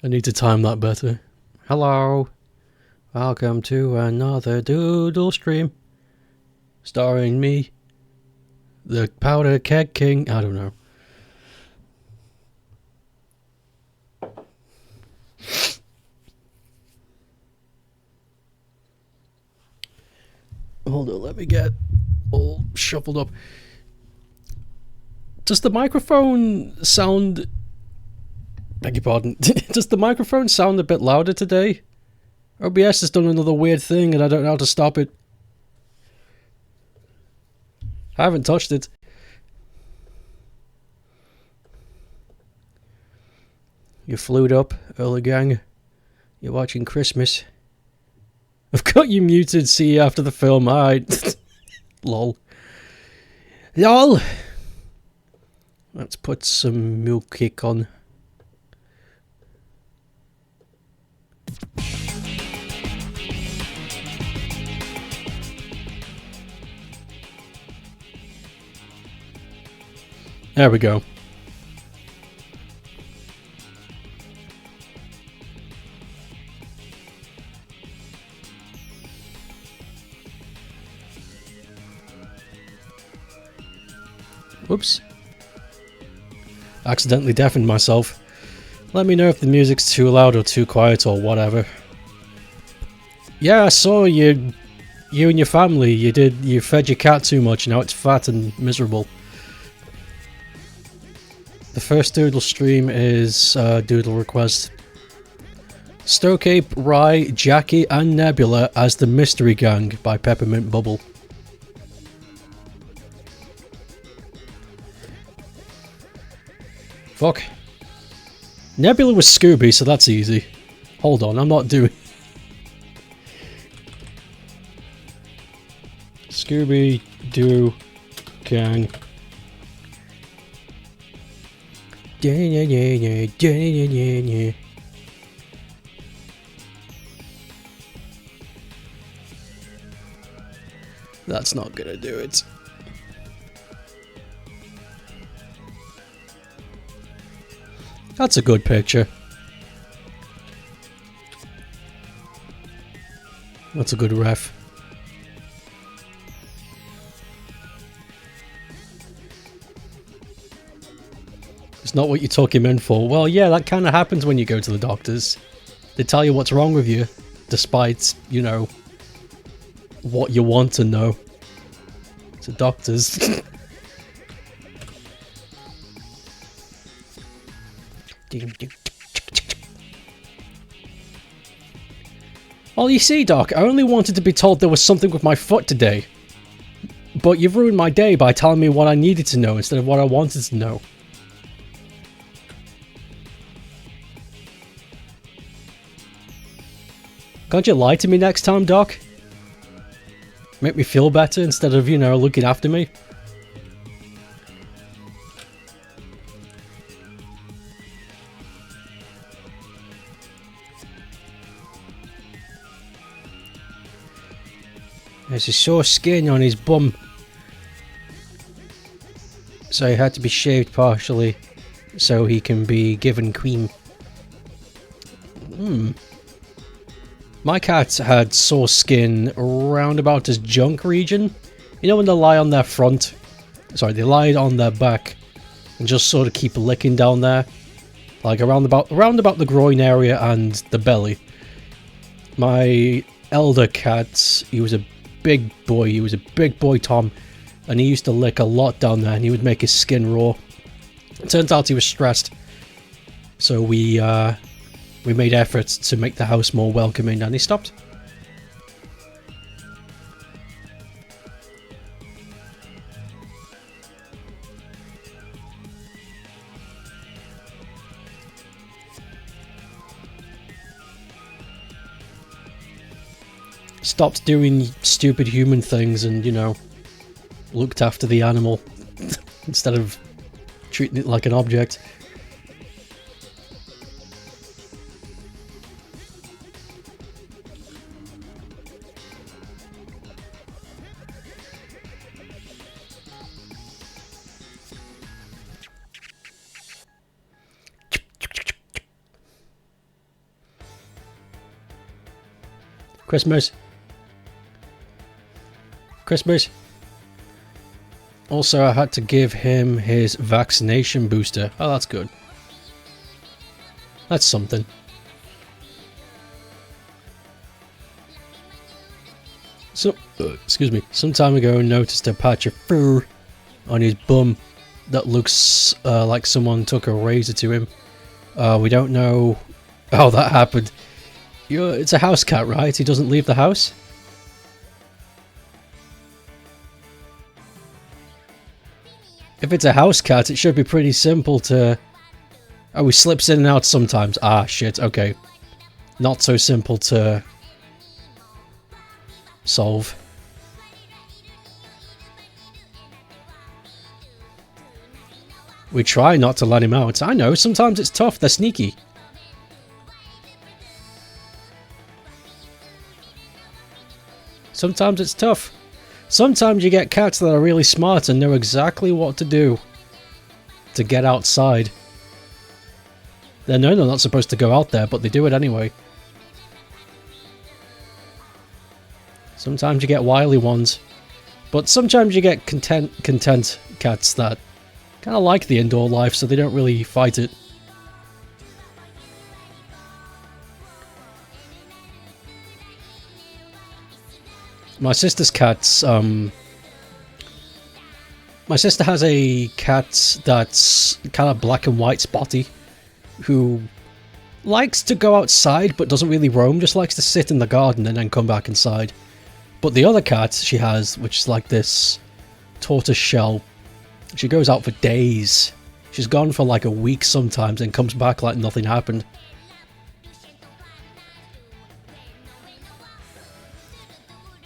I need to time that better. Hello. Welcome to another Doodle stream. Starring me. The Powder Keg King. I don't know. Hold on, let me get all shuffled up. Does the microphone sound... Beg your pardon. Does the microphone sound a bit louder today? OBS has done another weird thing and I don't know how to stop it. I haven't touched it. You flued up, early gang. You're watching Christmas. I've got you muted, see you after the film, alright. Lol. LOL! Let's put some milk cake on. There we go. Whoops. Accidentally deafened myself. Let me know if the music's too loud or too quiet or whatever. Yeah, I saw you and your family, you fed your cat too much, now it's fat and miserable. The first Doodle stream is Doodle request. StokeApe, Rye, Jackie and Nebula as the Mystery Gang by Peppermint Bubble. Fuck. Nebula was Scooby, so that's easy. Hold on, I'm not doing... Scooby-Doo Gang. That's not gonna do it. That's a good picture. That's a good ref. It's not what you took him in for. Well, yeah, that kind of happens when you go to the doctors. They tell you what's wrong with you, despite, you know, what you want to know. It's the doctors. Well, you see, Doc, I only wanted to be told there was something with my foot today. But you've ruined my day by telling me what I needed to know instead of what I wanted to know. Can't you lie to me next time, Doc? Make me feel better instead of, you know, looking after me. There's a sore skin on his bum. So he had to be shaved partially so he can be given cream. My cat had sore skin around about his junk region. You know when they lie on their front? Sorry, they lie on their back and just sort of keep licking down there. Like around about the groin area and the belly. My elder cat, he was a big boy Tom, and he used to lick a lot down there and he would make his skin raw. It turns out he was stressed. So we made efforts to make the house more welcoming and he stopped. Stopped doing stupid human things and, you know, looked after the animal instead of treating it like an object. Christmas. Christmas. Also, I had to give him his vaccination booster. Oh, that's good. That's something. So, excuse me. Some time ago, I noticed a patch of fur on his bum that looks like someone took a razor to him. We don't know how that happened. It's a house cat, right? He doesn't leave the house? If it's a house cat, it should be pretty simple to... Oh, he slips in and out sometimes. Ah, shit, okay. Not so simple to... solve. We try not to let him out. I know, sometimes it's tough. They're sneaky. Sometimes it's tough. Sometimes you get cats that are really smart and know exactly what to do to get outside. They know they're not supposed to go out there, but they do it anyway. Sometimes you get wily ones, but sometimes you get content cats that kind of like the indoor life, so they don't really fight it. My sister's cats, my sister has a cat that's kind of black and white spotty, who likes to go outside but doesn't really roam, just likes to sit in the garden and then come back inside. But the other cat she has, which is like this tortoise shell, she goes out for days. She's gone for like a week sometimes and comes back like nothing happened.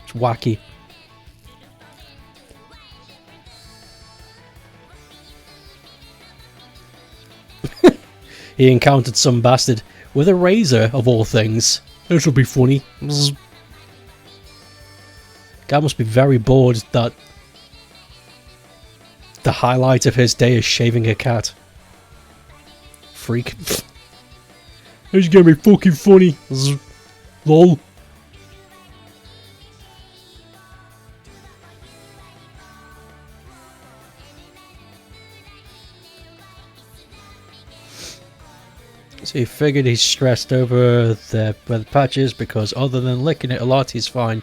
It's wacky. He encountered some bastard with a razor, of all things. This will be funny. Guy must be very bored that the highlight of his day is shaving a cat. Freak. This is gonna be fucking funny. Lol. So he figured he's stressed over the patches because other than licking it a lot, he's fine.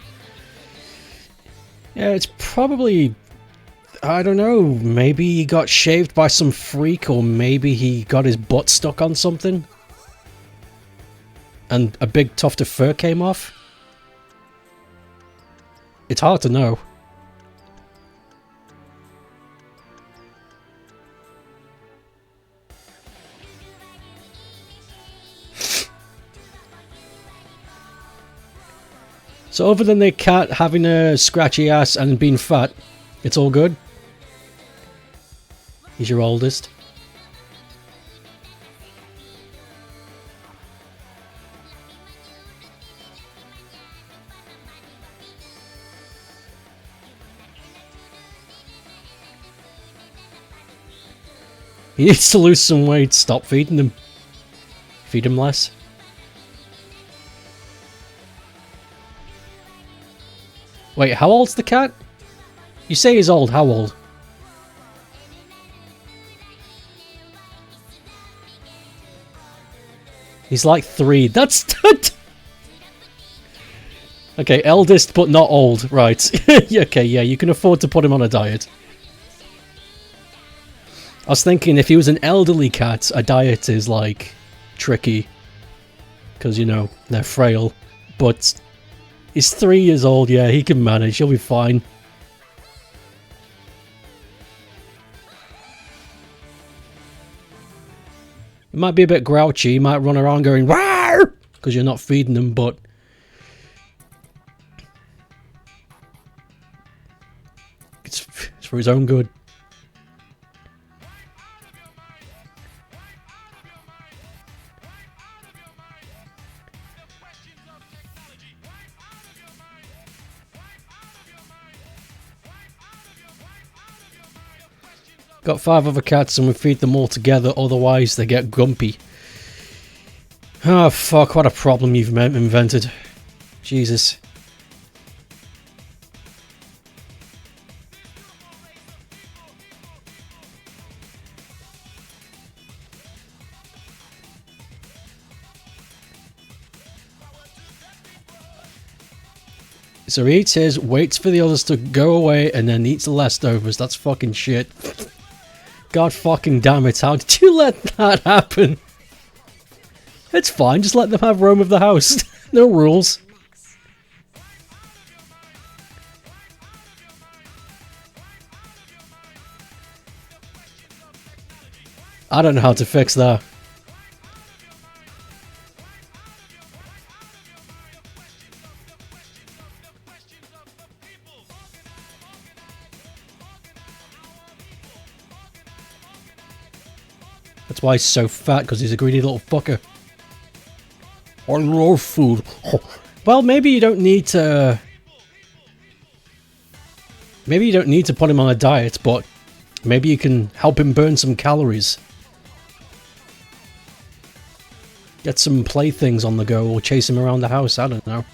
Yeah, it's probably... I don't know, maybe he got shaved by some freak, or maybe he got his butt stuck on something and a big tuft of fur came off. It's hard to know. So other than the cat having a scratchy ass and being fat, it's all good? He's your oldest. He needs to lose some weight. Stop feeding him. Feed him less. Wait, how old's the cat? You say he's old. How old? He's like 3. That's... Okay, eldest but not old. Right. Okay, yeah, you can afford to put him on a diet. I was thinking if he was an elderly cat, a diet is, like, tricky. Because, you know, they're frail. But he's 3 years old, yeah, he can manage. He'll be fine. He might be a bit grouchy. He might run around going, "Rawr!" because you're not feeding him, but... It's for his own good. Got 5 other cats and we feed them all together, otherwise they get grumpy. Oh fuck, what a problem you've invented. Jesus. So he eats his, waits for the others to go away, and then eats the leftovers. That's fucking shit. God fucking damn it, how did you let that happen? It's fine, just let them have roam of the house. No rules. I don't know how to fix that. That's why he's so fat, because he's a greedy little fucker. I love food. Well, maybe you don't need to... Maybe you don't need to put him on a diet, but maybe you can help him burn some calories. Get some playthings on the go, or chase him around the house, I don't know.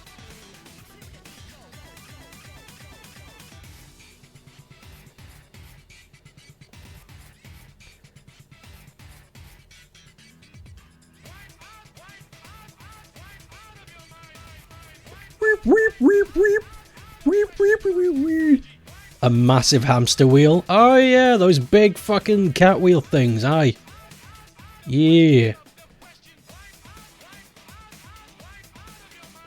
A massive hamster wheel. Oh yeah, those big fucking cat wheel things, aye. Yeah.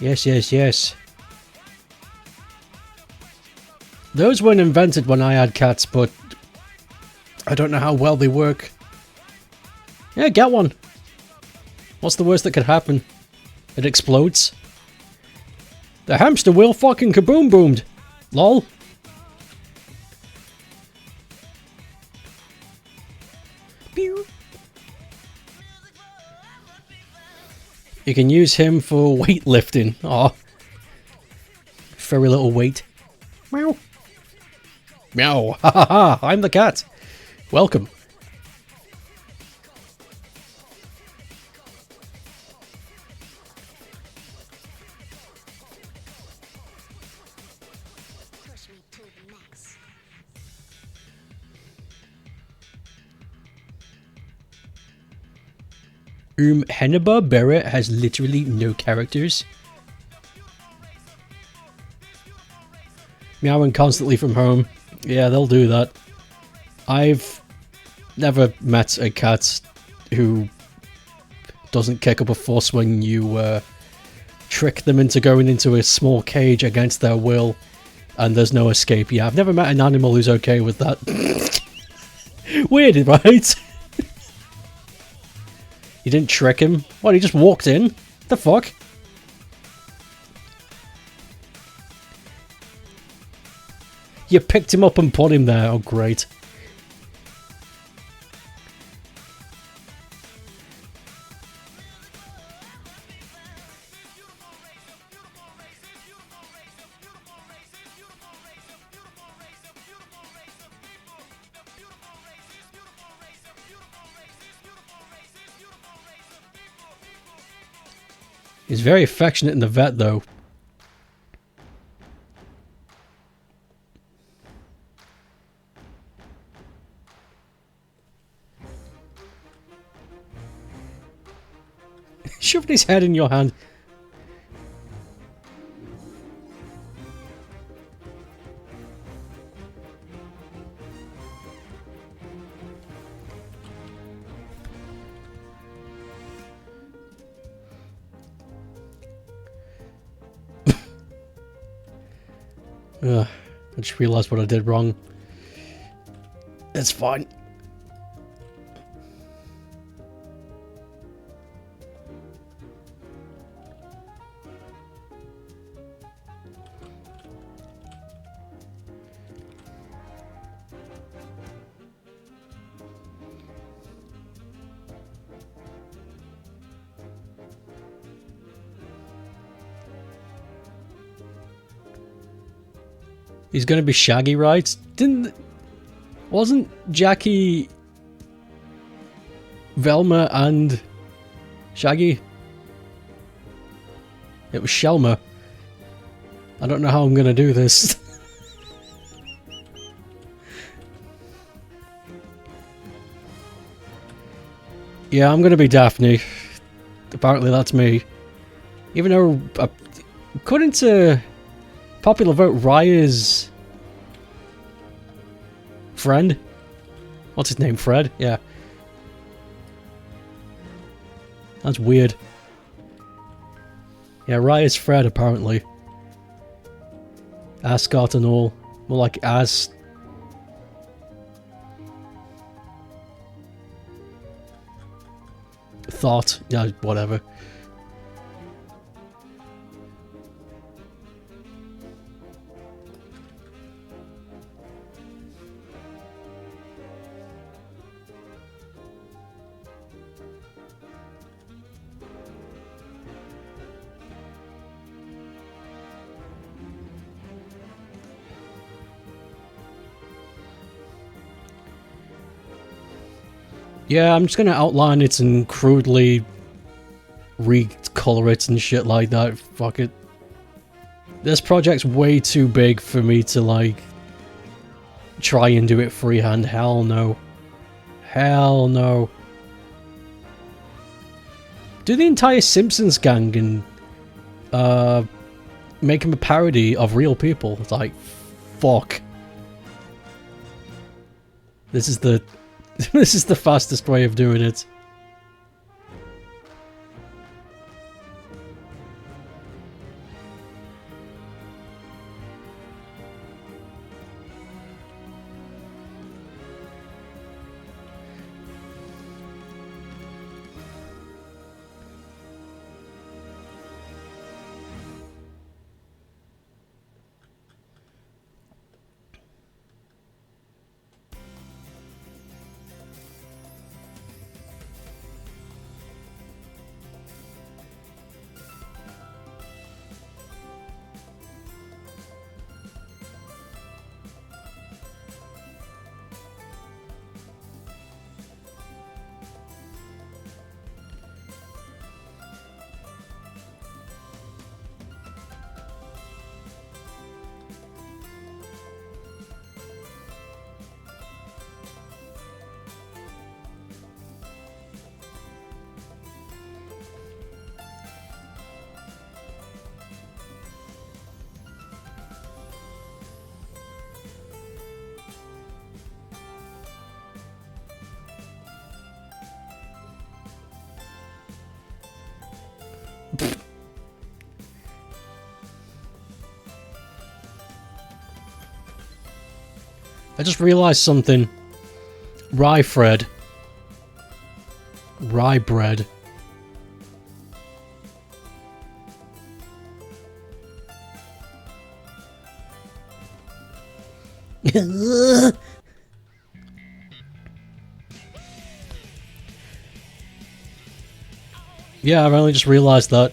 Yes, yes, yes. Those weren't invented when I had cats, but I don't know how well they work. Yeah, get one. What's the worst that could happen? It explodes. The hamster wheel fucking kaboom boomed. Lol. Pew. You can use him for weightlifting. Aw. Very little weight. Meow. Meow. Ha ha ha. I'm the cat. Welcome. Hanna-Barbera has literally no characters. Meowing constantly from home. Yeah, they'll do that. I've never met a cat who doesn't kick up a fuss when you trick them into going into a small cage against their will and there's no escape. Yeah, I've never met an animal who's okay with that. Weird, right? You didn't trick him? What, he just walked in? The fuck? You picked him up and put him there. Oh, great. He's very affectionate in the vet, though. Shoving his head in your hand. I just realised what I did wrong. It's fine. He's gonna be Shaggy, right? Wasn't Jackie Velma and Shaggy? It was Shelma. I don't know how I'm gonna do this. Yeah, I'm gonna be Daphne. Apparently that's me. Even though, according to popular vote, Raya's friend? What's his name? Fred? Yeah. That's weird. Yeah, Raya's Fred, apparently. Ascot and all. More like As. Thought. Yeah, whatever. Yeah, I'm just gonna outline it and crudely recolor it and shit like that. Fuck it. This project's way too big for me to, like, try and do it freehand. Hell no. Hell no. Do the entire Simpsons gang and make him a parody of real people. It's like, fuck. This is the this is the fastest way of doing it. I just realised something. Rye Fred. Rye bread. Yeah, I've only just realised that.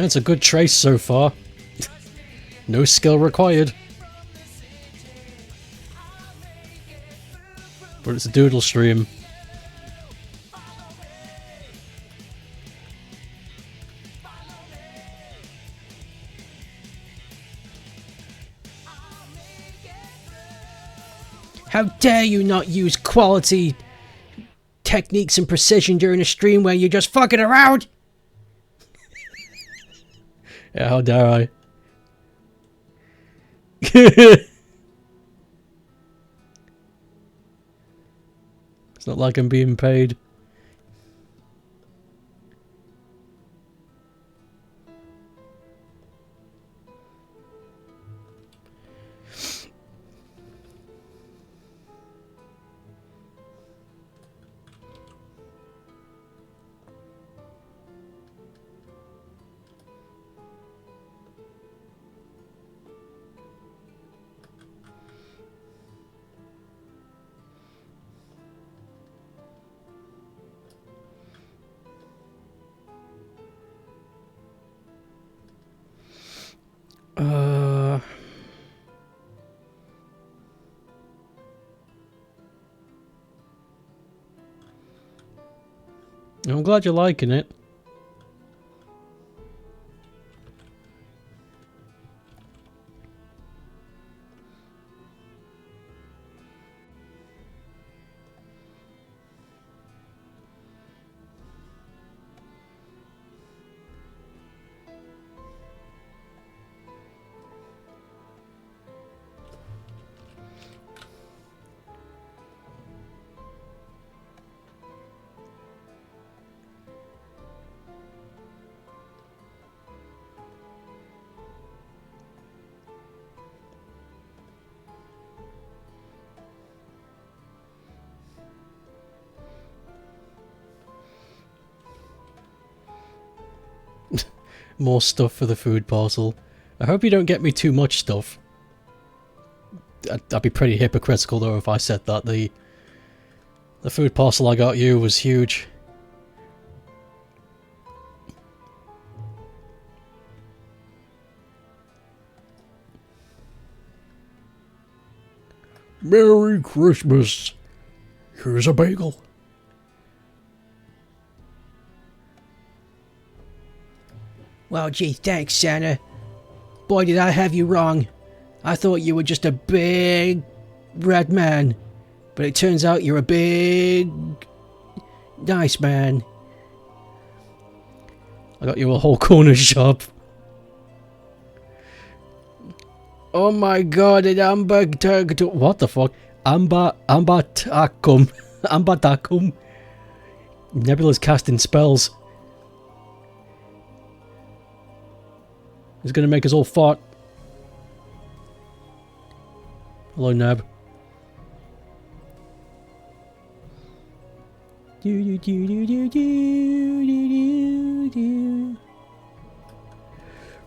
Yeah, it's a good trace so far. No skill required. But it's a Doodle stream. How dare you not use quality techniques and precision during a stream where you're just fucking around? Yeah, how dare I? It's not like I'm being paid. I'm glad you're liking it. More stuff for the food parcel. I hope you don't get me too much stuff. I'd be pretty hypocritical though if I said that the food parcel I got you was huge. Merry Christmas. Here's a bagel. Well, gee, thanks, Santa. Boy, did I have you wrong. I thought you were just a big red man. But it turns out you're a big nice man. I got you a whole corner shop. Oh my god, an amber... What the fuck? Ambatacum. Ambatacum. Nebula's casting spells. He's gonna make us all fart. Hello, Neb.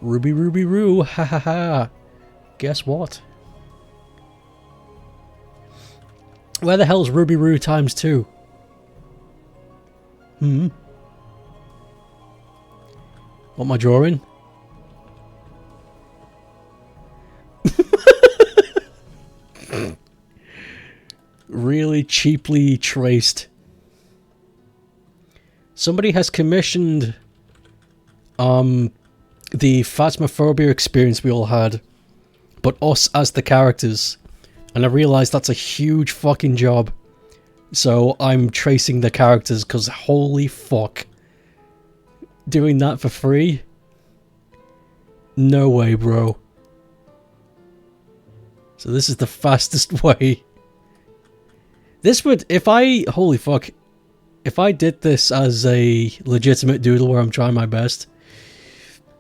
Ruby, Ruby, Roo. Ha ha ha. Guess what? Where the hell's Ruby Roo times 2? What am I drawing? Really cheaply traced. Somebody has commissioned the Phasmophobia experience we all had, but us as the characters, and I realised that's a huge fucking job. So I'm tracing the characters because holy fuck, doing that for free? No way, bro. So this is the fastest way. This would, if I, holy fuck, if I did this as a legitimate doodle where I'm trying my best,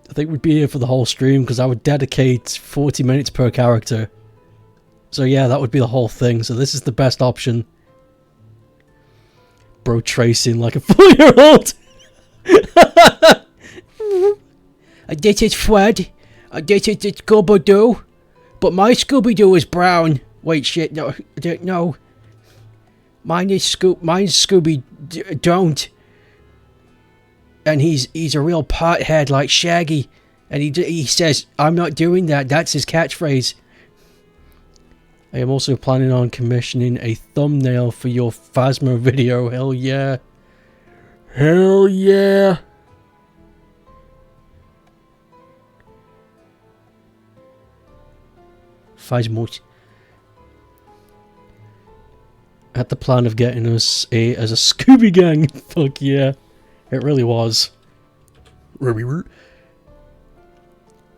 I think we'd be here for the whole stream because I would dedicate 40 minutes per character. So yeah, that would be the whole thing. So this is the best option. Bro tracing like a 4-year-old. I dated Fred. I dated Scooby-Doo. But my Scooby-Doo is brown. Wait, shit, no, no. Mine's Scooby... Don't. and he's a real pothead like Shaggy, and he says, "I'm not doing that." That's his catchphrase. I am also planning on commissioning a thumbnail for your Phasma video. Hell yeah. Hell yeah. Phasmos. I had the plan of getting us as a Scooby Gang. Fuck yeah. It really was.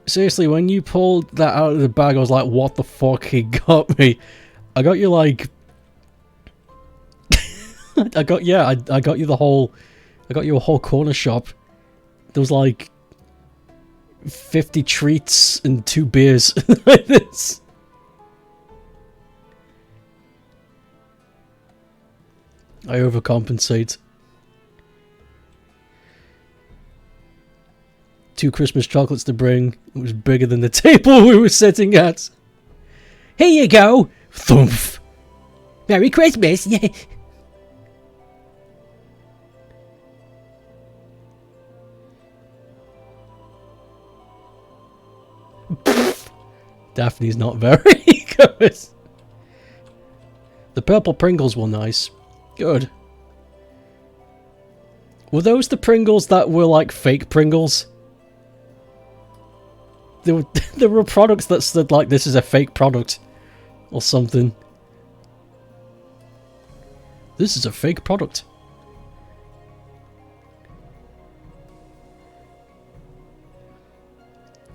Seriously, when you pulled that out of the bag, I was like, what the fuck, he got me. I got you like... I got you the whole... I got you a whole corner shop. There was like... 50 treats and 2 beers. Like this. I overcompensate. 2 Christmas chocolates to bring. It was bigger than the table we were sitting at. Here you go! Thumph! Merry Christmas! Yeah. Daphne's not very good. The purple Pringles were nice. Good. Were those the Pringles that were like fake Pringles? There were products that said like this is a fake product or something. This is a fake product.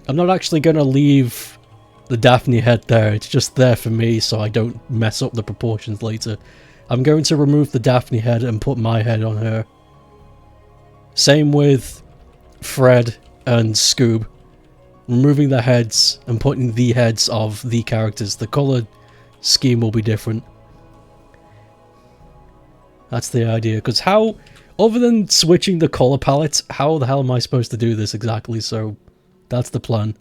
I'm not actually going to leave the Daphne head there. It's just there for me so I don't mess up the proportions later. I'm going to remove the Daphne head and put my head on her. Same with Fred and Scoob. Removing their heads and putting the heads of the characters. The colour scheme will be different. That's the idea. Because how, other than switching the colour palette, how the hell am I supposed to do this exactly? So, that's the plan.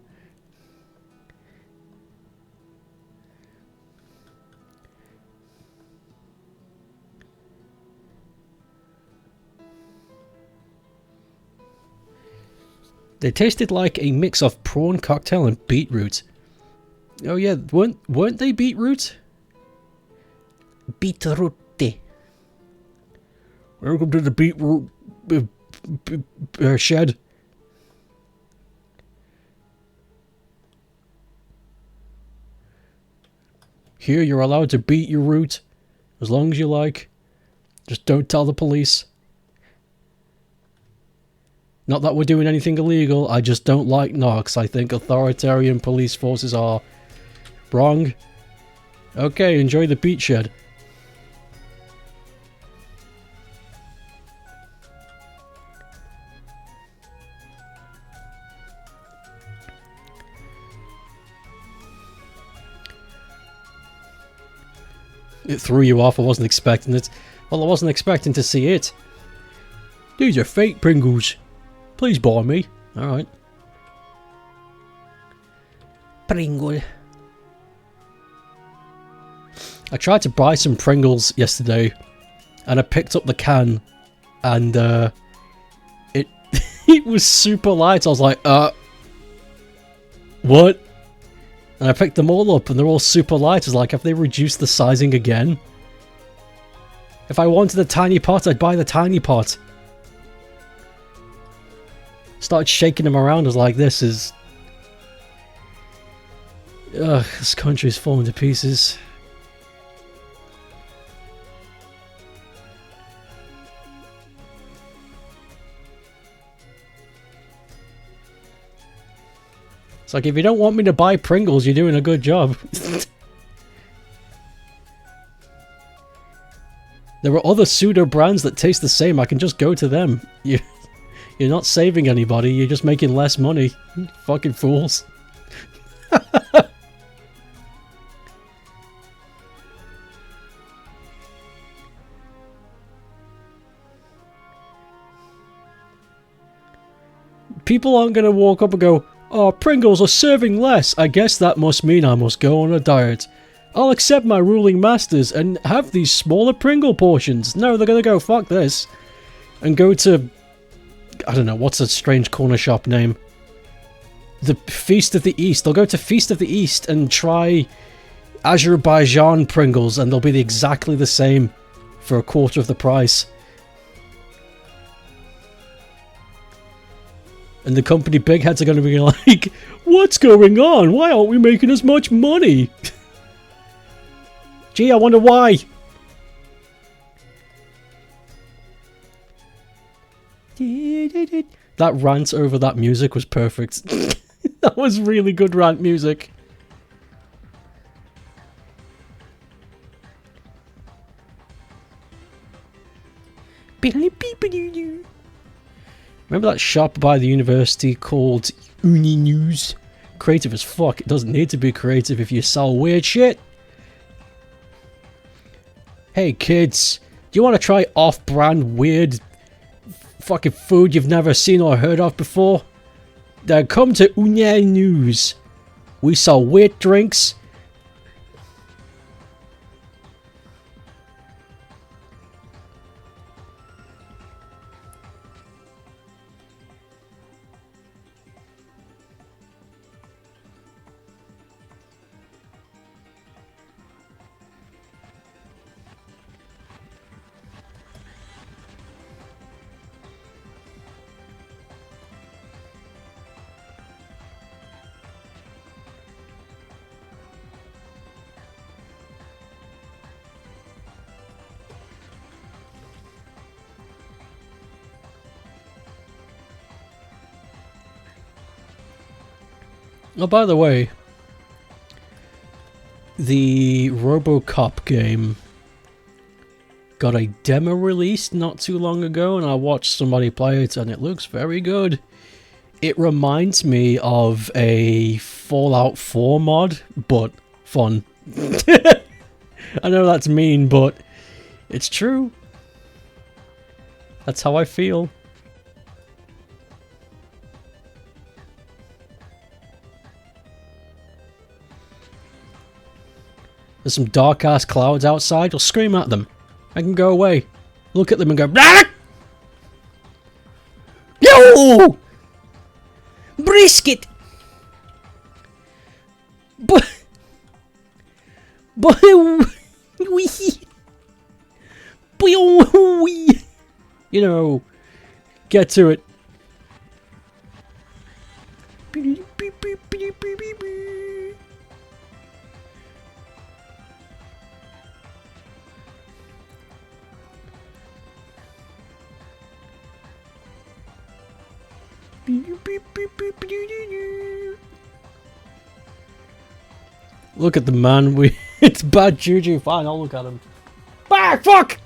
They tasted like a mix of prawn cocktail and beetroot. Oh yeah, weren't they beetroot? Beetroot. Welcome to the beetroot shed. Here you're allowed to beat your root as long as you like. Just don't tell the police. Not that we're doing anything illegal, I just don't like Nox. I think authoritarian police forces are wrong. Okay, enjoy the beat shed. It threw you off, I wasn't expecting it. Well, I wasn't expecting to see it. These are fake Pringles. Please buy me. Alright. Pringle. I tried to buy some Pringles yesterday, and I picked up the can, and it it was super light. I was like, what? And I picked them all up, and they're all super light. I was like, have they reduced the sizing again? If I wanted a tiny pot, I'd buy the tiny pot. Started shaking them around. I was like, this is... Ugh, this country's falling to pieces. It's like, if you don't want me to buy Pringles, you're doing a good job. There are other pseudo brands that taste the same. I can just go to them. You're not saving anybody, you're just making less money. Fucking fools. People aren't going to walk up and go, oh, Pringles are serving less. I guess that must mean I must go on a diet. I'll accept my ruling masters and have these smaller Pringle portions. No, they're going to go, fuck this. And go to I don't know, what's a strange corner shop name? The Feast of the East. They'll go to Feast of the East and try Azerbaijan Pringles, and they'll be exactly the same for a quarter of the price. And the company big heads are going to be like, what's going on? Why aren't we making as much money? Gee, I wonder why. That rant over that music was perfect. That was really good rant music. Remember that shop by the university called Uni News? Creative as fuck. It doesn't need to be creative if you sell weird shit. Hey kids, do you want to try off-brand weird fucking food you've never seen or heard of before? Then come to Uni News. We sell weird drinks. Oh, by the way, the RoboCop game got a demo released not too long ago, and I watched somebody play it, and it looks very good. It reminds me of a Fallout 4 mod, but fun. I know that's mean, but it's true. That's how I feel. There's some dark-ass clouds outside. I'll scream at them. I can go away. Look at them and go, BLAH! No! Brisket! But... You know, get to it. Look at the man. It's bad juju. Fine, I'll look at him. Ah, fuck!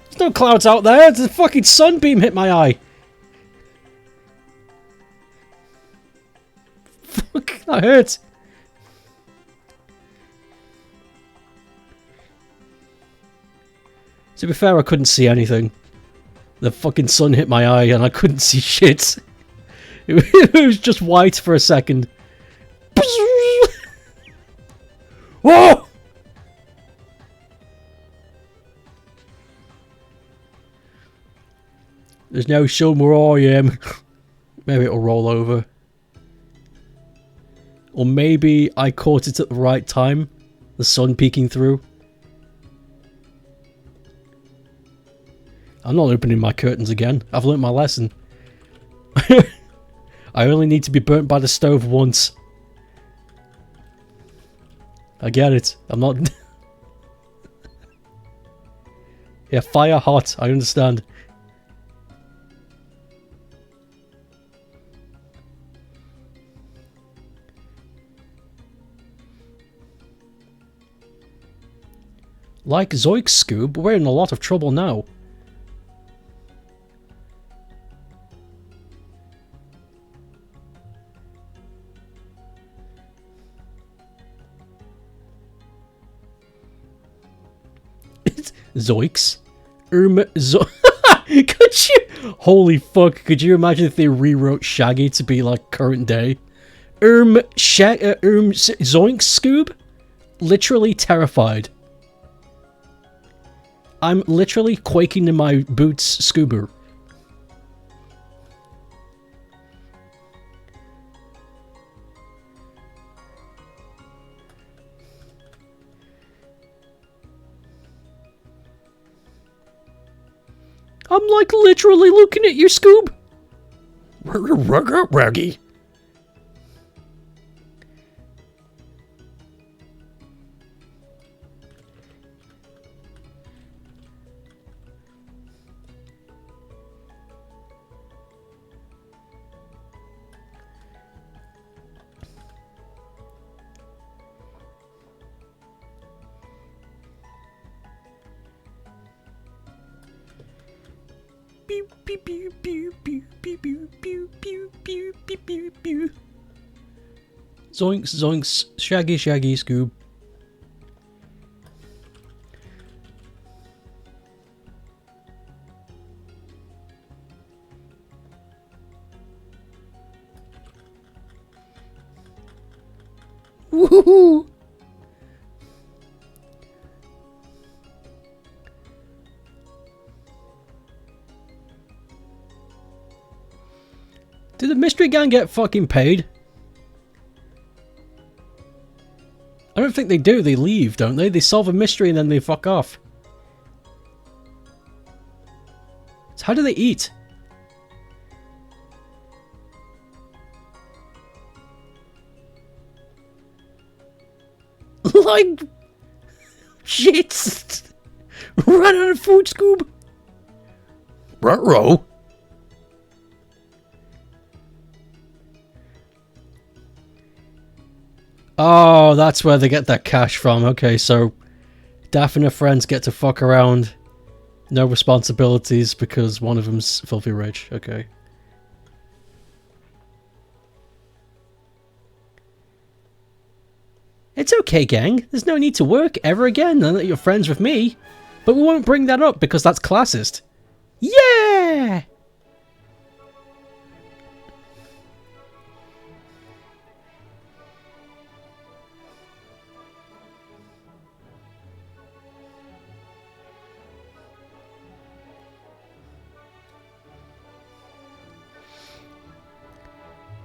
There's no clouds out there. The fucking sunbeam hit my eye. Fuck, that hurts. To be fair, I couldn't see anything. The fucking sun hit my eye and I couldn't see shit. It was just white for a second. Whoa! There's no sun where I am. Maybe it'll roll over. Or maybe I caught it at the right time. The sun peeking through. I'm not opening my curtains again. I've learnt my lesson. I only need to be burnt by the stove once. I get it. I'm not... Yeah, fire hot. I understand. Like Zoik Scoob, we're in a lot of trouble now. Zoiks. Could you... Holy fuck, could you imagine if they rewrote Shaggy to be like current day? Zoink Scoob? Literally terrified. I'm literally quaking in my boots, Scoober. I'm like literally looking at you, Scoob. Raggy. Zoinks, zoinks, shaggy, shaggy, Scoob. Woohoo! Did the mystery gang get fucking paid? I don't think they do. They leave, don't they? They solve a mystery and then they fuck off. So how do they eat? Like... shit! Run out of food, Scoob! Ruh-roh! Oh, that's where they get that cash from. Okay, so Daff and her friends get to fuck around. No responsibilities because one of them's filthy rich. Okay. It's okay, gang. There's no need to work ever again now that you're friends with me. But we won't bring that up because that's classist. Yeah!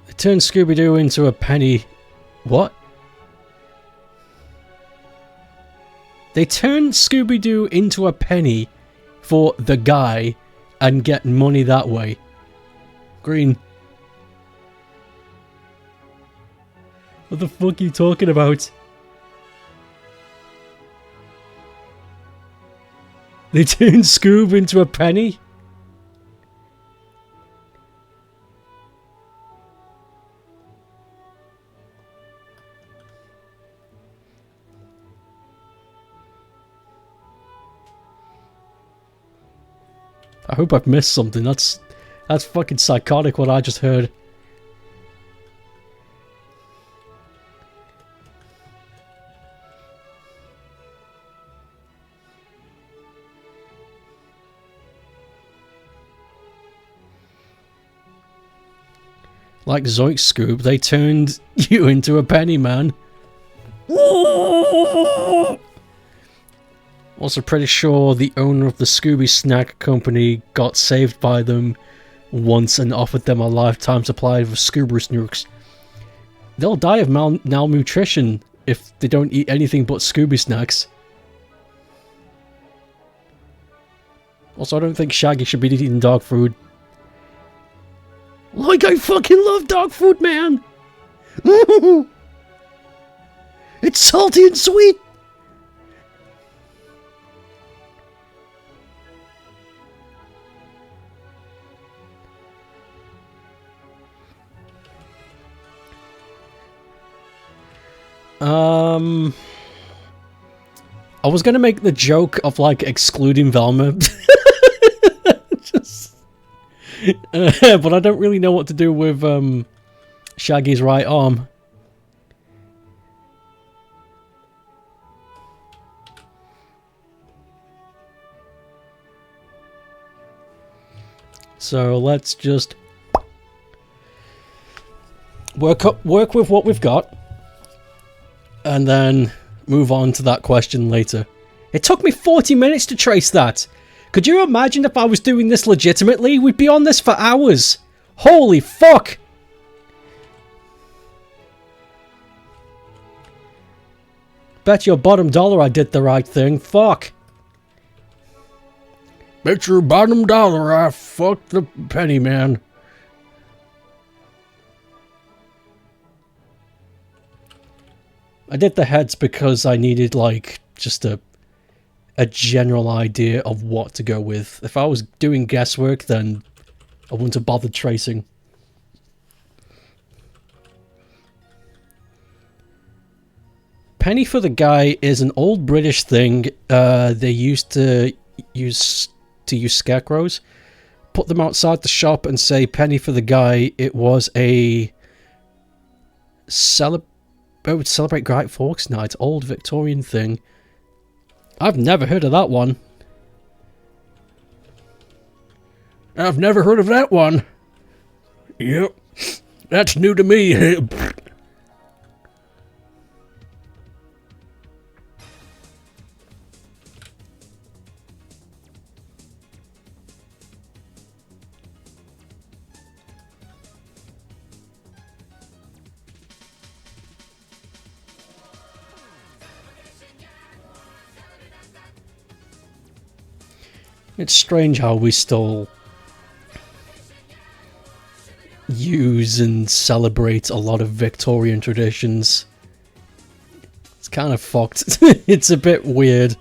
They turned Scooby-Doo into a penny. What? They turned Scooby-Doo into a penny for the guy and get money that way. Green. What the fuck are you talking about? They turned Scoob into a penny? I hope I've missed something. That's fucking psychotic what I just heard. Like Zoink Scoob, they turned you into a penny, man. Also pretty sure the owner of the Scooby Snack Company got saved by them once and offered them a lifetime supply of Scooby Snooks. They'll die of malnutrition if they don't eat anything but Scooby Snacks. Also, I don't think Shaggy should be eating dog food. Like, I fucking love dog food, man! It's salty and sweet! I was gonna make the joke of, like, excluding Velma. But I don't really know what to do with, Shaggy's right arm. So let's just work with what we've got. And then move on to that question later. It took me 40 minutes to trace that. Could you imagine if I was doing this legitimately? We'd be on this for hours. Holy fuck! Bet your bottom dollar I did the right thing. Fuck. Bet your bottom dollar I fucked the penny man. I did the heads because I needed, like, just a general idea of what to go with. If I was doing guesswork, then I wouldn't have bothered tracing. Penny for the guy is an old British thing. They used to use scarecrows, put them outside the shop and say penny for the guy. It was a celebrate Guy Fawkes Night, old Victorian thing. I've never heard of that one. I've never heard of that one. Yep, that's new to me. It's strange how we still use and celebrate a lot of Victorian traditions. It's kind of fucked. It's a bit weird.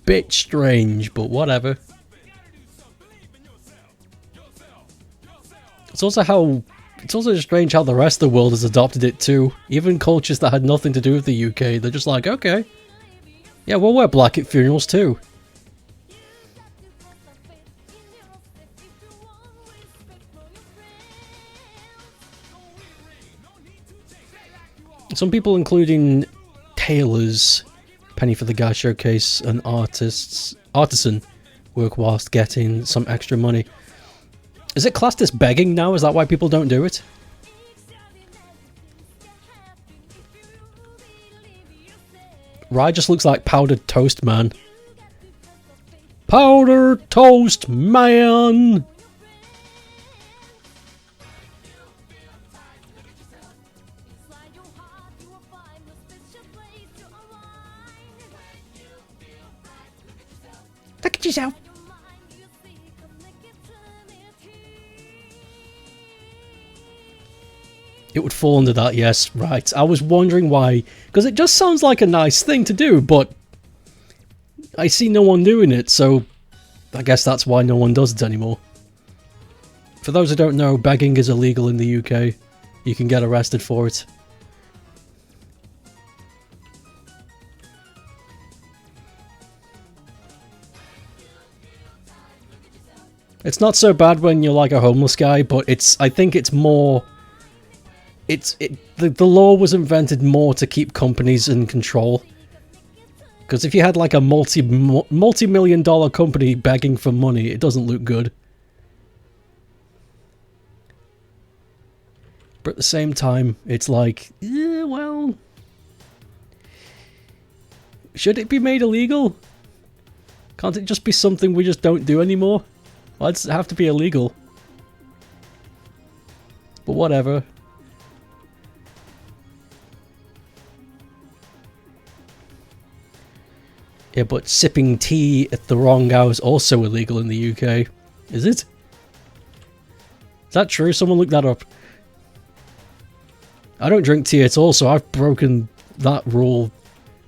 Bit strange, but whatever. It's also strange how the rest of the world has adopted it too. Even cultures that had nothing to do with the UK, they're just like, okay. Yeah, we'll wear black at funerals too. Some people, including tailors, penny for the guy showcase an artisan work whilst getting some extra money. Is it classed as begging now? Is that why people don't do it? Rye just looks like powdered toast man. Powdered toast man! Look at yourself! It would fall under that, yes, right. I was wondering why, because it just sounds like a nice thing to do, but I see no one doing it, so I guess that's why no one does it anymore. For those who don't know, begging is illegal in the UK. You can get arrested for it. It's not so bad when you're like a homeless guy, but I think it's more... The law was invented more to keep companies in control. Because if you had like a multi-million-dollar company begging for money, it doesn't look good. But at the same time, it's like, yeah, well... Should it be made illegal? Can't it just be something we just don't do anymore? Why does it have to be illegal? But whatever. Yeah, but sipping tea at the wrong hour is also illegal in the UK. Is it? Is that true? Someone look that up. I don't drink tea at all, so I've broken that rule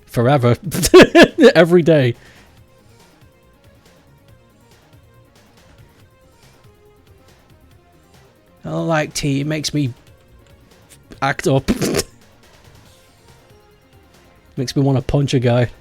forever. Every day. I don't like tea, it makes me act up. Makes me want to punch a guy.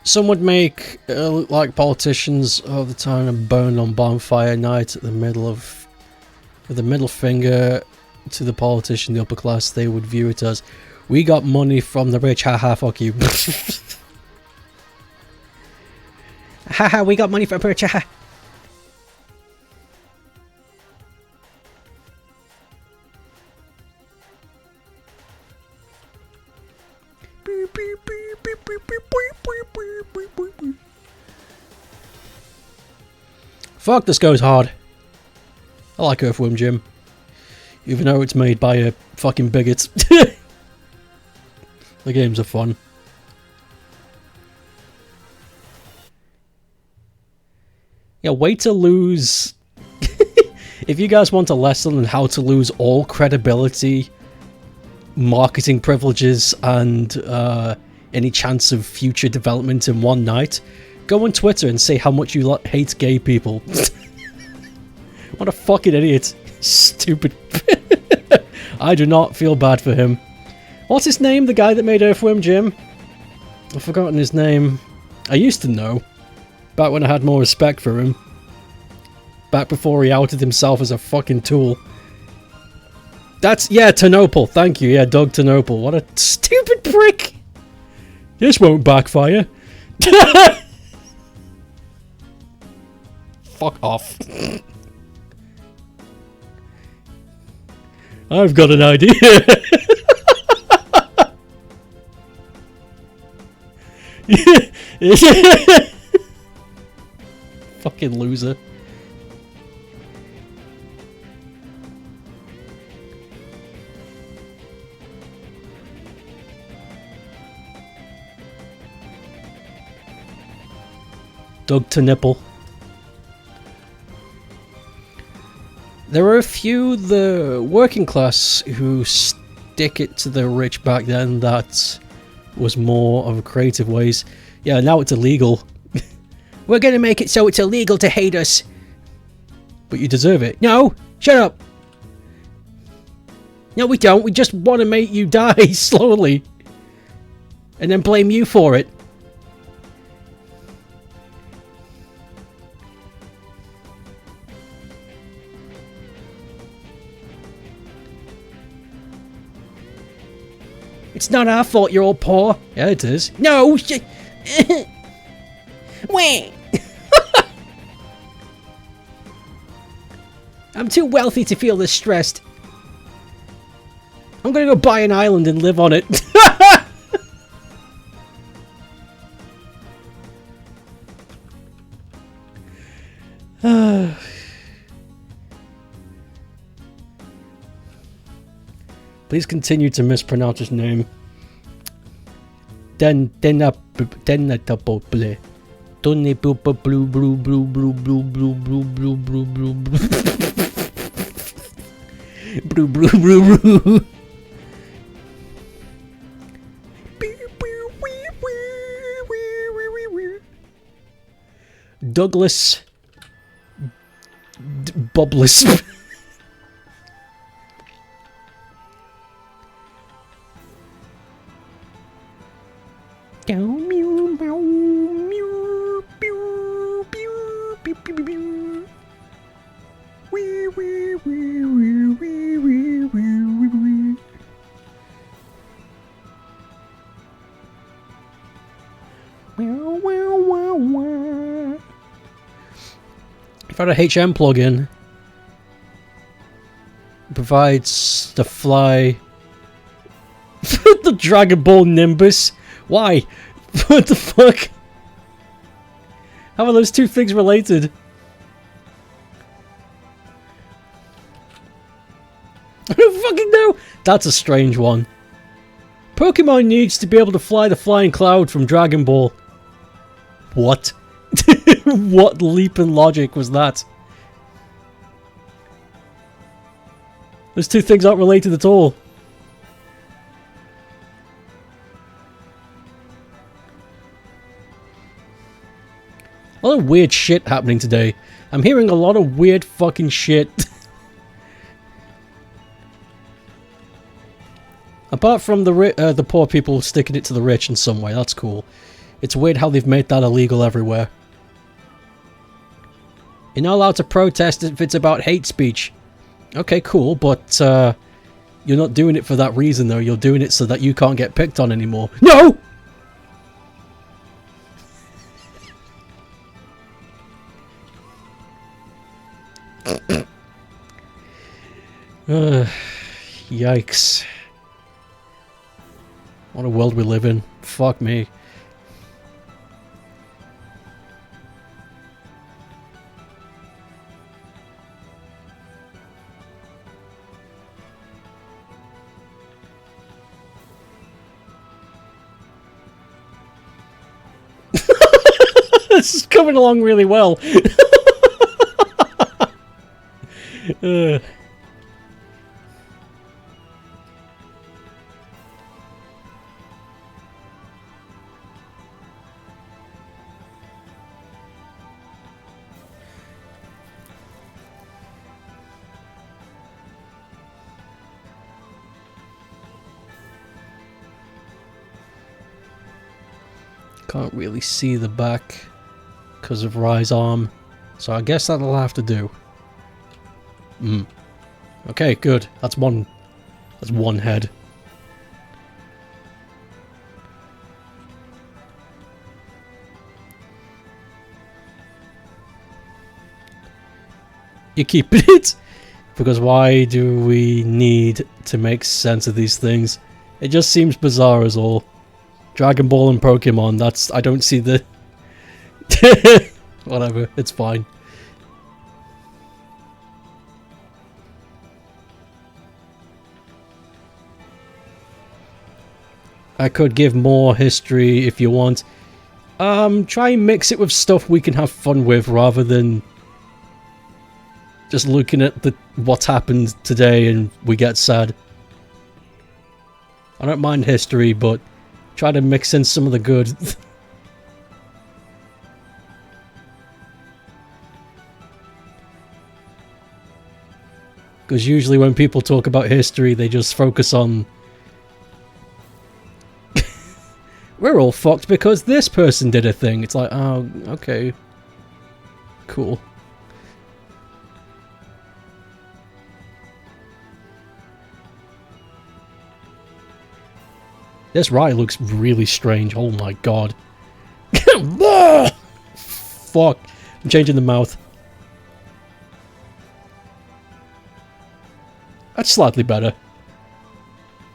Some would make look like politicians all the time and burn on bonfire night at the middle of... with the middle finger to the politician, the upper class. They would view it as, we got money from the rich, haha, fuck you. Haha, we got money from the rich, haha. Fuck, this goes hard. I like Earthworm Jim. Even though it's made by a fucking bigot. The games are fun. Yeah, way to lose... If you guys want a lesson on how to lose all credibility, marketing privileges, and any chance of future development in one night, go on Twitter and say how much you hate gay people. What a fucking idiot. Stupid. I do not feel bad for him. What's his name, the guy that made Earthworm Jim? I've forgotten his name. I used to know. Back when I had more respect for him. Back before he outed himself as a fucking tool. That's, yeah, Ternopil. Thank you. Yeah, Doug Ternopil. What a stupid prick. This won't backfire. Fuck off. I've got an idea. Fucking loser. Doug to nipple. There were a few the working class who stick it to the rich back then. That was more of a creative ways. Yeah, now it's illegal. We're gonna make it so it's illegal to hate us. But you deserve it. No! Shut up! No, we don't. We just want to make you die slowly. And then blame you for it. It's not our fault you're all poor. Yeah, it is. No! Wait! I'm too wealthy to feel this stressed. I'm gonna go buy an island and live on it. Please continue to mispronounce his name. Douglas Bubbless. If I had a HM plugin, it provides the fly the Dragon Ball Nimbus. Why? What the fuck? How are those two things related? I don't fucking know. That's a strange one. Pokemon needs to be able to fly the flying cloud from Dragon Ball. What? What leap in logic was that? Those two things aren't related at all. A lot of weird shit happening today. I'm hearing a lot of weird fucking shit. Apart from the poor people sticking it to the rich in some way, that's cool. It's weird how they've made that illegal everywhere. You're not allowed to protest if it's about hate speech. Okay, cool, but you're not doing it for that reason though. You're doing it so that you can't get picked on anymore. No! Yikes. What a world we live in. Fuck me. This is coming along really well. Can't really see the back because of Rye's arm, so I guess that'll have to do. Okay, good. That's one head. You keep it? Because why do we need to make sense of these things? It just seems bizarre as all. Dragon Ball and Pokemon, I don't see the... Whatever, it's fine. I could give more history if you want. Try and mix it with stuff we can have fun with rather than just looking at what's happened today and we get sad. I don't mind history, but try to mix in some of the good. Because usually when people talk about history, they just focus on... We're all fucked because this person did a thing. It's like, oh, okay. Cool. This Rye looks really strange. Oh my god. Fuck. I'm changing the mouth. That's slightly better.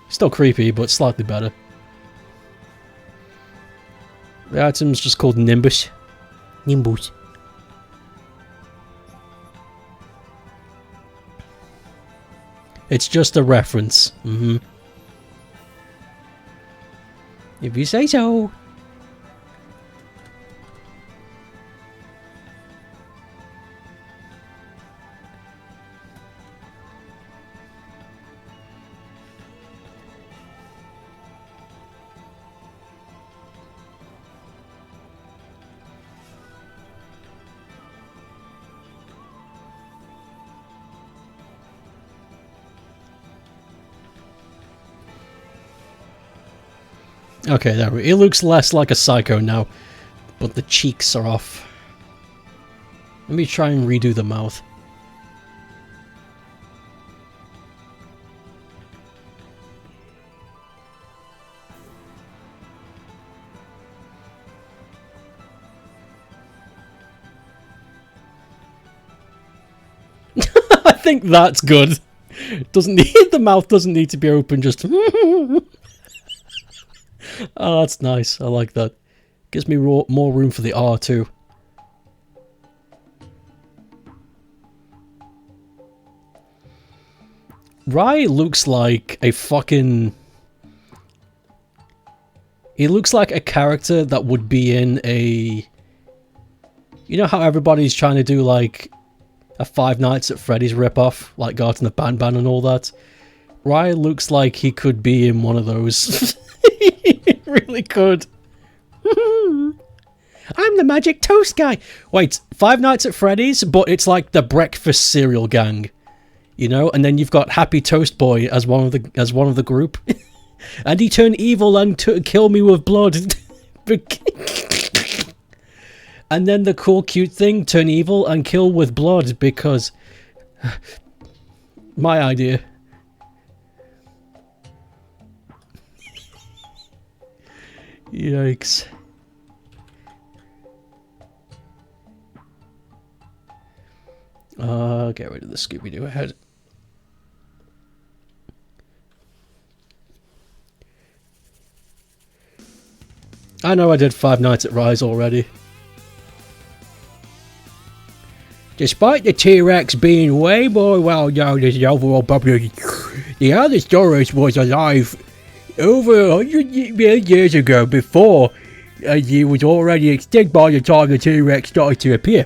Still creepy, but slightly better. The item's just called Nimbus. Nimbus. It's just a reference. If you say so. Okay, there we go. It looks less like a psycho now, but the cheeks are off. Let me try and redo the mouth. I think that's good. Doesn't need the mouth doesn't need to be open, just oh, that's nice. I like that. Gives me more room for the R too. Rye looks like a fucking... He looks like a character that would be in a... You know how everybody's trying to do like a Five Nights at Freddy's ripoff, like Garten of Banban and all that? Rye looks like he could be in one of those. He really could. I'm the magic toast guy. Wait, Five Nights at Freddy's, but it's like the breakfast cereal gang, you know. And then you've got Happy Toast Boy as one of the group, and he turned evil and kill me with blood. And then the cool, cute thing, turn evil and kill with blood because my idea. Yikes. Get rid of the Scooby-Doo head. I know I did Five Nights at Rise already. Despite the T-Rex being way more well known as the overall population, the other storage was alive over 100 years ago before it was already extinct by the time the T-Rex started to appear.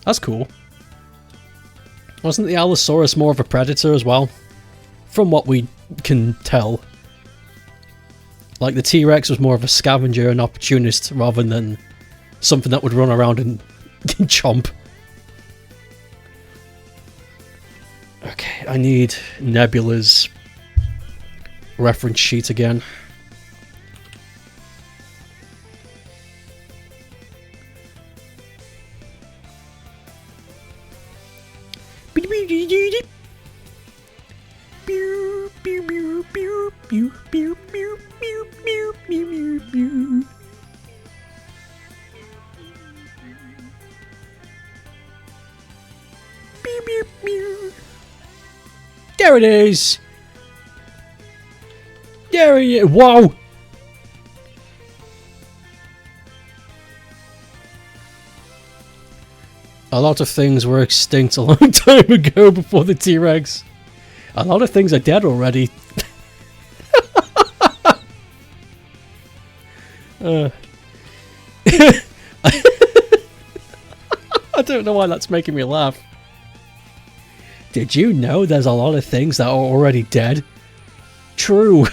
That's cool. Wasn't the Allosaurus more of a predator as well? From what we can tell. Like the T-Rex was more of a scavenger and opportunist rather than something that would run around and chomp. Okay, I need Nebula's reference sheet again. There it is! There he is! Wow! A lot of things were extinct a long time ago before the T-Rex. A lot of things are dead already. I don't know why that's making me laugh. Did you know there's a lot of things that are already dead? True.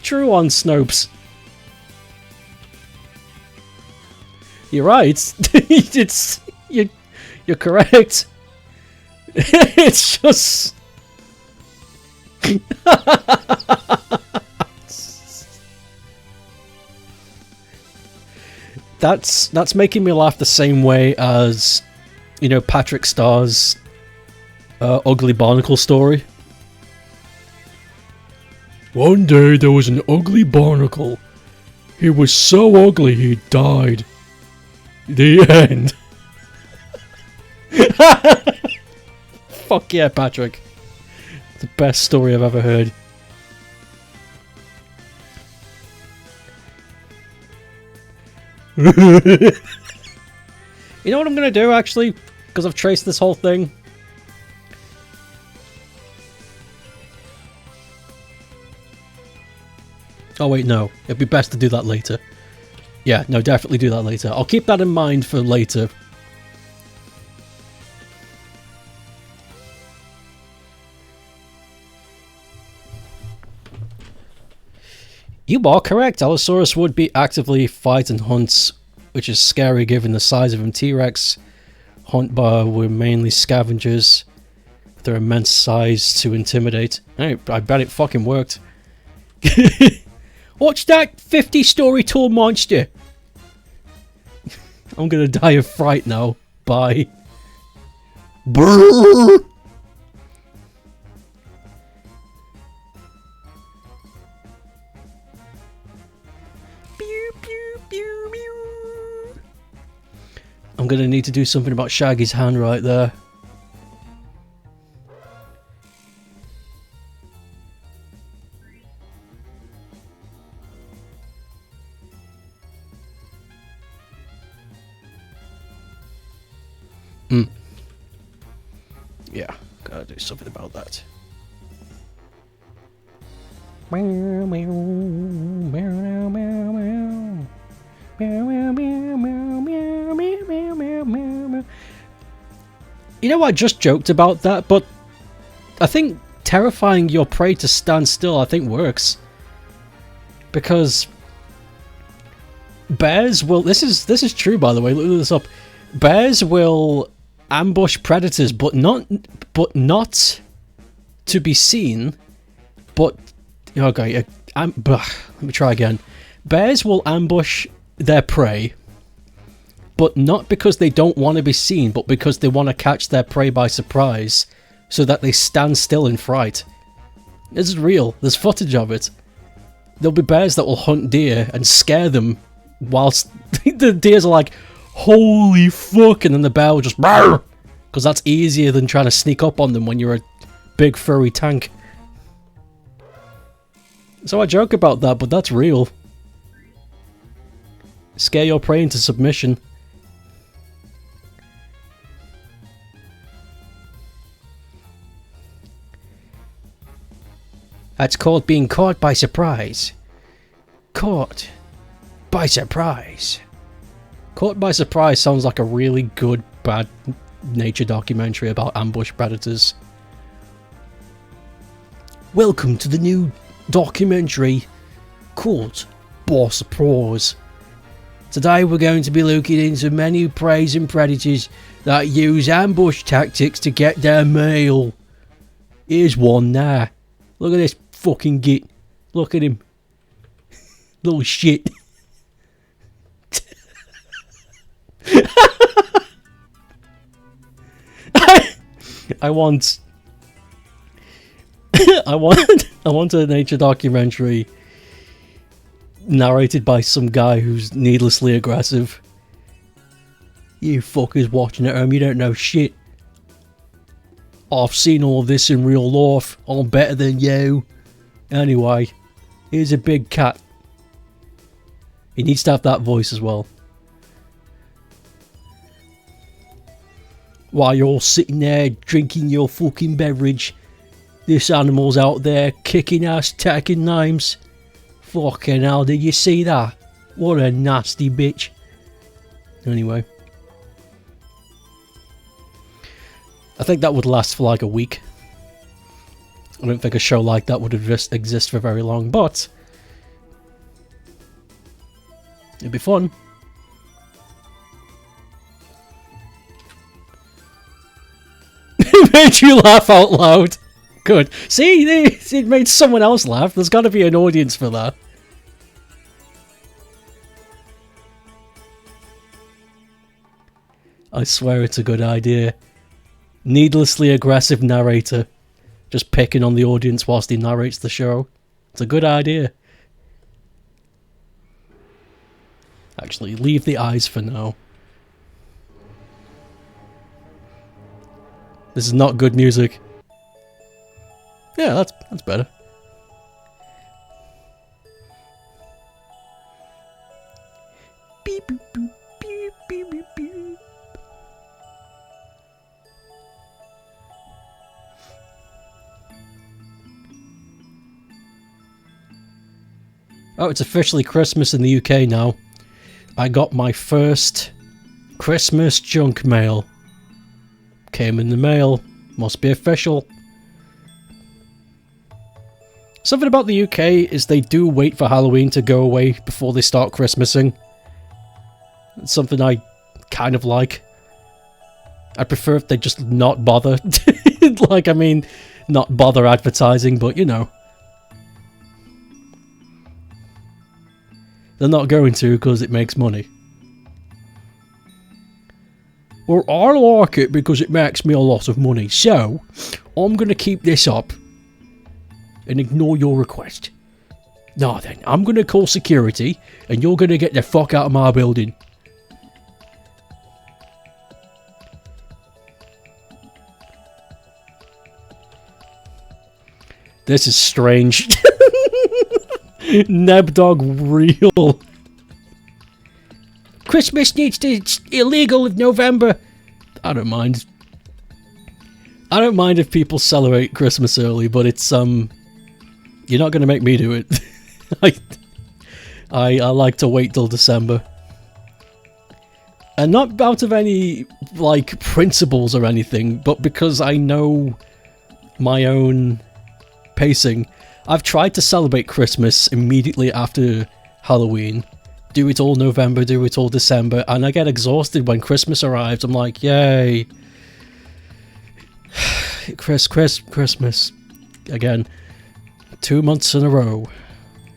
True on Snopes. You're right. You're correct. It's just... That's making me laugh the same way as, you know, Patrick Starr's Ugly Barnacle story. One day there was an ugly barnacle. He was so ugly he died. The end. Fuck yeah, Patrick. The best story I've ever heard. You know what I'm gonna do, actually? Because I've traced this whole thing. Oh wait, no. It'd be best to do that later. Yeah, no, definitely do that later. I'll keep that in mind for later. You are correct. Allosaurus would be actively fight and hunts, which is scary given the size of him. T-Rex hunt by were mainly scavengers. Their immense size to intimidate. Hey, I bet it fucking worked. What's that 50-story tall monster? I'm gonna die of fright now. Bye. Brrr. I'm gonna need to do something about Shaggy's hand right there. Yeah, gotta do something about that. You know, I just joked about that, but I think terrifying your prey to stand still, I think works. Because bears will... This is true, by the way. Look this up. Bears will ambush predators, but not to be seen. But okay, let me try again. Bears will ambush their prey, but not because they don't want to be seen, but because they want to catch their prey by surprise, so that they stand still in fright. This is real. There's footage of it. There'll be bears that will hunt deer and scare them whilst the deers are like, holy fuck, and then the bear will just because that's easier than trying to sneak up on them when you're a big furry tank. So I joke about that, but that's real. Scare your prey into submission. That's called being caught by surprise. Caught by surprise. Caught by surprise sounds like a really good, bad nature documentary about ambush predators. Welcome to the new documentary, Caught by Surprise. Today we're going to be looking into many preys and predators that use ambush tactics to get their meal. Here's one there. Look at this fucking git. Look at him. Little shit. I want a nature documentary narrated by some guy who's needlessly aggressive. You fuckers watching at home, you don't know shit. I've seen all this in real life. I'm better than you. Anyway, here's a big cat. He needs to have that voice as well. While you're all sitting there drinking your fucking beverage, this animal's out there kicking ass, taking names. Fucking hell, did you see that? What a nasty bitch. Anyway. I think that would last for like a week. I don't think a show like that would exist for very long, but it'd be fun. It made you laugh out loud. Good. See, it made someone else laugh. There's got to be an audience for that. I swear it's a good idea. Needlessly aggressive narrator. Just picking on the audience whilst he narrates the show. It's a good idea. Actually, leave the eyes for now. This is not good music. Yeah, that's better. Beep, boop, boop, beep, beep, beep, beep. Oh, it's officially Christmas in the UK now. I got my first Christmas junk mail. Came in the mail. Must be official. Something about the UK is they do wait for Halloween to go away before they start Christmasing. It's something I kind of like. I prefer if they just not bother. Like, I mean, not bother advertising, but you know. They're not going to because it makes money. Well, I like it because it makes me a lot of money, so I'm going to keep this up and ignore your request. Nah then, I'm going to call security and you're going to get the fuck out of my building. This is strange. Nebdog real. Christmas needs to... It's illegal in November. I don't mind. I don't mind if people celebrate Christmas early, but it's, you're not going to make me do it. I like to wait till December. And not out of any, like, principles or anything, but because I know my own pacing. I've tried to celebrate Christmas immediately after Halloween. Do it all November, do it all December, and I get exhausted when Christmas arrives. I'm like, yay. Christmas. Again. 2 months in a row.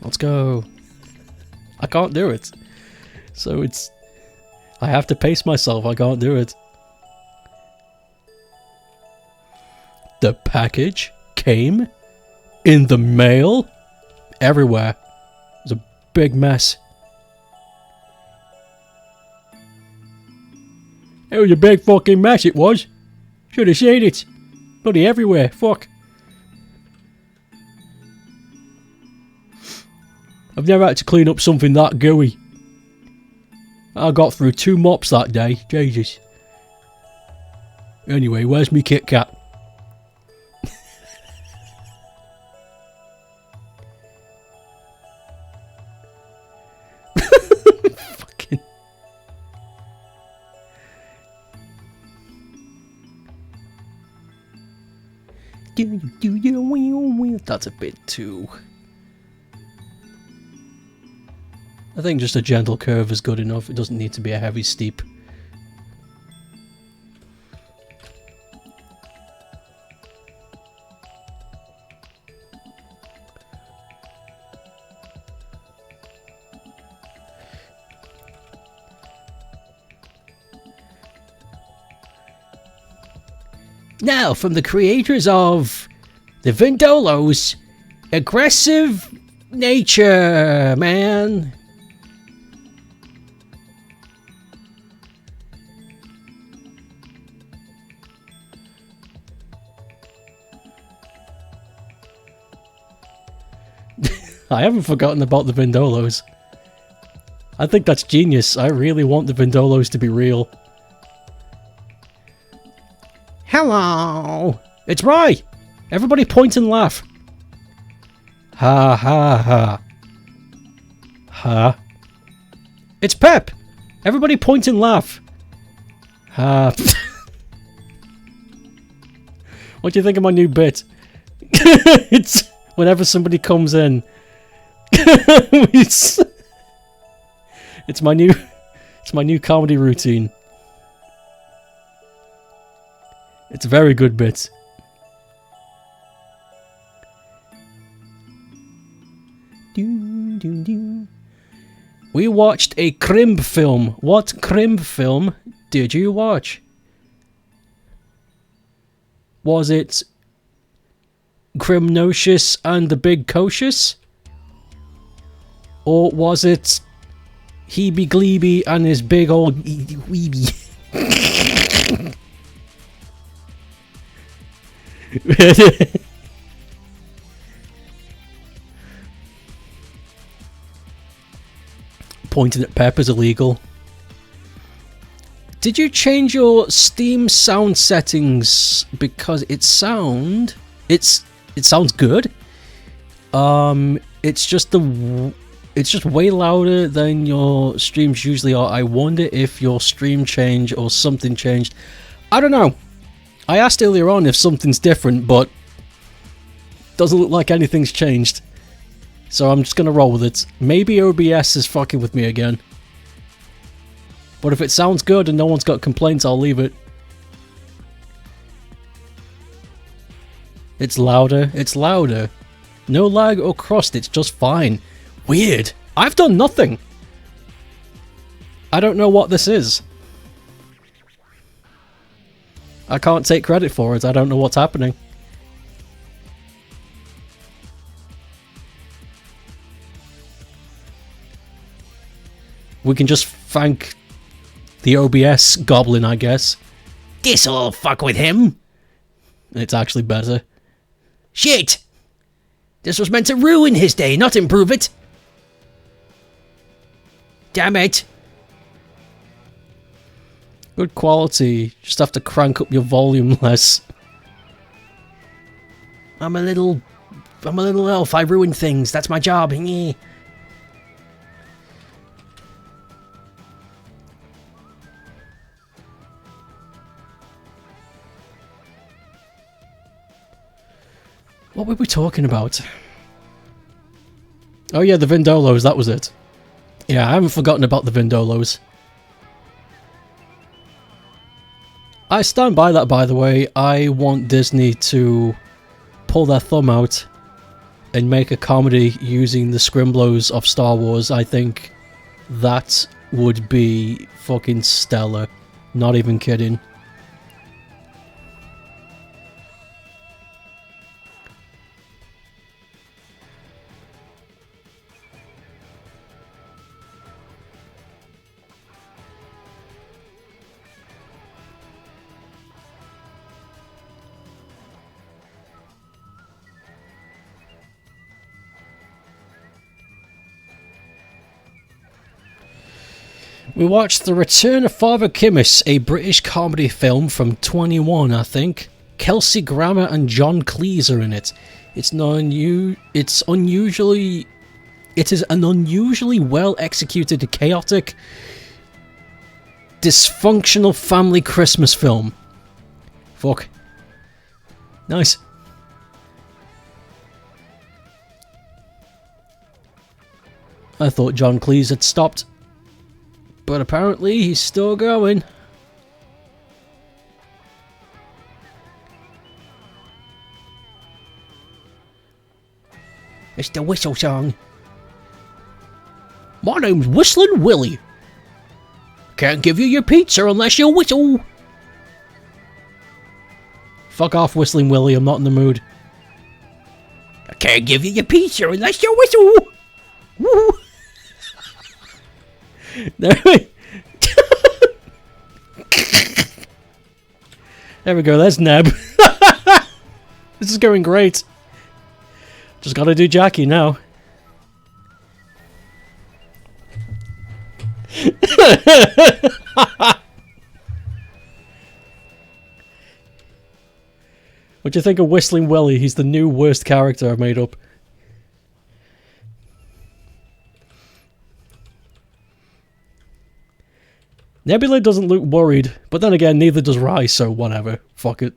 Let's go. I can't do it. So it's... I have to pace myself, I can't do it. The package came in the mail everywhere. It was a big mess. It was a big fucking mess, it was. Should have seen it. Bloody everywhere, fuck. I've never had to clean up something that gooey. I got through 2 mops that day. Jesus. Anyway, where's me Kit Kat? Fucking. That's a bit too... I think just a gentle curve is good enough. It doesn't need to be a heavy steep. Now, from the creators of the Vindolos, aggressive nature, man. I haven't forgotten about the Vindolos. I think that's genius. I really want the Vindolos to be real. Hello! It's Rye! Everybody point and laugh. Ha ha ha. Ha. It's Pep! Everybody point and laugh. Ha. What do you think of my new bit? It's whenever somebody comes in. it's my new comedy routine. It's a very good bit. We watched a crimp film. What crimp film did you watch? Was it Crimnocious and the Big Kocious? Or was it Hebe Glebe and his big old weeby? Pointing at Pep is illegal. Did you change your Steam sound settings? Because it sounds good. It's just way louder than your streams usually are. I wonder if your stream changed or something changed. I don't know. I asked earlier on if something's different, but doesn't look like anything's changed. So I'm just gonna roll with it. Maybe OBS is fucking with me again. But if it sounds good and no one's got complaints, I'll leave it. It's louder. It's louder. No lag or crust, it's just fine. Weird. I've done nothing. I don't know what this is. I can't take credit for it. I don't know what's happening. We can just thank the OBS goblin, I guess. This'll fuck with him. It's actually better. Shit! This was meant to ruin his day, not improve it. Damn it. Good quality. Just have to crank up your volume less. I'm a little elf. I ruin things. That's my job. What were we talking about? Oh yeah, the Vindolos, that was it. Yeah, I haven't forgotten about the Vindolos. I stand by that, by the way. I want Disney to pull their thumb out and make a comedy using the scribbles of Star Wars. I think that would be fucking stellar. Not even kidding. We watched The Return of Father Kimmis, a British comedy film from 21, I think. Kelsey Grammer and John Cleese are in it. It is an unusually well executed, chaotic, dysfunctional family Christmas film. Fuck. Nice. I thought John Cleese had stopped, but apparently he's still going. It's the whistle song. My name's Whistling Willie. Can't give you your pizza unless you whistle. Fuck off, Whistling Willie, I'm not in the mood. I can't give you your pizza unless you whistle. Woo! There we go, there's Neb. This is going great. Just gotta do Jackie now. What do you think of Whistling Willie? He's the new worst character I've made up. Nebula doesn't look worried, but then again, neither does Rye, so whatever. Fuck it.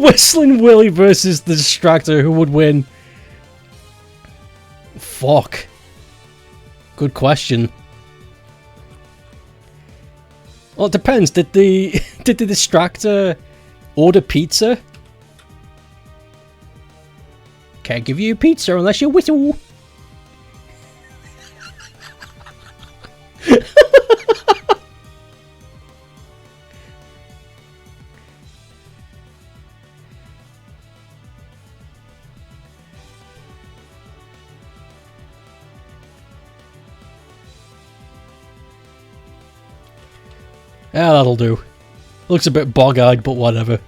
Whistling Willie versus the Distractor, who would win? Fuck. Good question. Well, it depends. Did the Distractor order pizza? Can't give you pizza unless you whistle. Yeah, that'll do. Looks a bit bog-eyed, but whatever.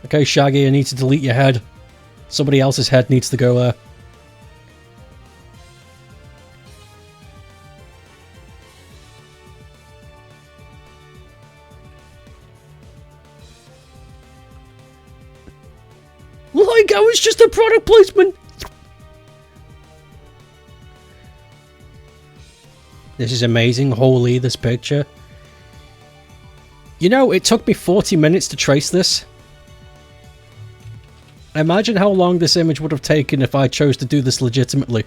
Okay, Shaggy, I need to delete your head. Somebody else's head needs to go there. Like, I was just a product placement! This is amazing. Holy, this picture. You know, it took me 40 minutes to trace this. Imagine how long this image would have taken if I chose to do this legitimately.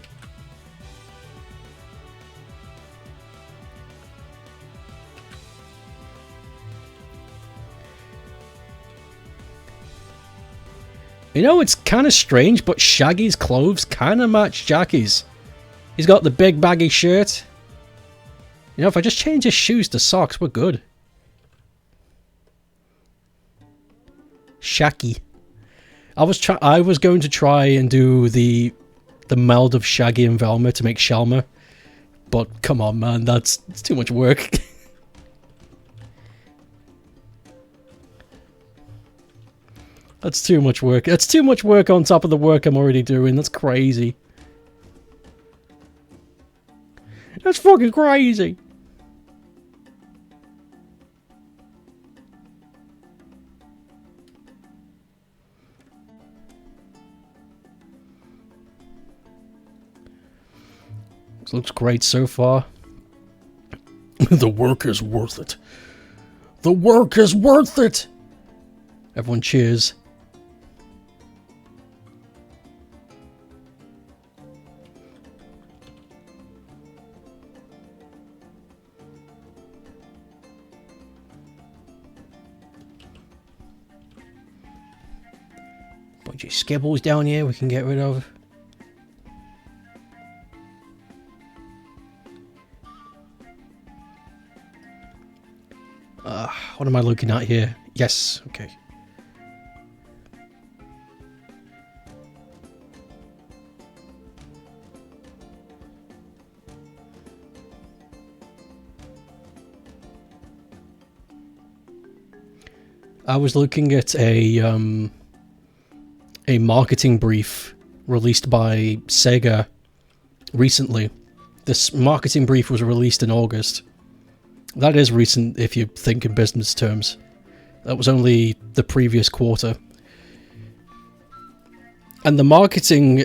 You know, it's kind of strange, but Shaggy's clothes kind of match Jackie's. He's got the big baggy shirt. You know, if I just change his shoes to socks, we're good. Shaggy. I was going to try and do the meld of Shaggy and Velma to make Shelma, but come on, man, it's too much work. That's too much work. That's too much work on top of the work I'm already doing. That's crazy. That's fucking crazy. This looks great so far. The work is worth it. The work is worth it! Everyone cheers. Bunch of skibbles down here we can get rid of. What am I looking at here? Yes, okay. I was looking at a marketing brief released by Sega recently. This marketing brief was released in August. That is recent if you think in business terms. That was only the previous quarter. And the marketing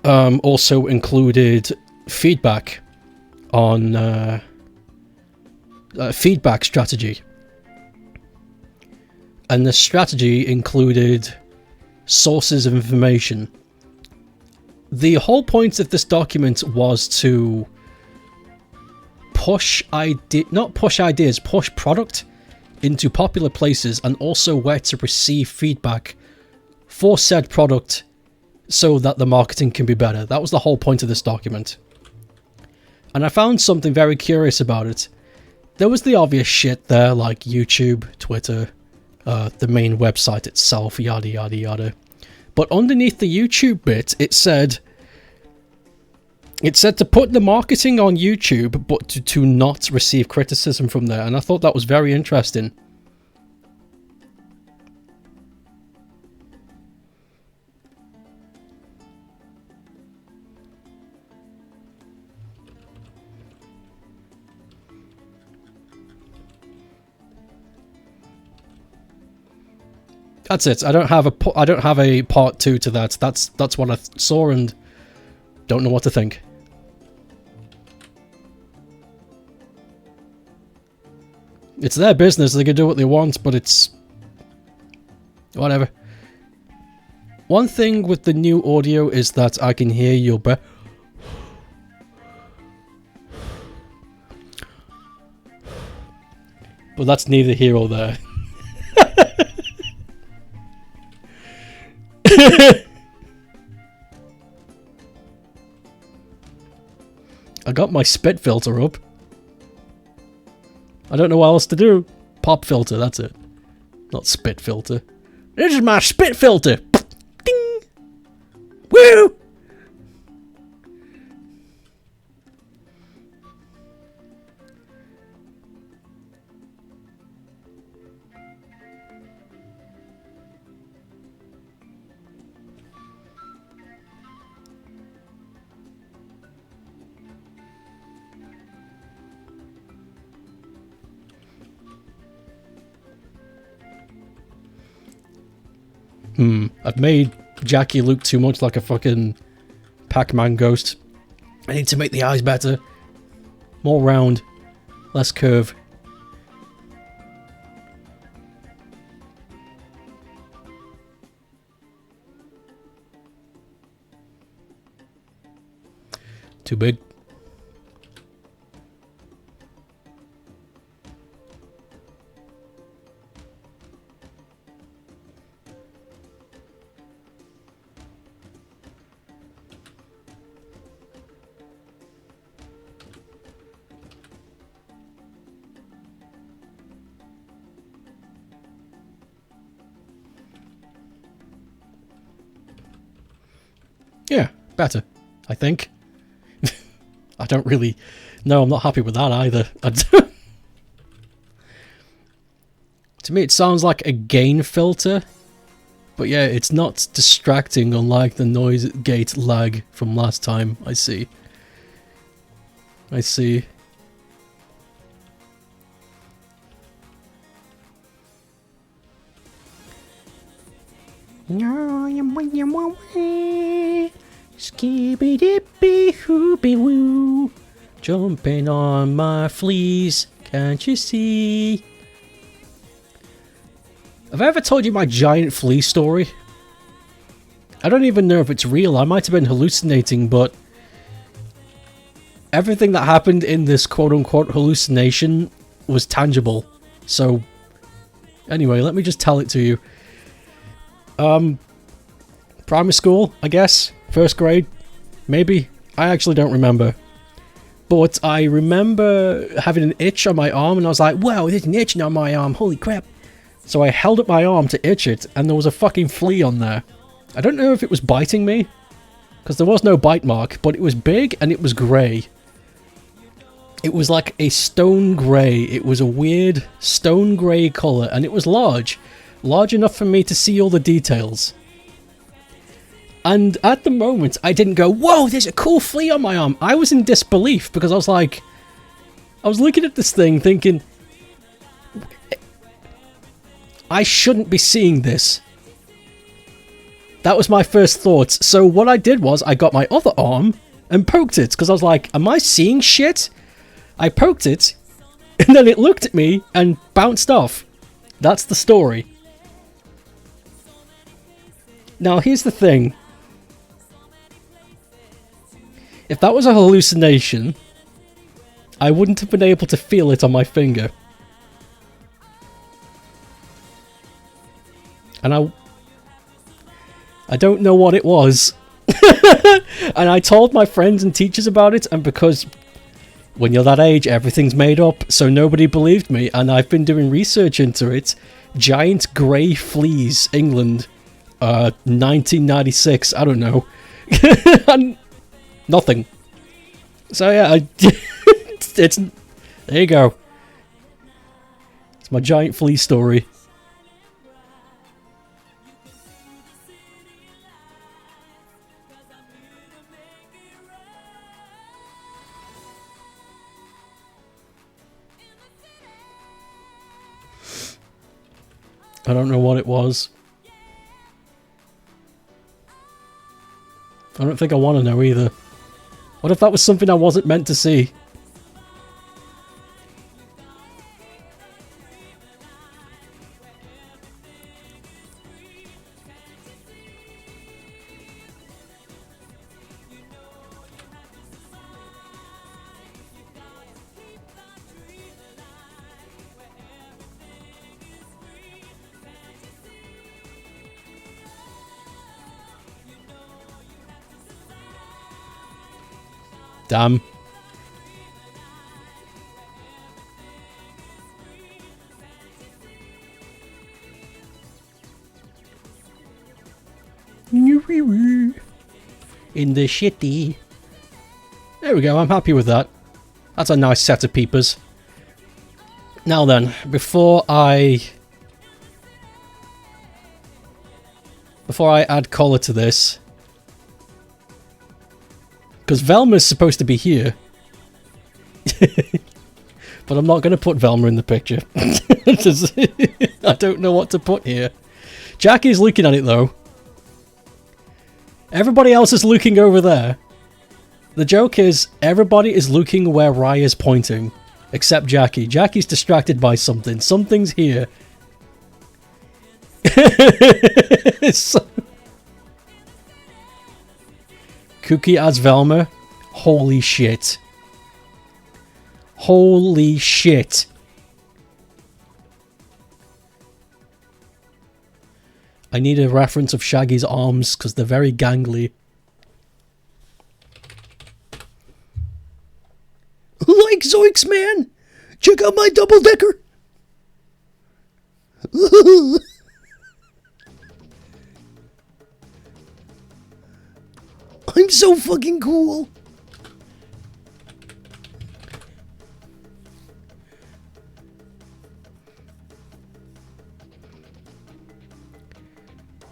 also included feedback on feedback strategy. And the strategy included sources of information. The whole point of this document was to push push product into popular places, and also where to receive feedback for said product so that the marketing can be better. That was the whole point of this document. And I found something very curious about it. There was the obvious shit there, like YouTube, Twitter, the main website itself, yada yada yada. But underneath the YouTube bit, it said to put the marketing on YouTube, but to not receive criticism from there. And I thought that was very interesting. That's it. I don't have a part 2 to that. That's what I saw and don't know what to think. It's their business. They can do what they want, but it's whatever. One thing with the new audio is that I can hear your breath. But that's neither here or there. I got my spit filter up. I don't know what else to do. Pop filter, that's it. Not spit filter. This is my spit filter! Ding! Woo! I've made Jackie look too much like a fucking Pac-Man ghost. I need to make the eyes better. More round. Less curve. Too big. Yeah, better, I think. I don't really... No, I'm not happy with that either. To me, it sounds like a gain filter. But yeah, it's not distracting, unlike the noise gate lag from last time. I see. I see. Skibby dippy hoopy woo, jumping on my fleas, can't you see? Have I ever told you my giant flea story? I don't even know if it's real. I might have been hallucinating, but everything that happened in this quote-unquote hallucination was tangible. So, anyway, let me just tell it to you. Primary school, I guess. First grade, maybe. I actually don't remember. But I remember having an itch on my arm, and I was like, wow, there's an itch on my arm, holy crap. So I held up my arm to itch it, and there was a fucking flea on there. I don't know if it was biting me, because there was no bite mark, but it was big and it was grey. It was like a stone grey. It was a weird stone grey colour, and it was large. Large enough for me to see all the details. And at the moment, I didn't go, whoa, there's a cool flea on my arm. I was in disbelief, because I was like... I was looking at this thing thinking... I shouldn't be seeing this. That was my first thoughts. So what I did was, I got my other arm and poked it, because I was like, am I seeing shit? I poked it, and then it looked at me and bounced off. That's the story. Now, here's the thing. If that was a hallucination, I wouldn't have been able to feel it on my finger. And I don't know what it was. And I told my friends and teachers about it, and because when you're that age, everything's made up, so nobody believed me, and I've been doing research into it. Giant grey fleas, England, 1996, I don't know. And nothing. So yeah, it's there you go. It's my giant flea story. I don't know what it was. I don't think I want to know either. What if that was something I wasn't meant to see? Damn. In the shitty. There we go, I'm happy with that. That's a nice set of peepers. Now then, before I add colour to this, because Velma's supposed to be here. But I'm not going to put Velma in the picture. I don't know what to put here. Jackie's looking at it though. Everybody else is looking over there. The joke is, everybody is looking where Raya's pointing. Except Jackie. Jackie's distracted by something. Something's here. Cookie adds Velma. Holy shit. Holy shit. I need a reference of Shaggy's arms because they're very gangly. Like Zoinks, man! Check out my double-decker! I'm so fucking cool!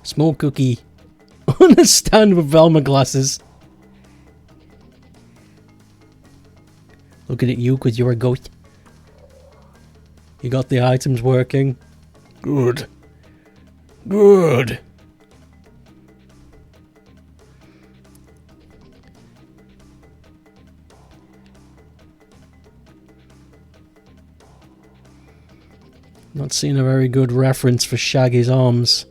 Small Cookie on a stand with Velma glasses. Looking at you because you're a goat. You got the items working. Good. Good. Not seeing a very good reference for Shaggy's arms.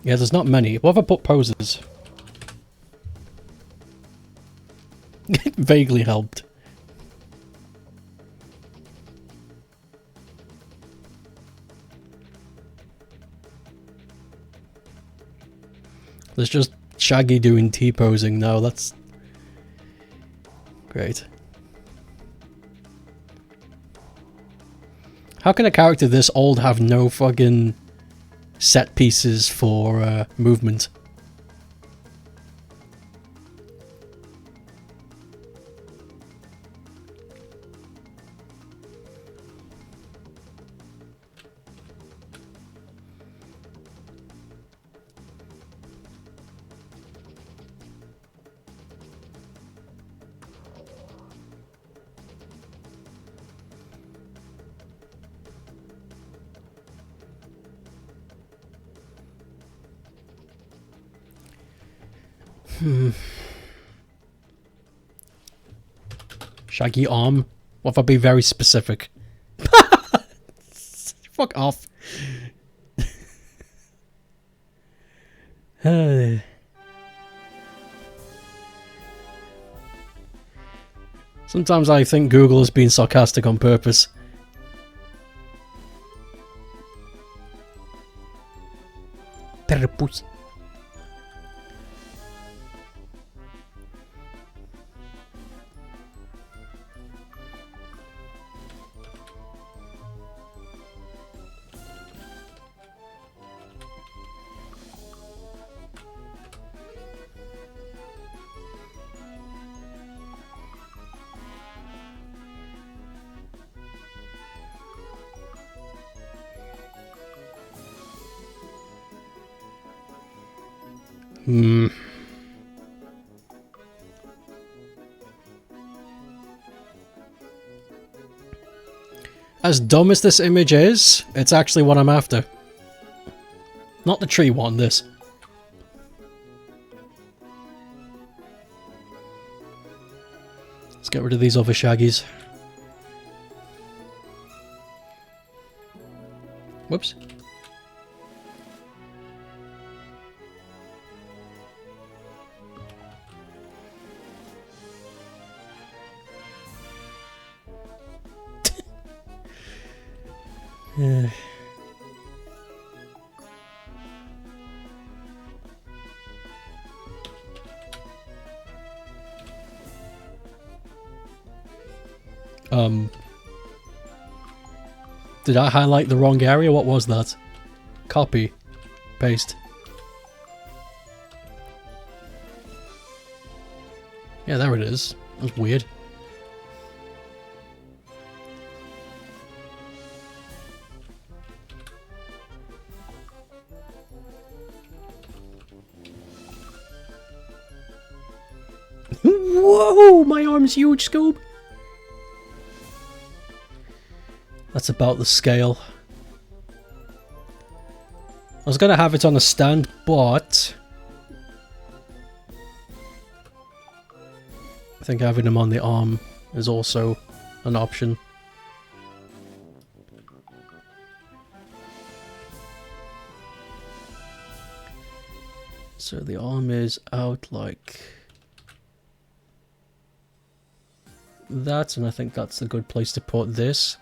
Yeah, there's not many. What have I put poses? It vaguely helped. There's just Shaggy doing T-posing now. That's great. How can a character this old have no fucking set pieces for movement? Shaggy arm? What if I be very specific? Fuck off. Sometimes I think Google is being sarcastic on purpose. Perpus. As dumb as this image is, it's actually what I'm after. Not the tree one, this. Let's get rid of these other Shaggies. Whoops. Did I highlight the wrong area? What was that? Copy. Paste. Yeah, there it is. That's weird. Whoa! My arm's huge, Scoob! That's about the scale. I was going to have it on a stand, but I think having him on the arm is also an option. So the arm is out like that, and I think that's a good place to put this.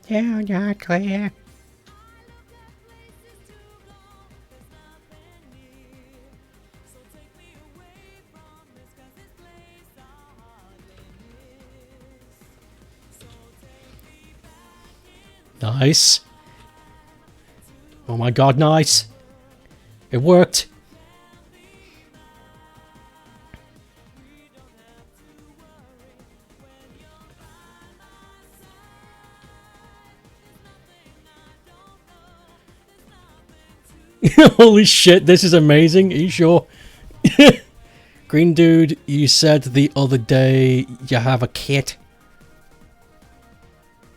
Yeah, not clear. Nice. Oh my god, nice. It worked. Holy shit, this is amazing. Are you sure? Green dude, you said the other day you have a kid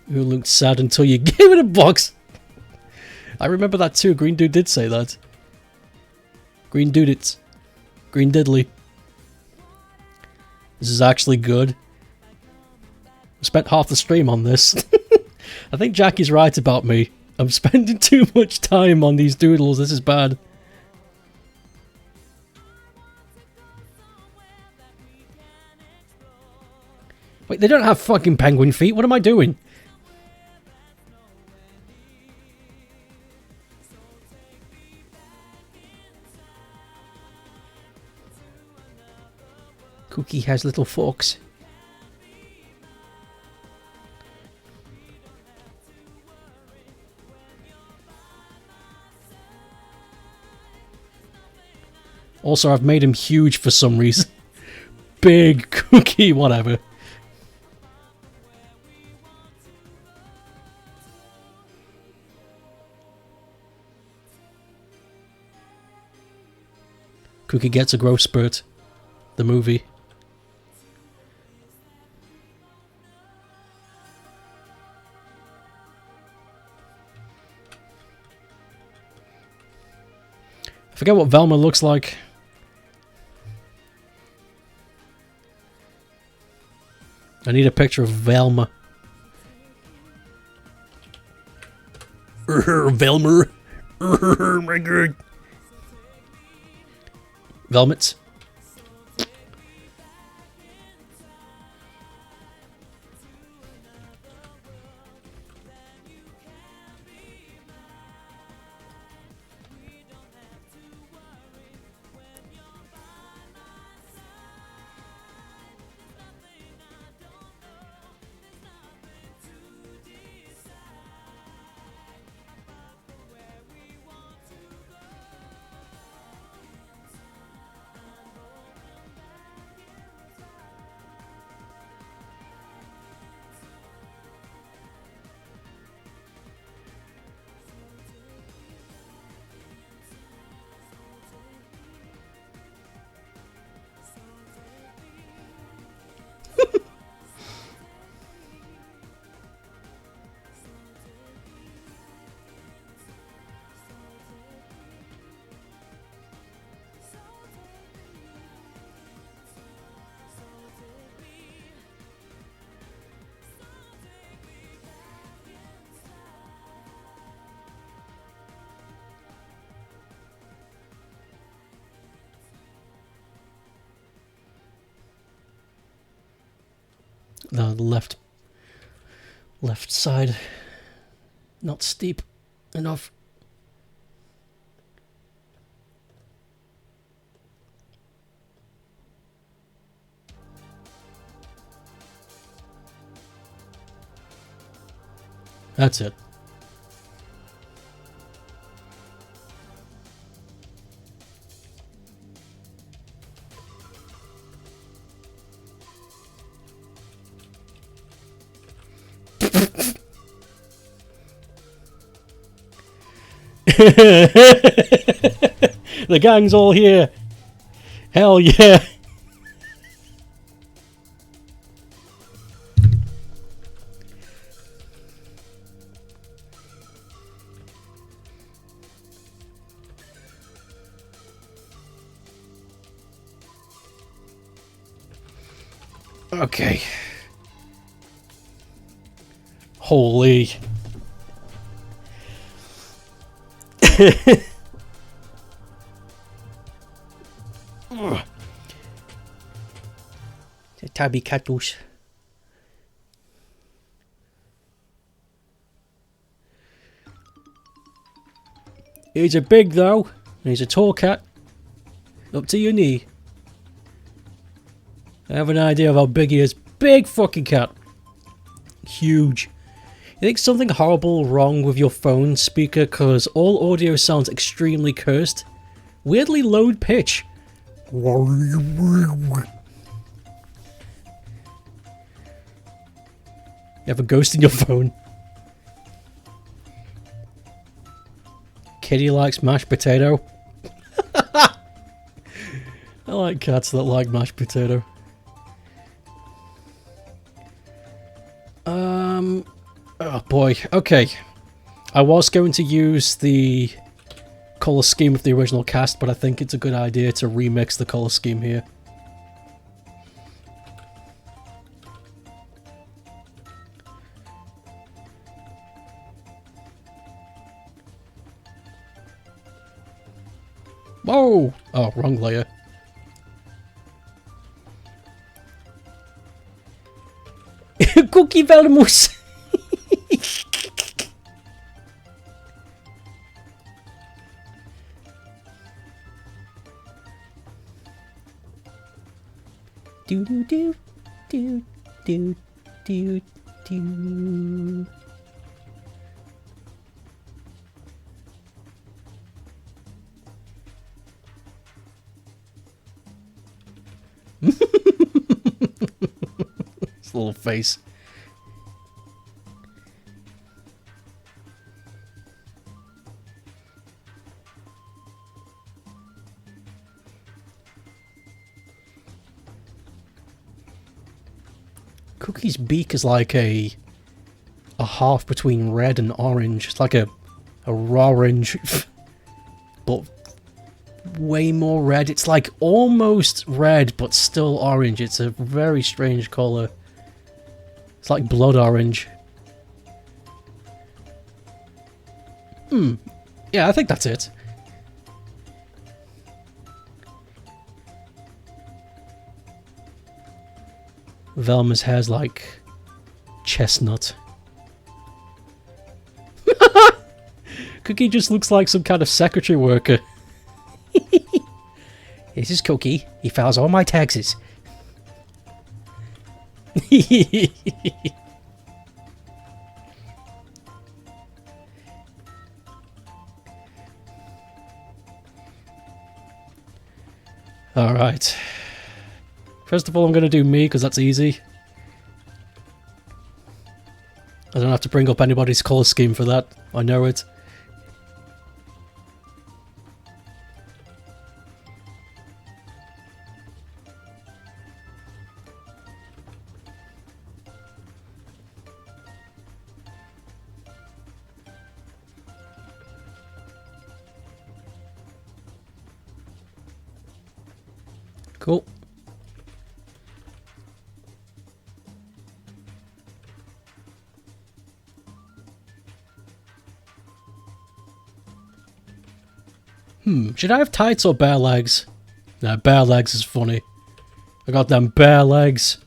who looked sad until you gave it a box. I remember that too. Green Dude did say that. Green Dude it. Green Diddly. This is actually good. I spent half the stream on this. I think Jackie's right about me. I'm spending too much time on these doodles. This is bad. Wait, they don't have fucking penguin feet. What am I doing? Cookie has little forks. Also, I've made him huge for some reason. Big Cookie, whatever. Cookie gets a growth spurt. The movie. I forget what Velma looks like. I need a picture of Velma. Velma. My god. Velmets. The left side not steep enough. That's it. The gang's all here. Hell yeah. Okay. Holy. Tabby cattles. He's a big though. He's a tall cat. Up to your knee. I have an idea of how big he is. Big fucking cat. Huge. You think something horrible wrong with your phone speaker because all audio sounds extremely cursed? Weirdly low pitch. You have a ghost in your phone. Kitty likes mashed potato. I like cats that like mashed potato. Oh boy, okay. I was going to use the colour scheme of the original cast, but I think it's a good idea to remix the colour scheme here. Whoa! Oh, wrong layer. Cookie Velmus! Do do do do do do do. His little face. Cookie's beak is like a half between red and orange. It's like a raw orange, but way more red. It's like almost red, but still orange. It's a very strange color. It's like blood orange. Yeah, I think that's it. Velma's hair's like chestnut. Cookie just looks like some kind of secretary worker. This is Cookie. He files all my taxes. Alright. First of all, I'm going to do me, because that's easy. I don't have to bring up anybody's colour scheme for that. I know it. Cool. Should I have tights or bare legs? Nah, bare legs is funny. I got them bare legs.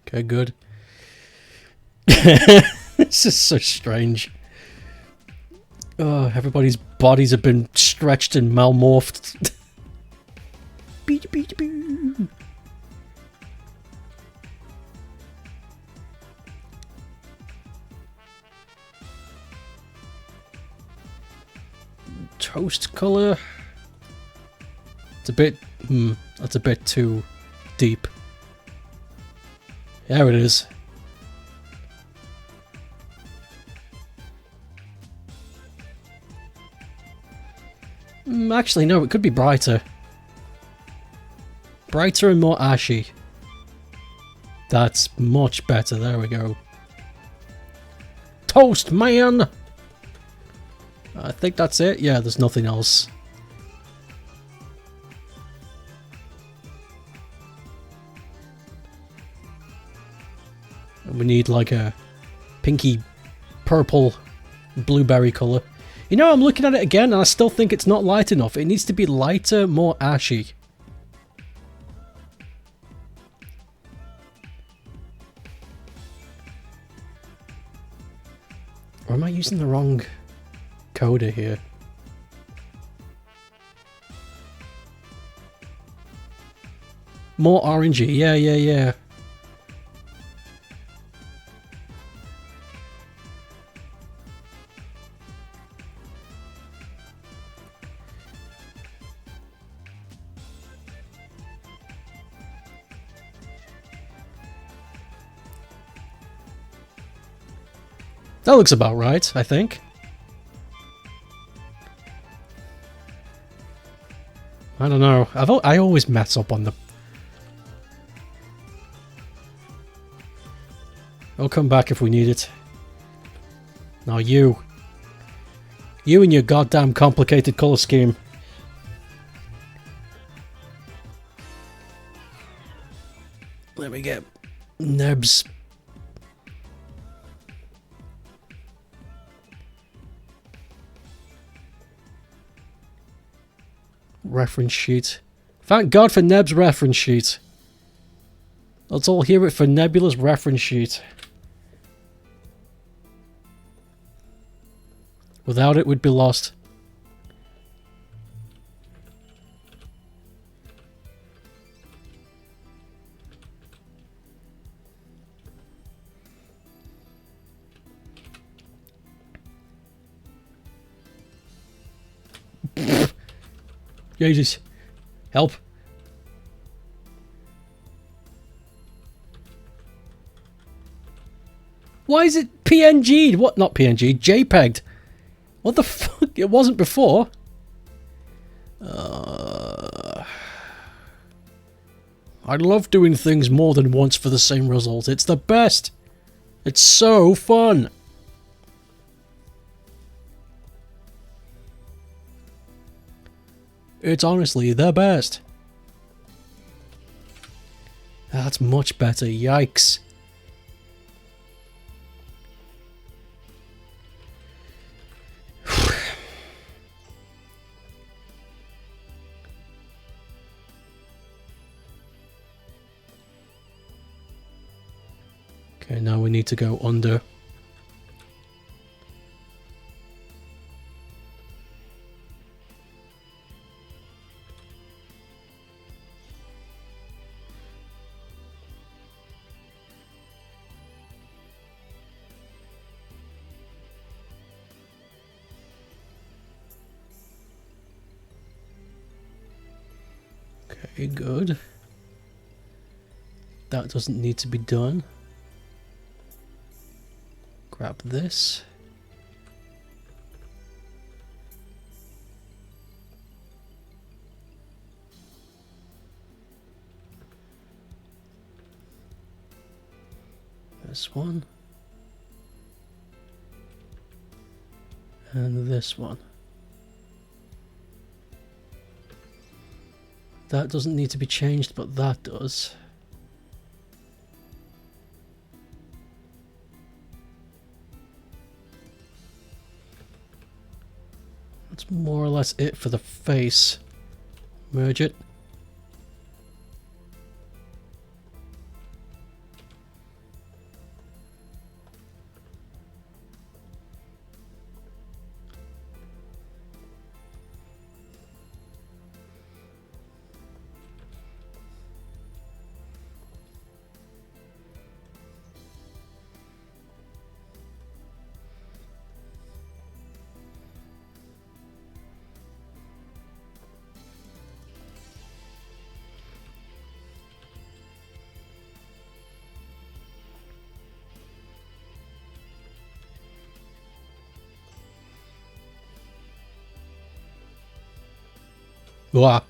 Okay, good. This is so strange. Oh, everybody's bodies have been stretched and malmorphed. Beep, beep, beep. Toast color. It's a bit. That's a bit too deep. There it is. Actually, no, it could be brighter. Brighter and more ashy. That's much better. There we go. Toast, man! I think that's it. Yeah, there's nothing else. And we need like a pinky purple blueberry colour. You know, I'm looking at it again and I still think it's not light enough. It needs to be lighter, more ashy. Or am I using the wrong coder here? More orangey, yeah. That looks about right, I think. I don't know. I always mess up on the... I'll come back if we need it. Now you. You and your goddamn complicated colour scheme. Let me get Neb's. Reference sheet. Thank God for Neb's reference sheet. Let's all hear it for Nebula's reference sheet. Without it, we'd be lost. Jesus. Help. Why is it PNG'd? What? Not PNG, JPEG'd. What the fuck? It wasn't before. I love doing things more than once for the same result. It's the best. It's so fun. It's honestly the best. That's much better. Yikes. Okay, now we need to go under. Okay, good. That doesn't need to be done. Grab this. This one. And this one. That doesn't need to be changed, but that does. That's more or less it for the face. Merge it. Wow.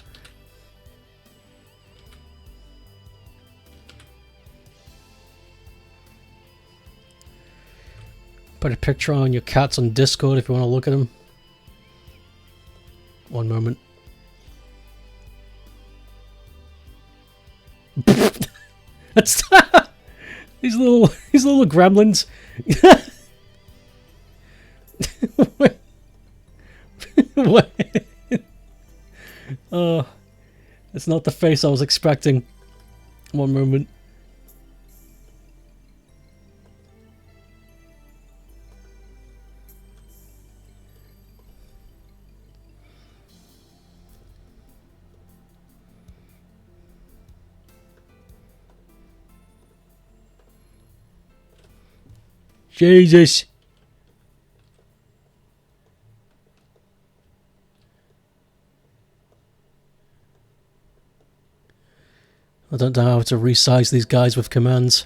Put a picture on your cats on Discord if you want to look at them. One moment. That's these little gremlins. Wait. Oh, it's not the face I was expecting. One moment. Jesus. I don't know how to resize these guys with commands.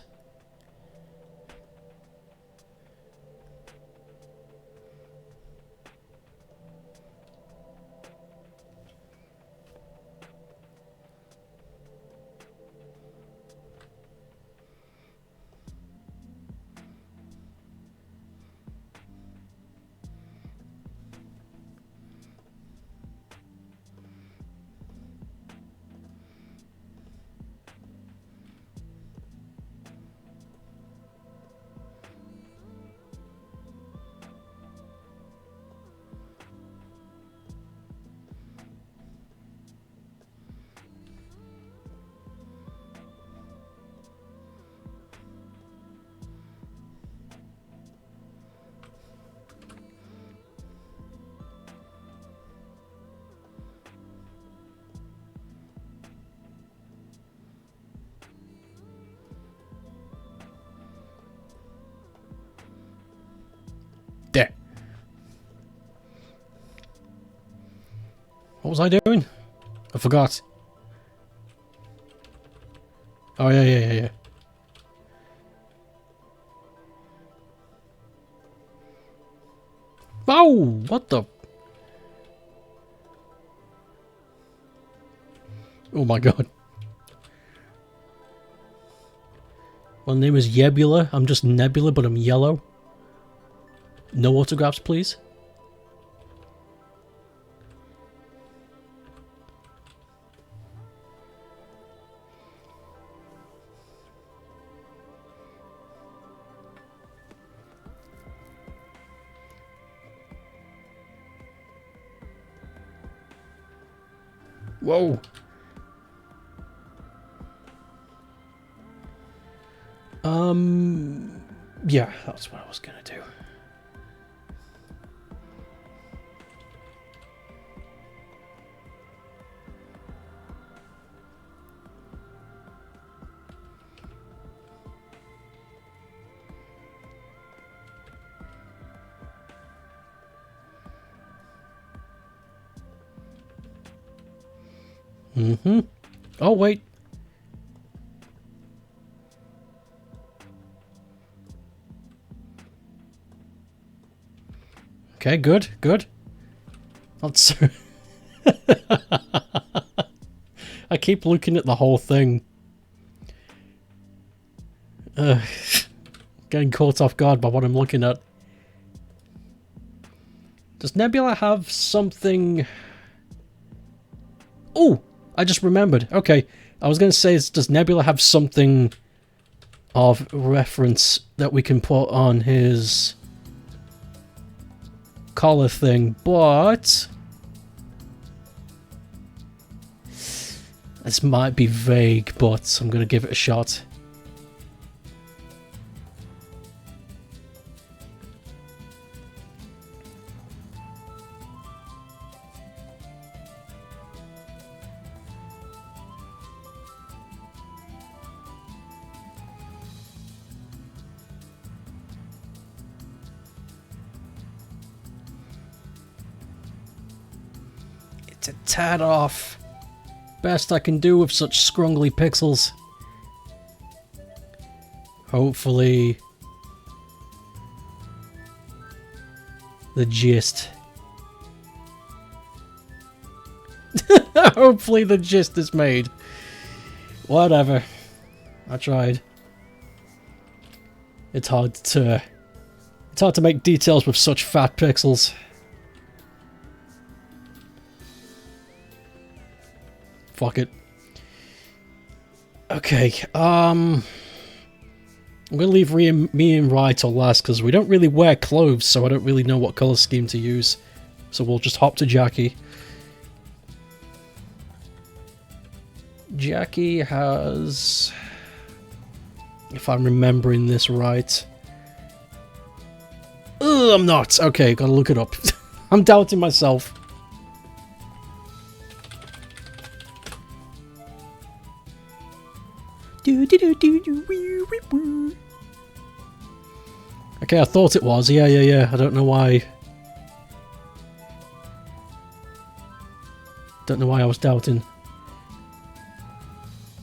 What was I doing? I forgot. Oh, yeah. Oh, what the... Oh my god. My name is Yebula. I'm just Nebula, but I'm yellow. No autographs, please. Whoa. Yeah, that's what I was gonna do. Oh, wait. Okay, good. That's... I keep looking at the whole thing. Getting caught off guard by what I'm looking at. Does Nebula have something... Oh! I just remembered. Okay. I was going to say, does Nebula have something of reference that we can put on his collar thing, but... This might be vague, but I'm going to give it a shot. It's a tad off. Best I can do with such scrungly pixels. Hopefully the gist. Hopefully the gist is made. Whatever. I tried. It's hard to make details with such fat pixels. Fuck it. Okay, I'm gonna leave me and Rai till last because we don't really wear clothes, so I don't really know what color scheme to use. So we'll just hop to Jackie. Jackie has, if I'm remembering this right. Ugh, I'm not. Okay, gotta look it up. I'm doubting myself. Okay, I thought it was. Yeah. I don't know why. Don't know why I was doubting.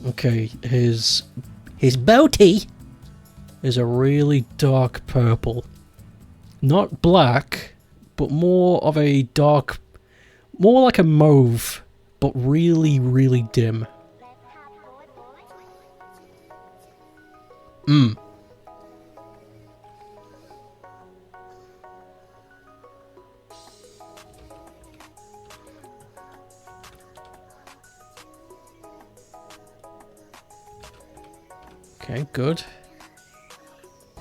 Okay, his boaty is a really dark purple. Not black, but more of a dark, more like a mauve, but really, really dim. Okay, good.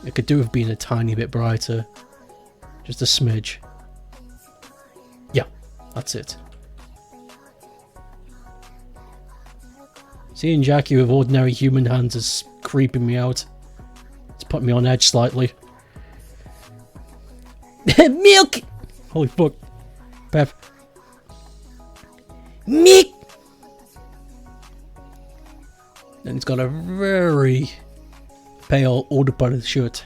It could do with being a tiny bit brighter. Just a smidge. Yeah, that's it. Seeing Jackie with ordinary human hands is creeping me out. It's putting me on edge slightly. Milk! Holy fuck. Pep. Milk! And it's got a very pale underbutted shirt.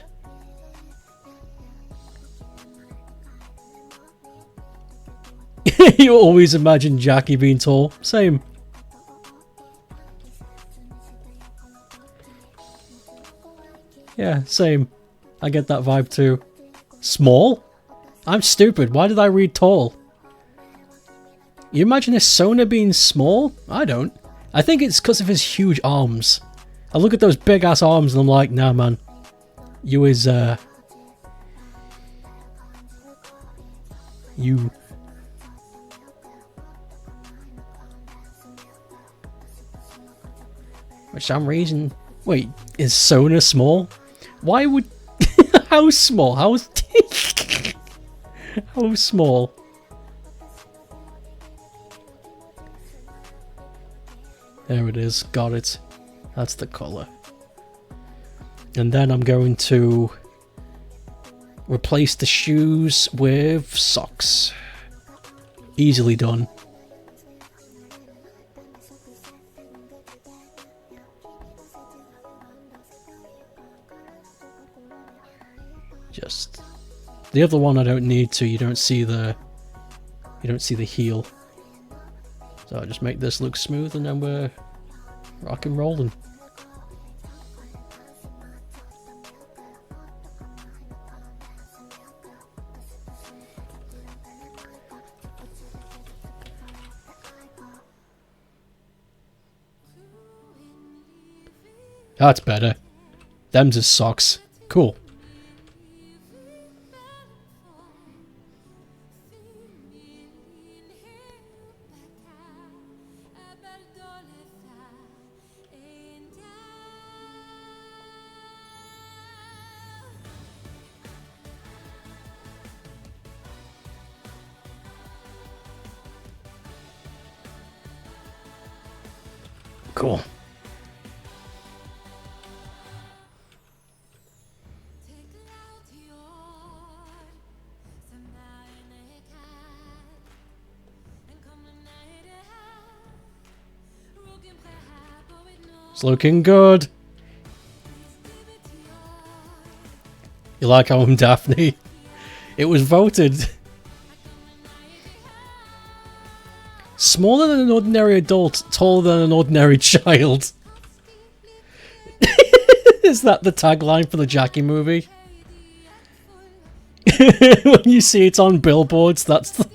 You always imagine Jackie being tall. Same. Yeah, same. I get that vibe too. Small? I'm stupid. Why did I read tall? You imagine a Sona being small? I don't. I think it's because of his huge arms. I look at those big ass arms and I'm like, nah man. You is, you. For some reason. Wait, is Sona small? Why would... How small? How small? There it is. Got it. That's the colour. And then I'm going to replace the shoes with socks. Easily done. Just the other one I don't need to. You don't see the heel. So I'll just make this look smooth and then we're rock and rolling. That's better. Them's his socks. Cool. Cool. It's looking good. You like how I'm Daphne? It was voted. Smaller than an ordinary adult, taller than an ordinary child. Is that the tagline for the Jackie movie? When you see it on billboards, that's the...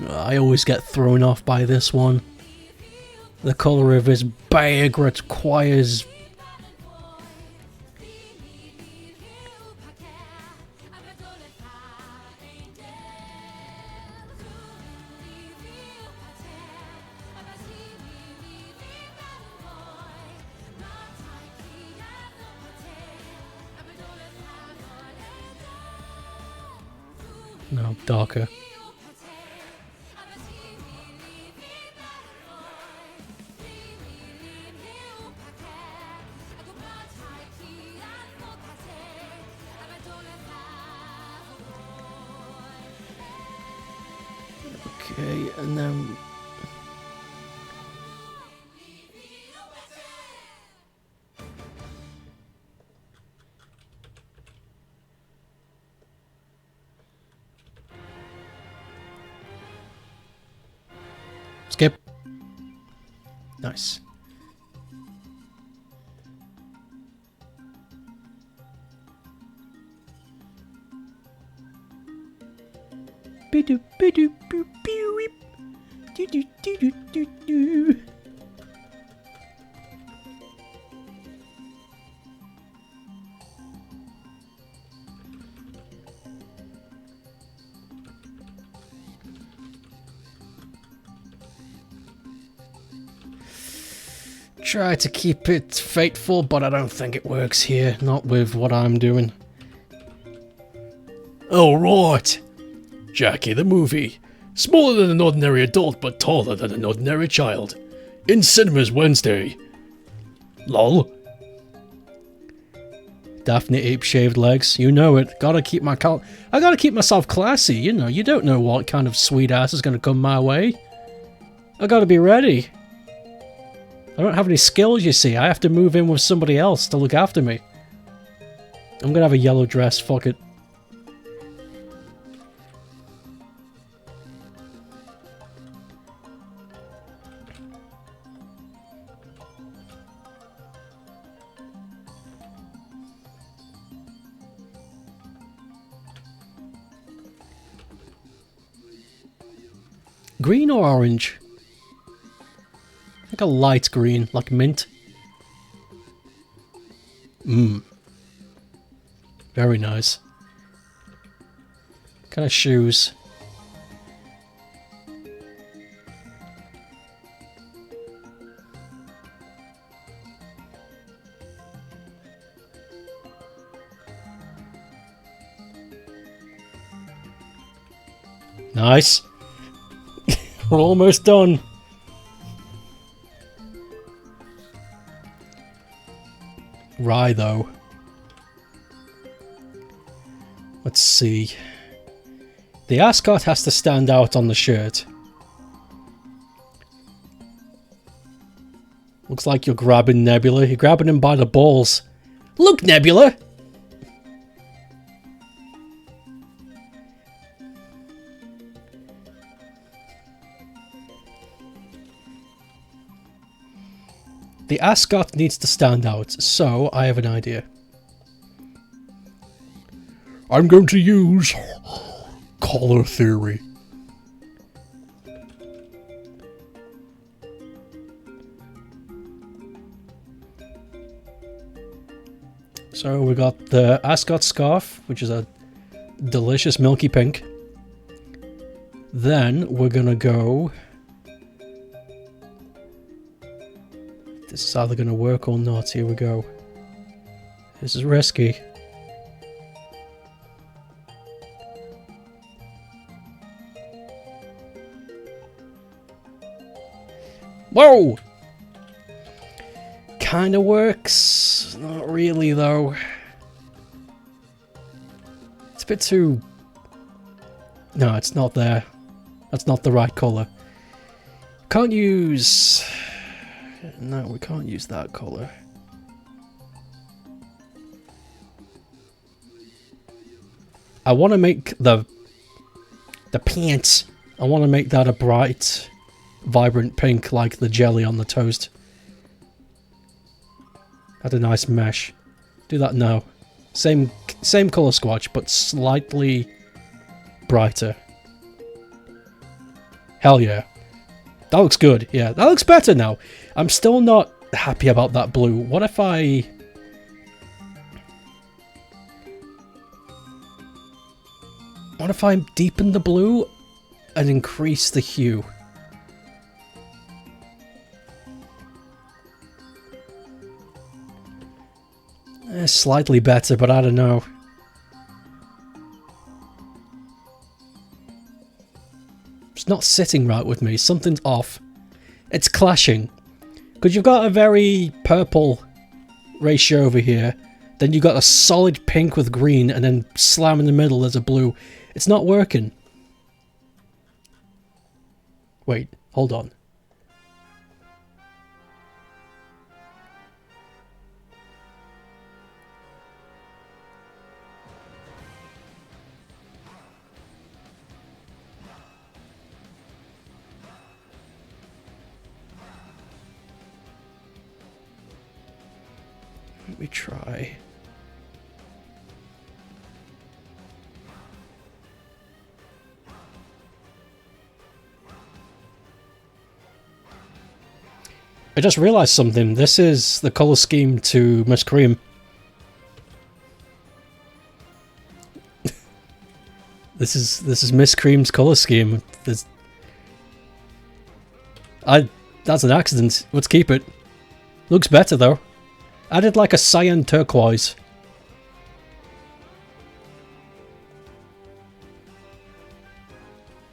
I always get thrown off by this one. The colour of his bag requires... No, darker. Okay, and then... Skip. Nice. Bidoo bidoo boo boo weep. Do do do do do do. Try to keep it faithful, but I don't think it works here. Not with what I'm doing. Oh, right. Jackie the movie. Smaller than an ordinary adult, but taller than an ordinary child. In cinemas Wednesday. Lol. Daphne Ape shaved legs. You know it. Gotta keep my I gotta keep myself classy, you know. You don't know what kind of sweet ass is gonna come my way. I gotta be ready. I don't have any skills, you see. I have to move in with somebody else to look after me. I'm gonna have a yellow dress, fuck it. Green or orange? I think a light green, like mint. Mmm. Very nice. Kind of shoes. Nice. We're almost done. Rye, though. Let's see. The ascot has to stand out on the shirt. Looks like you're grabbing Nebula. You're grabbing him by the balls. Look, Nebula! The ascot needs to stand out, so I have an idea. I'm going to use color theory. So we got the ascot scarf, which is a delicious milky pink. Then we're gonna go... This is either going to work or not. Here we go. This is risky. Whoa! Kinda works. Not really, though. It's a bit too... No, it's not there. That's not the right colour. Can't use... No, we can't use that colour. I want to make the pants. I want to make that a bright, vibrant pink like the jelly on the toast. Add a nice mesh. Do that now. Same colour swatch, but slightly brighter. Hell yeah. That looks good. Yeah, that looks better now. I'm still not happy about that blue. What if I... What if I deepen the blue and increase the hue? Slightly better, but I don't know. It's not sitting right with me. Something's off. It's clashing. Because you've got a very purple ratio over here. Then you've got a solid pink with green. And then slam in the middle there's a blue. It's not working. Wait, hold on. Let me try. I just realized something. This is the color scheme to Miss Cream. This is Miss Cream's color scheme. That's an accident. Let's keep it. Looks better though. Added like a cyan turquoise.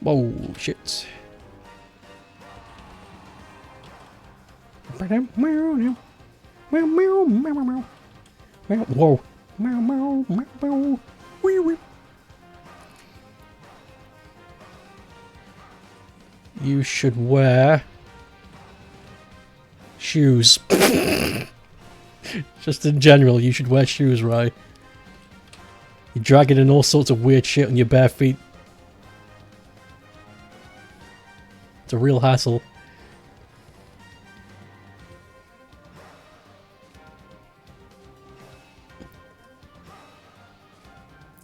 Whoa, shit. Whoa. Meow, meow, meow, meow. Wee, wee. You should wear shoes. Just in general, you should wear shoes, right? You're dragging in all sorts of weird shit on your bare feet. It's a real hassle.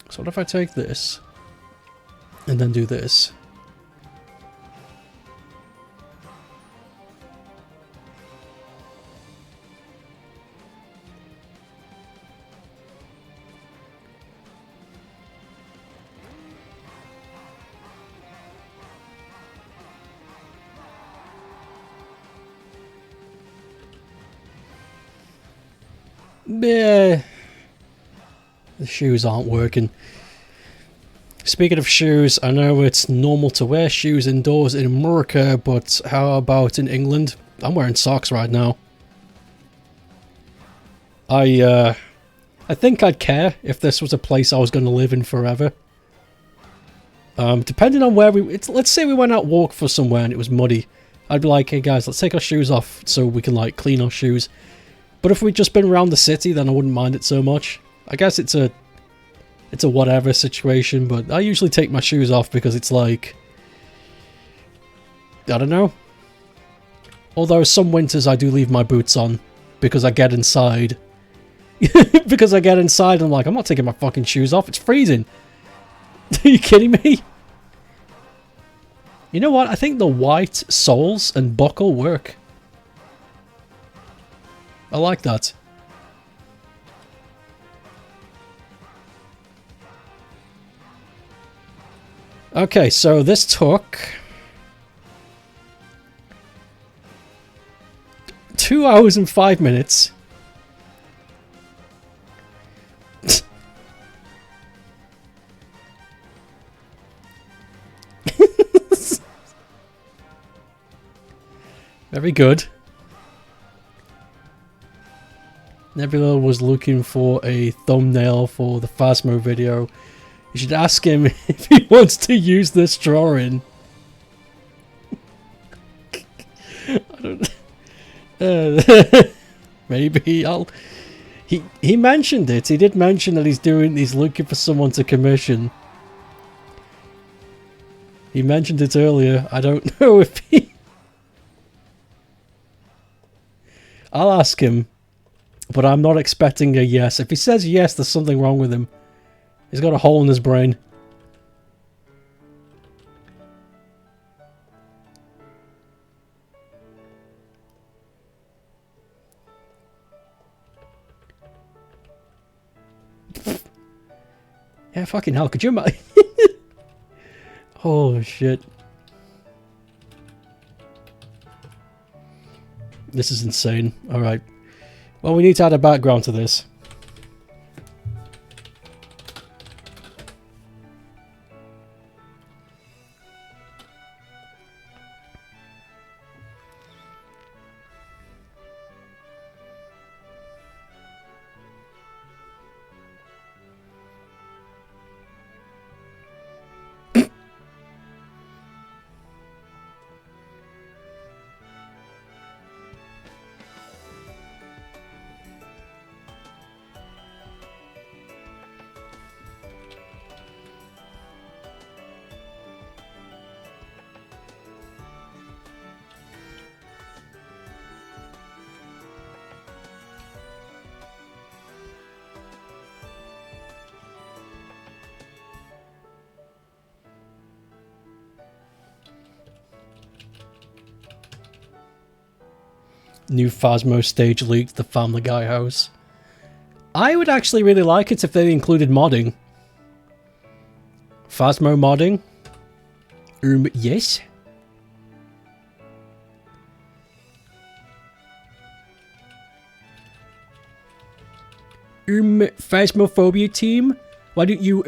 So what if I take this and then do this? Yeah, the shoes aren't working. Speaking of shoes, I know it's normal to wear shoes indoors in America, but how about in England? I'm wearing socks right now. I think I'd care if this was a place I was going to live in forever. Depending on where let's say we went out walk for somewhere and it was muddy. I'd be like, hey guys, let's take our shoes off so we can like clean our shoes. But if we'd just been around the city, then I wouldn't mind it so much. I guess it's a whatever situation, but I usually take my shoes off because it's like, I don't know. Although some winters I do leave my boots on because I get inside. Because I get inside and I'm like, I'm not taking my fucking shoes off, it's freezing. Are you kidding me? You know what? I think the white soles and buckle work. I like that. Okay, so this took 2 hours and 5 minutes. Very good. Nebula was looking for a thumbnail for the Phasmo video. You should ask him if he wants to use this drawing. I don't. Maybe I'll. He mentioned it. He did mention that he's looking for someone to commission. He mentioned it earlier. I don't know if he. I'll ask him. But I'm not expecting a yes. If he says yes, there's something wrong with him. He's got a hole in his brain. Yeah, fucking hell, could you imagine? Oh, shit. This is insane. Alright. Well, we need to add a background to this. New Phasmo stage leaked, the Family Guy house. I would actually really like it if they included modding. Phasmo modding? Yes. Phasmophobia team? Why don't you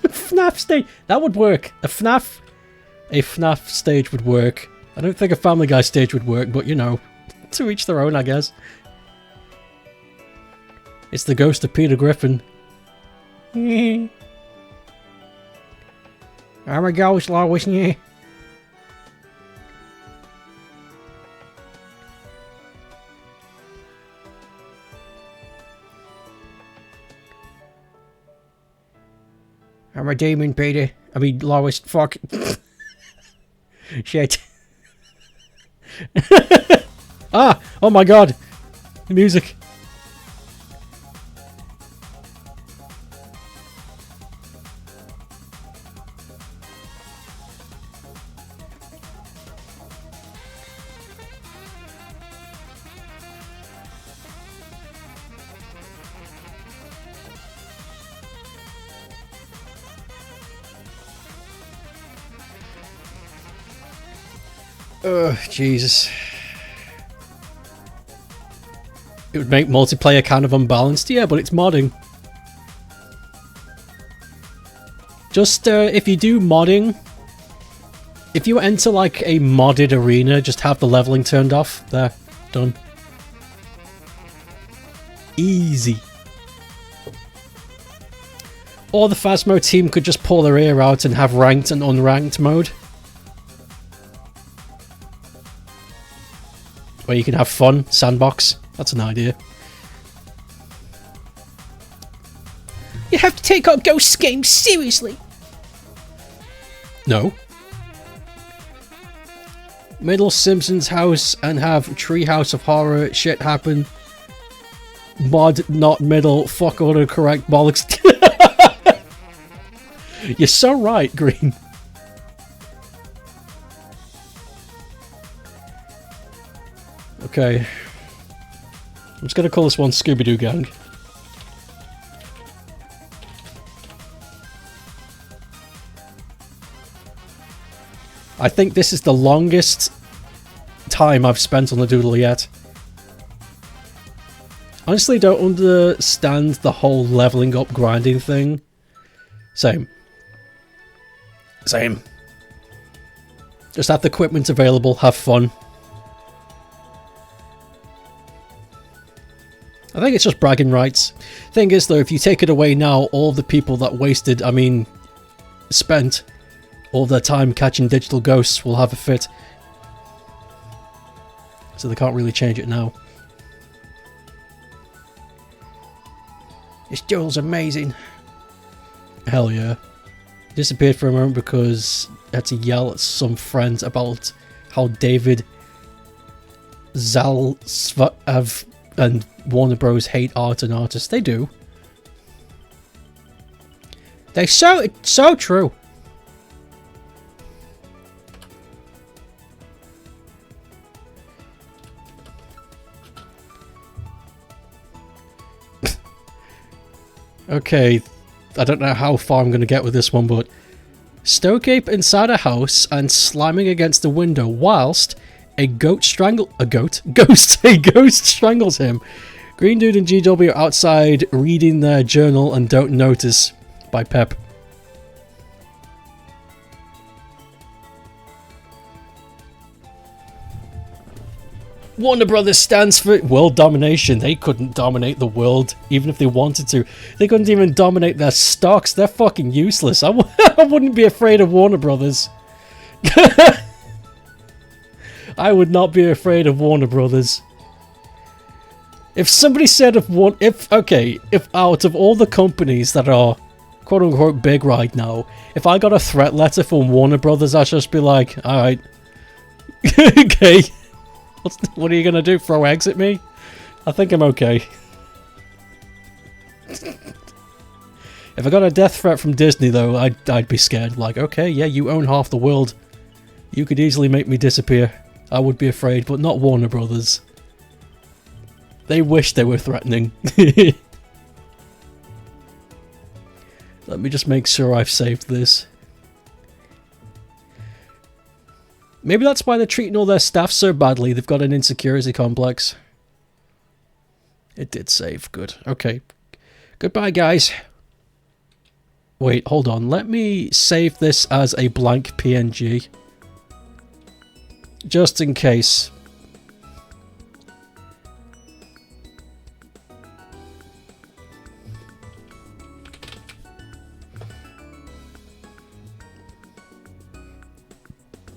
FNAF stage. That would work. A FNAF stage would work. I don't think a Family Guy stage would work, but you know, to each their own, I guess. It's the ghost of Peter Griffin. I'm a ghost, Lois. I'm a demon, Peter. I mean, Lois, fuck. Shit. Ah! Oh my god! The music. Oh, Jesus. It would make multiplayer kind of unbalanced, yeah, but it's modding. Just, if you do modding, if you enter, like, a modded arena, just have the leveling turned off. There. Done. Easy. Or the Phasmo team could just pull their ear out and have ranked and unranked mode. Where you can have fun, sandbox. That's an idea. You have to take our ghost game seriously. No. Middle Simpsons house and have Treehouse of Horror shit happen. Mod, not middle. Fuck autocorrect bollocks. You're so right, Green. Okay. I'm just gonna call this one Scooby-Doo Gang. I think this is the longest time I've spent on the Doodle yet. Honestly, don't understand the whole leveling up grinding thing. Same. Same. Just have the equipment available, have fun. I think it's just bragging rights. Thing is though, if you take it away now, all the people that wasted, I mean, spent all their time catching digital ghosts will have a fit. So they can't really change it now. This duel's amazing. Hell yeah. Disappeared for a moment because I had to yell at some friends about how David Zalsvav and Warner Bros hate art and artists. They do. It's so true. Okay, I don't know how far I'm going to get with this one, but StokeApe inside a house and slamming against the window whilst a ghost strangles him. Green Dude and GW are outside reading their journal and don't notice. By Pep. Warner Brothers stands for world domination. They couldn't dominate the world, even if they wanted to. They couldn't even dominate their stocks. They're fucking useless. I wouldn't be afraid of Warner Brothers. I would not be afraid of Warner Brothers. If somebody said if out of all the companies that are quote unquote big right now, if I got a threat letter from Warner Brothers, I'd just be like, alright. Okay. What are you gonna do? Throw eggs at me? I think I'm okay. If I got a death threat from Disney though, I'd be scared. Like, okay, yeah, you own half the world. You could easily make me disappear. I would be afraid, but not Warner Brothers. They wish they were threatening. Let me just make sure I've saved this. Maybe that's why they're treating all their staff so badly. They've got an insecurity complex. It did save. Good. Okay. Goodbye, guys. Wait, hold on. Let me save this as a blank PNG. Just in case.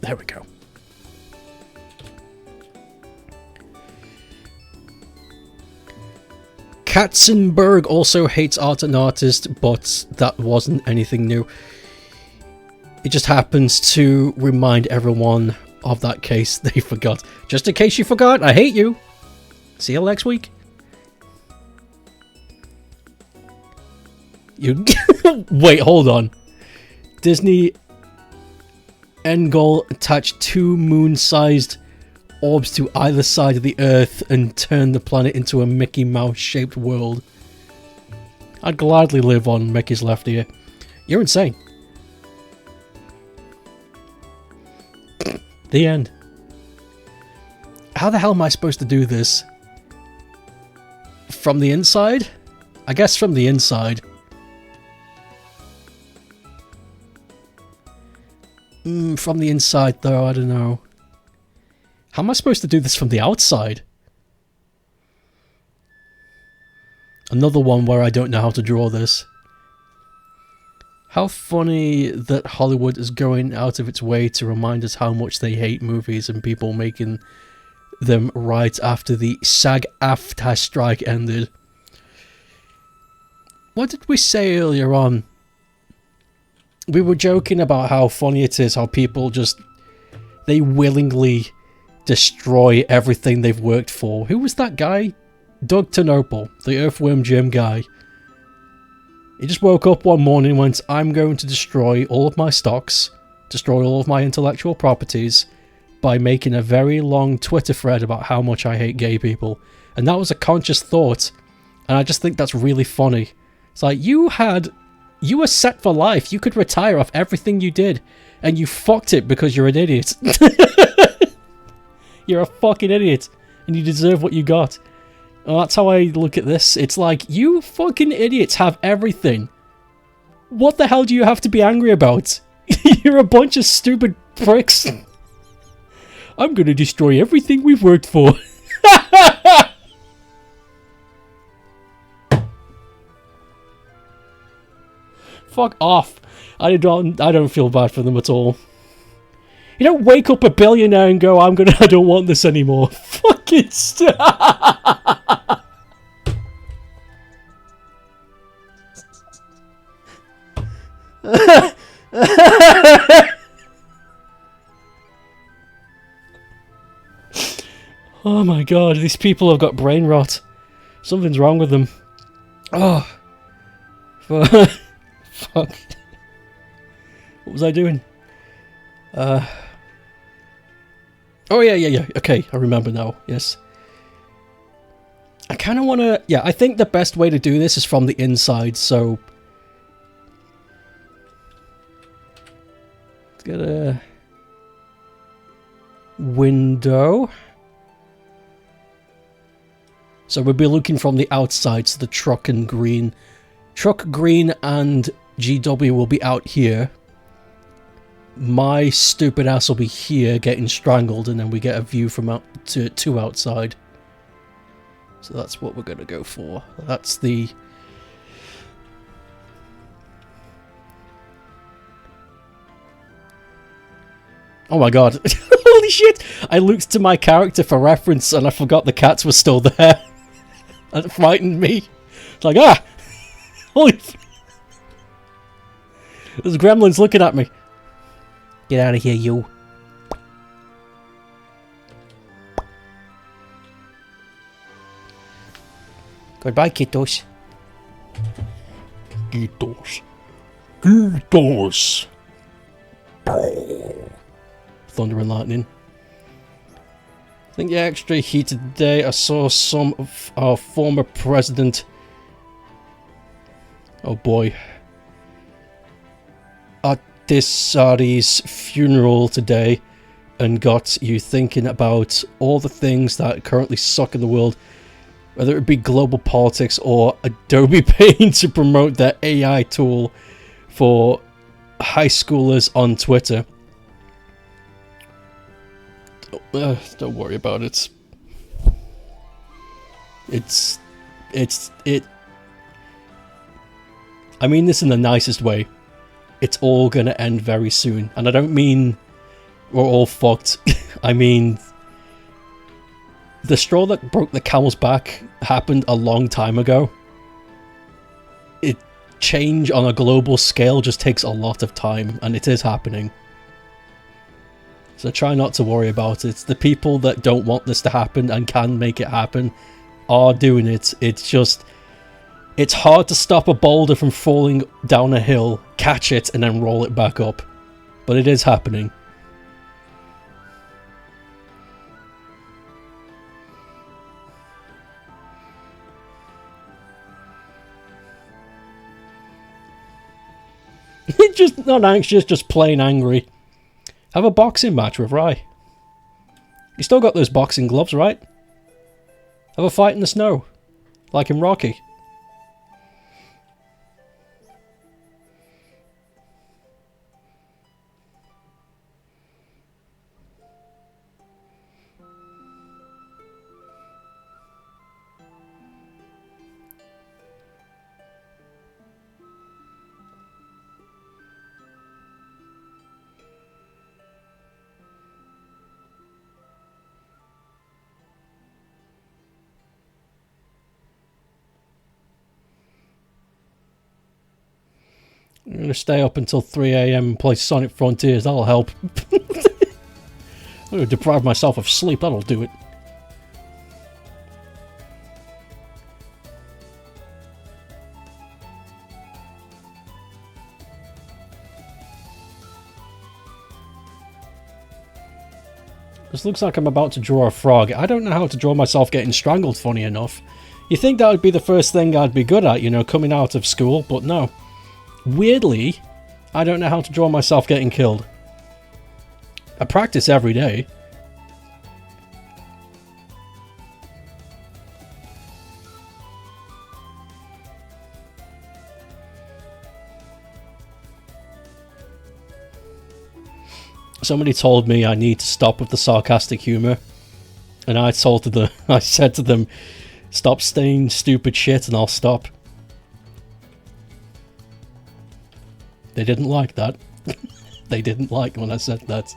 There we go. Katzenberg also hates art and artists, but that wasn't anything new. It just happens to remind everyone of that case they forgot. Just in case you forgot, I hate you. See you next week. You wait, hold on. Disney Engel attached 2 moon-sized orbs to either side of the Earth and turned the planet into a Mickey Mouse-shaped world. I'd gladly live on Mickey's left ear. You're insane. The end. How the hell am I supposed to do this? From the inside? I guess from the inside. From the inside though, I don't know. How am I supposed to do this from the outside? Another one where I don't know how to draw this. How funny that Hollywood is going out of its way to remind us how much they hate movies and people making them right after the SAG-AFTRA strike ended. What did we say earlier on? We were joking about how funny it is how people just... they willingly destroy everything they've worked for. Who was that guy? Doug Tanople, the Earthworm Jim guy. He just woke up one morning and went, I'm going to destroy all of my stocks, destroy all of my intellectual properties, by making a very long Twitter thread about how much I hate gay people. And that was a conscious thought. And I just think that's really funny. It's like, you were set for life. You could retire off everything you did. And you fucked it because you're an idiot. You're a fucking idiot. And you deserve what you got. Well, that's how I look at this. It's like, you fucking idiots have everything. What the hell do you have to be angry about? You're a bunch of stupid pricks. I'm gonna destroy everything we've worked for. Fuck off. I don't feel bad for them at all. You don't wake up a billionaire and go, I don't want this anymore. Fucking stop. Oh my god, these people have got brain rot. Something's wrong with them. Oh. Fuck. What was I doing? Oh yeah. Okay, I remember now. Yes. I kind of want to... Yeah, I think the best way to do this is from the inside, so... Let's get a... window. So we'll be looking from the outside, so the truck and green... Truck, green, and GW will be out here. My stupid ass will be here getting strangled, and then we get a view from out to outside. So that's what we're going to go for. That's the... Oh my god. Holy shit! I looked to my character for reference and I forgot the cats were still there. That frightened me. It's like, ah! Holy... There's gremlins looking at me. Get out of here, you. Goodbye, kiddos. Kiddos. Kiddos. Thunder and lightning. I think the extra heated today. I saw some of our former president. Oh boy. At Desari's funeral today, and got you thinking about all the things that currently suck in the world, whether it be global politics or Adobe Paint to promote their AI tool for high schoolers on Twitter. Don't worry about it. I mean this in the nicest way. It's all gonna end very soon. And I don't mean we're all fucked. I mean, the straw that broke the camel's back happened a long time ago. Change on a global scale just takes a lot of time, and it is happening. So try not to worry about it. The people that don't want this to happen and can make it happen are doing it. It's just... it's hard to stop a boulder from falling down a hill, catch it, and then roll it back up. But it is happening. Just not anxious, just plain angry. Have a boxing match with Rai. You still got those boxing gloves, right? Have a fight in the snow. Like in Rocky. I'm going to stay up until 3 AM and play Sonic Frontiers, that'll help. I'm going to deprive myself of sleep, that'll do it. This looks like I'm about to draw a frog. I don't know how to draw myself getting strangled, funny enough. You think that would be the first thing I'd be good at, you know, coming out of school, but no. Weirdly, I don't know how to draw myself getting killed. I practice every day. Somebody told me I need to stop with the sarcastic humor, and I said to them, stop saying stupid shit and I'll stop. They didn't like that. They didn't like when I said that.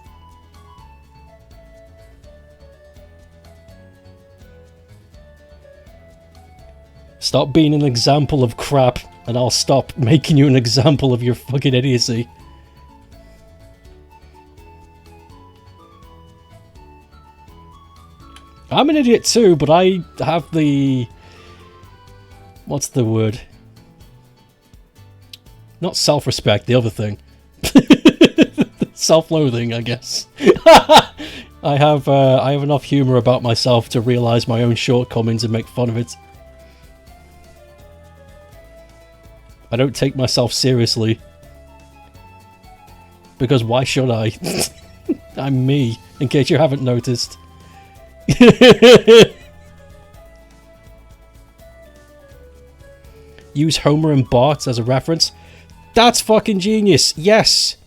Stop being an example of crap, and I'll stop making you an example of your fucking idiocy. I'm an idiot too, but I have the... what's the word? Not self-respect, the other thing. Self-loathing, I guess. I have enough humour about myself to realise my own shortcomings and make fun of it. I don't take myself seriously. Because why should I? I'm me, in case you haven't noticed. Use Homer and Bart as a reference. That's fucking genius. Yes.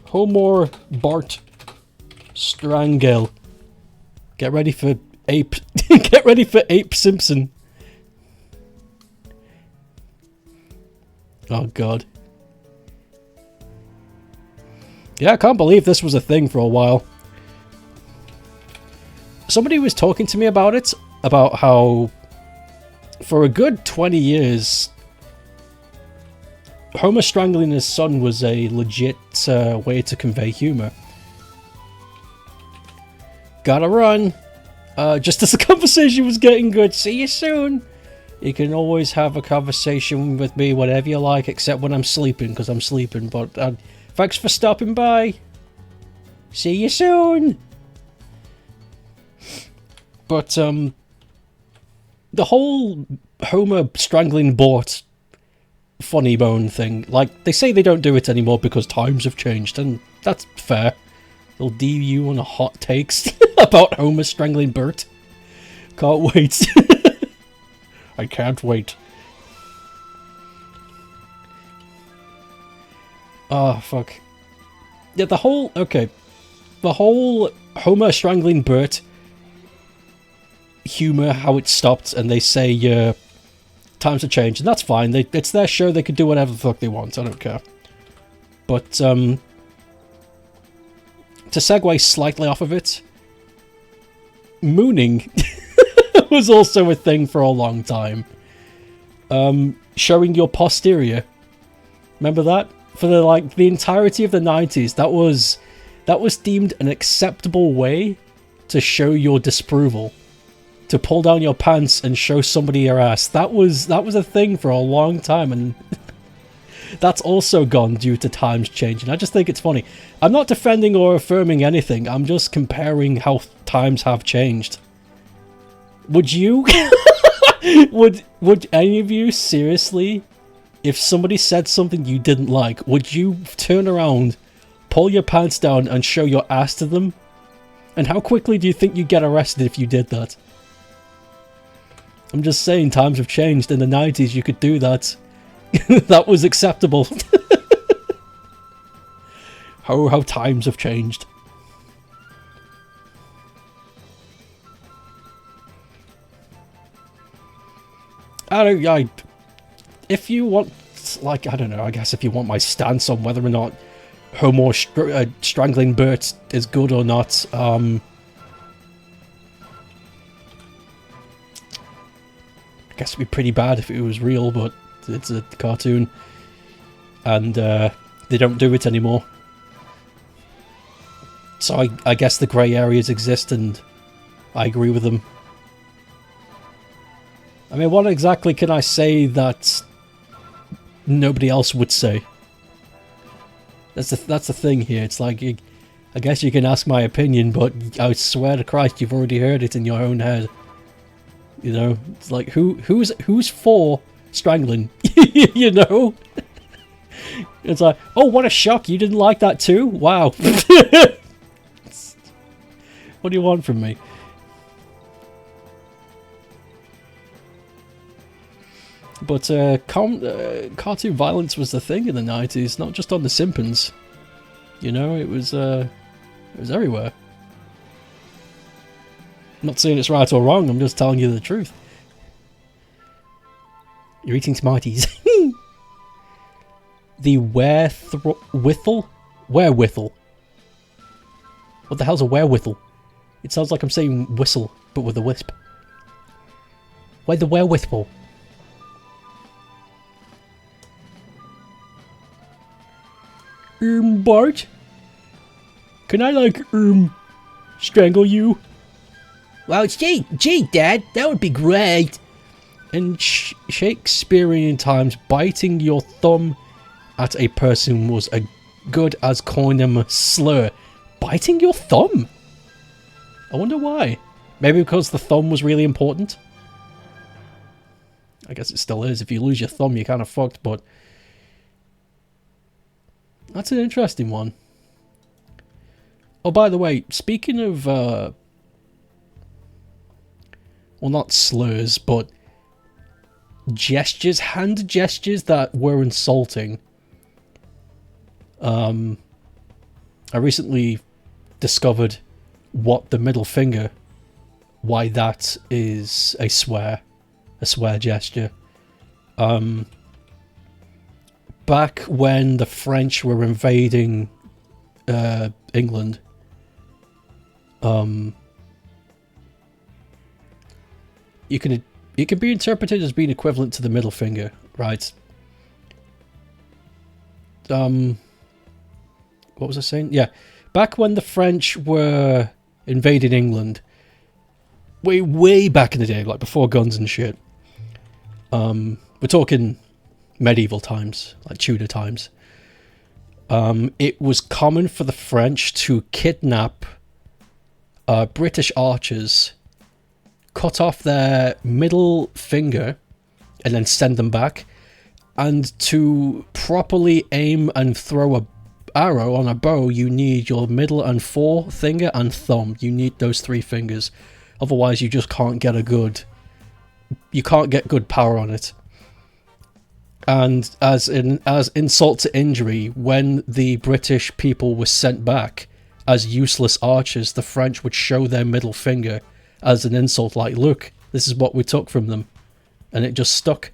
Homer, Bart, Strangle. Get ready for Ape. Get ready for Ape Simpson. Oh god. Yeah, I can't believe this was a thing for a while. Somebody was talking to me about it, about how for a good 20 years Homer strangling his son was a legit way to convey humour. Gotta run. Just as the conversation was getting good. See you soon. You can always have a conversation with me whenever you like, except when I'm sleeping, because I'm sleeping. But thanks for stopping by. See you soon. But the whole Homer strangling Bart funny bone thing, like, they say they don't do it anymore because times have changed, and that's fair. They'll DM you on a hot takes about Homer strangling Bert. Can't wait. I can't wait. Oh, fuck. Yeah, the whole... Okay. The whole Homer strangling Bert humour, how it stopped, and they say, times have changed, and that's fine. It's their show, they could do whatever the fuck they want, I don't care. But, to segue slightly off of it, mooning was also a thing for a long time. Showing your posterior. Remember that? For the entirety of the 90s, that was deemed an acceptable way to show your disapproval. To pull down your pants and show somebody your ass. That was a thing for a long time, and that's also gone due to times changing. I just think it's funny. I'm not defending or affirming anything. I'm just comparing how times have changed. Would you? would any of you seriously, if somebody said something you didn't like, would you turn around, pull your pants down, and show your ass to them? And how quickly do you think you'd get arrested if you did that? I'm just saying, times have changed. In the 90s, you could do that. That was acceptable. How times have changed. If you want, like, I don't know, I guess if you want my stance on whether or not Homer strangling Bert is good or not, I guess it'd be pretty bad if it was real, but it's a cartoon, and they don't do it anymore. So I guess the grey areas exist, and I agree with them. I mean, what exactly can I say that nobody else would say? That's the thing here. It's like, I guess you can ask my opinion, but I swear to Christ, you've already heard it in your own head. You know, it's like, who's for strangling? You know? It's like, oh, what a shock, you didn't like that too? Wow. What do you want from me? But cartoon violence was the thing in the 90s, not just on The Simpsons. You know, it was everywhere. I'm not saying it's right or wrong, I'm just telling you the truth. You're eating Smarties. The wherewithal? Wherewithal. What the hell's a wherewithal? It sounds like I'm saying whistle, but with a wisp. Where the wherewithal? Bart? Can I, like, strangle you? Well, gee, Dad, that would be great. In Shakespearean times, biting your thumb at a person was as good as calling them a slur. Biting your thumb? I wonder why. Maybe because the thumb was really important? I guess it still is. If you lose your thumb, you're kind of fucked, but... That's an interesting one. Oh, by the way, speaking of... well, not slurs, but... gestures, hand gestures that were insulting. I recently discovered what the middle finger, why that is a swear gesture. Back when the French were invading England, it can be interpreted as being equivalent to the middle finger, right? What was I saying? Yeah, back when the French were invading England, way back in the day, like before guns and shit. We're talking medieval times, like Tudor times. It was common for the French to kidnap British archers, cut off their middle finger, and then send them back. And to properly aim and throw a arrow on a bow, you need your middle and forefinger and thumb. You need those three fingers. Otherwise, you just can't get you can't get good power on it. And as insult to injury, when the British people were sent back as useless archers, the French would show their middle finger as an insult, like, look, this is what we took from them. And it just stuck.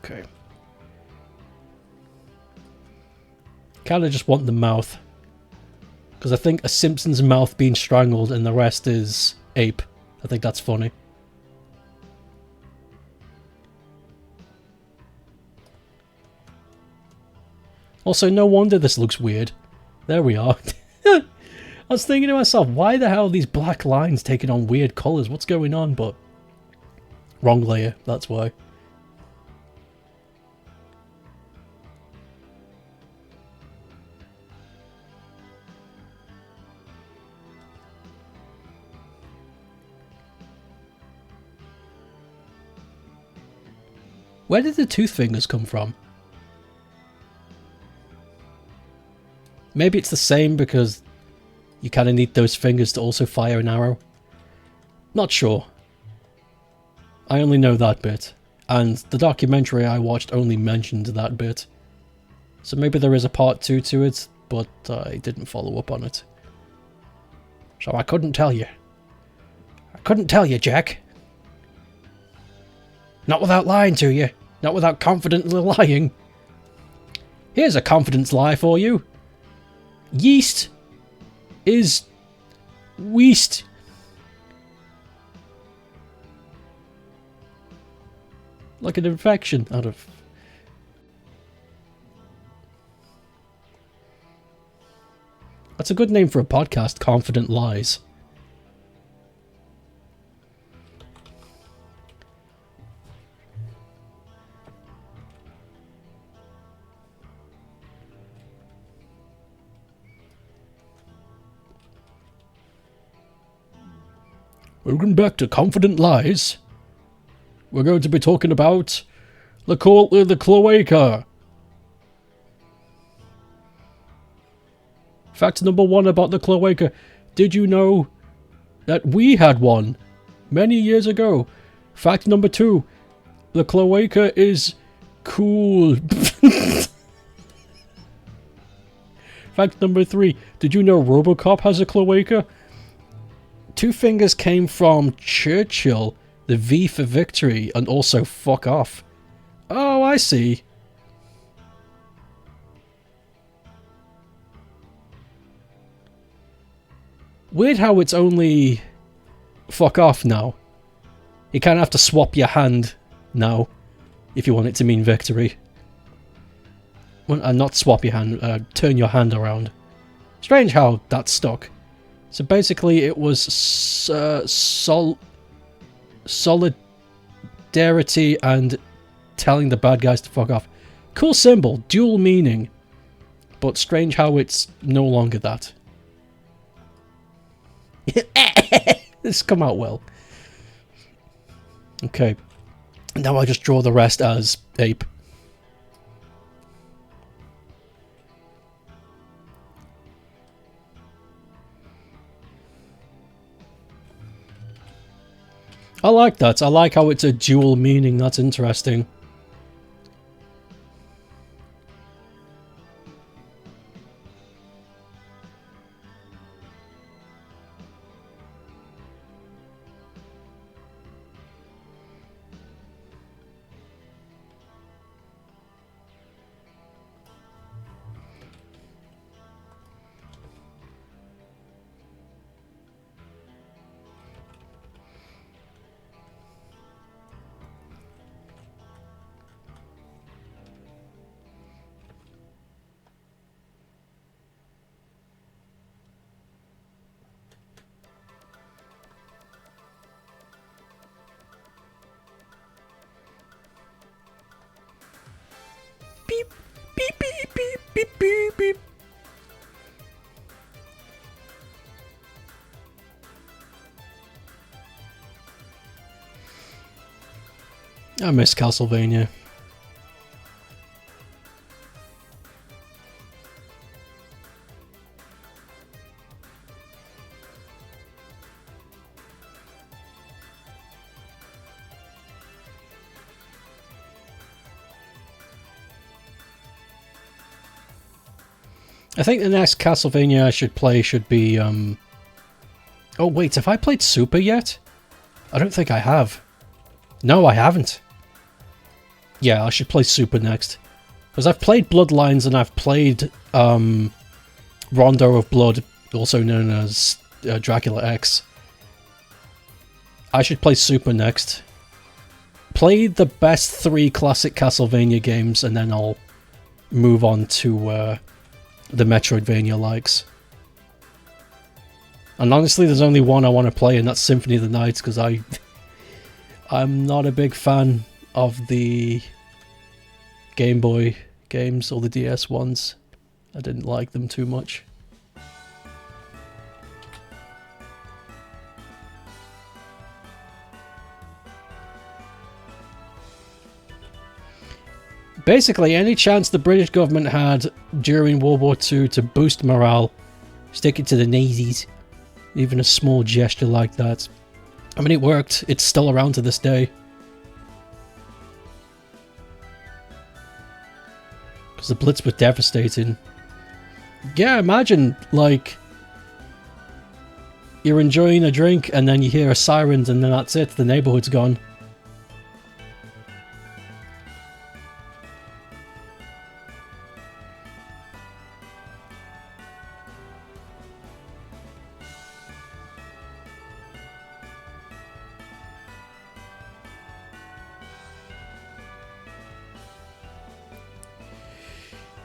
Okay. Kind of just want the mouth. Because I think a Simpson's mouth being strangled and the rest is ape. I think that's funny. Also, no wonder this looks weird. There we are. I was thinking to myself, why the hell are these black lines taking on weird colours? What's going on? But wrong layer, that's why. Where did the tooth fingers come from? Maybe it's the same because you kind of need those fingers to also fire an arrow. Not sure. I only know that bit. And the documentary I watched only mentioned that bit. So maybe there is a part 2 to it, but I didn't follow up on it. So I couldn't tell you. I couldn't tell you, Jack. Not without lying to you. Not without confidently lying. Here's a confidence lie for you. Yeast is weast. Like an infection out of... That's a good name for a podcast, Confident Lies. Welcome back to Confident Lies. We're going to be talking about the cloaca. Fact number 1 about the cloaca. Did you know that we had one many years ago? Fact number 2. The cloaca is cool. Fact number 3. Did you know RoboCop has a cloaca? 2 fingers came from Churchill, the V for victory, and also fuck off. Oh, I see. Weird how it's only fuck off now. You kind of have to swap your hand now if you want it to mean victory. Well, not swap your hand, turn your hand around. Strange how that stuck. So basically it was solidarity and telling the bad guys to fuck off. Cool symbol, dual meaning. But strange how it's no longer that. This come out well. Okay. Now I just draw the rest as ape. I like that. I like how it's a dual meaning. That's interesting. beep, beep, beep, beep. I miss Castlevania. I think the next Castlevania I should play should be, Oh wait, have I played Super yet? I don't think I have. No, I haven't. Yeah, I should play Super next. Because I've played Bloodlines and I've played, Rondo of Blood, also known as Dracula X. I should play Super next. Play the best 3 classic Castlevania games and then I'll move on to, the Metroidvania likes. And honestly, there's only one I want to play, and that's Symphony of the Night, because I'm not a big fan of the Game Boy games or the DS ones. I didn't like them too much. Basically, any chance the British government had during World War II to boost morale, stick it to the Nazis. Even a small gesture like that. I mean, it worked. It's still around to this day. Because the Blitz were devastating. Yeah, imagine, like, you're enjoying a drink and then you hear a siren and then that's it, the neighborhood's gone.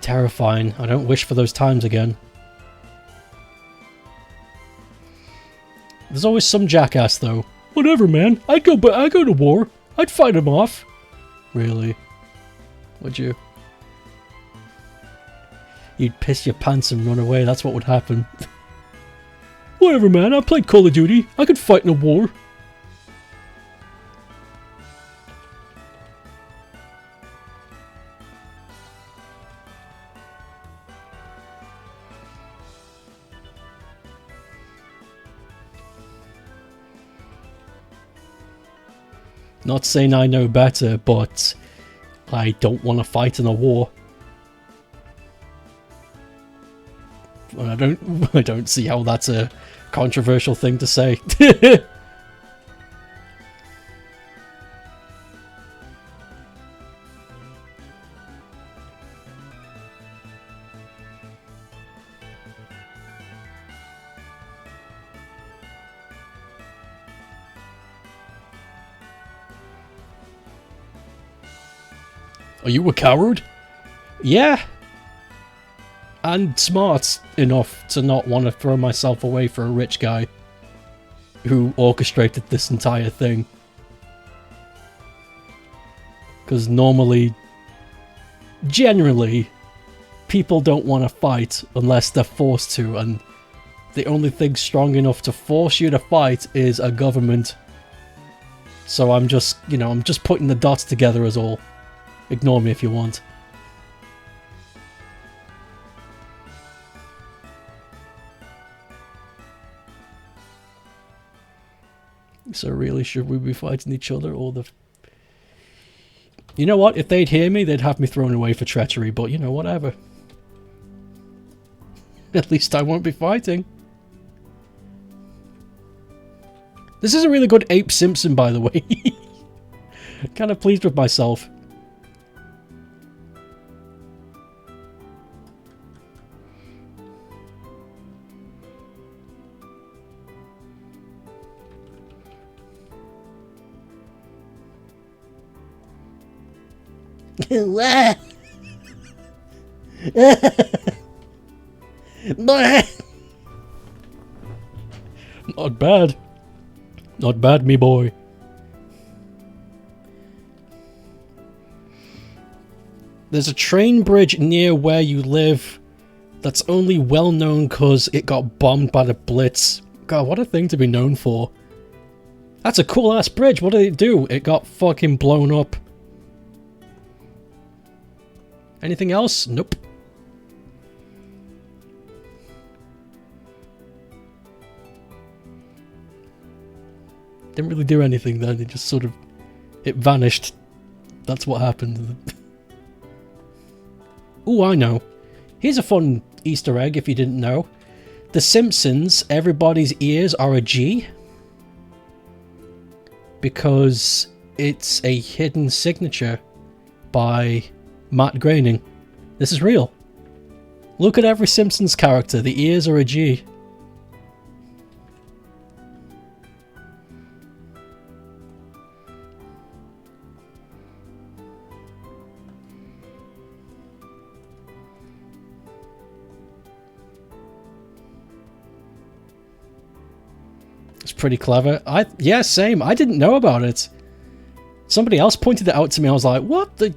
Terrifying. I don't wish for those times again. There's always some jackass, though. Whatever, man. I'd go to war. I'd fight him off. Really? Would you? You'd piss your pants and run away. That's what would happen. Whatever, man. I played Call of Duty. I could fight in a war. Not saying I know better, but I don't want to fight in a war. And I don't see how that's a controversial thing to say. Are you a coward? Yeah. And smart enough to not want to throw myself away for a rich guy who orchestrated this entire thing. Because normally, generally, people don't want to fight unless they're forced to, and the only thing strong enough to force you to fight is a government. So I'm just, I'm just putting the dots together as all. Ignore me if you want. So really, should we be fighting each other or the... You know what? If they'd hear me, they'd have me thrown away for treachery, but whatever. At least I won't be fighting. This is a really good Ape Simpson, by the way. Kind of pleased with myself. Not bad. Not bad, me boy. There's a train bridge near where you live that's only well known because it got bombed by the Blitz. God, what a thing to be known for. That's a cool ass bridge. What did it do? It got fucking blown up. Anything else? Nope. Didn't really do anything then. It just sort of... It vanished. That's what happened. Ooh, I know. Here's a fun Easter egg if you didn't know. The Simpsons, everybody's ears are a G. Because it's a hidden signature by Matt Groening. This is real. Look at every Simpsons character. The ears are a G. It's pretty clever. Yeah, same. I didn't know about it. Somebody else pointed it out to me. I was like, what the...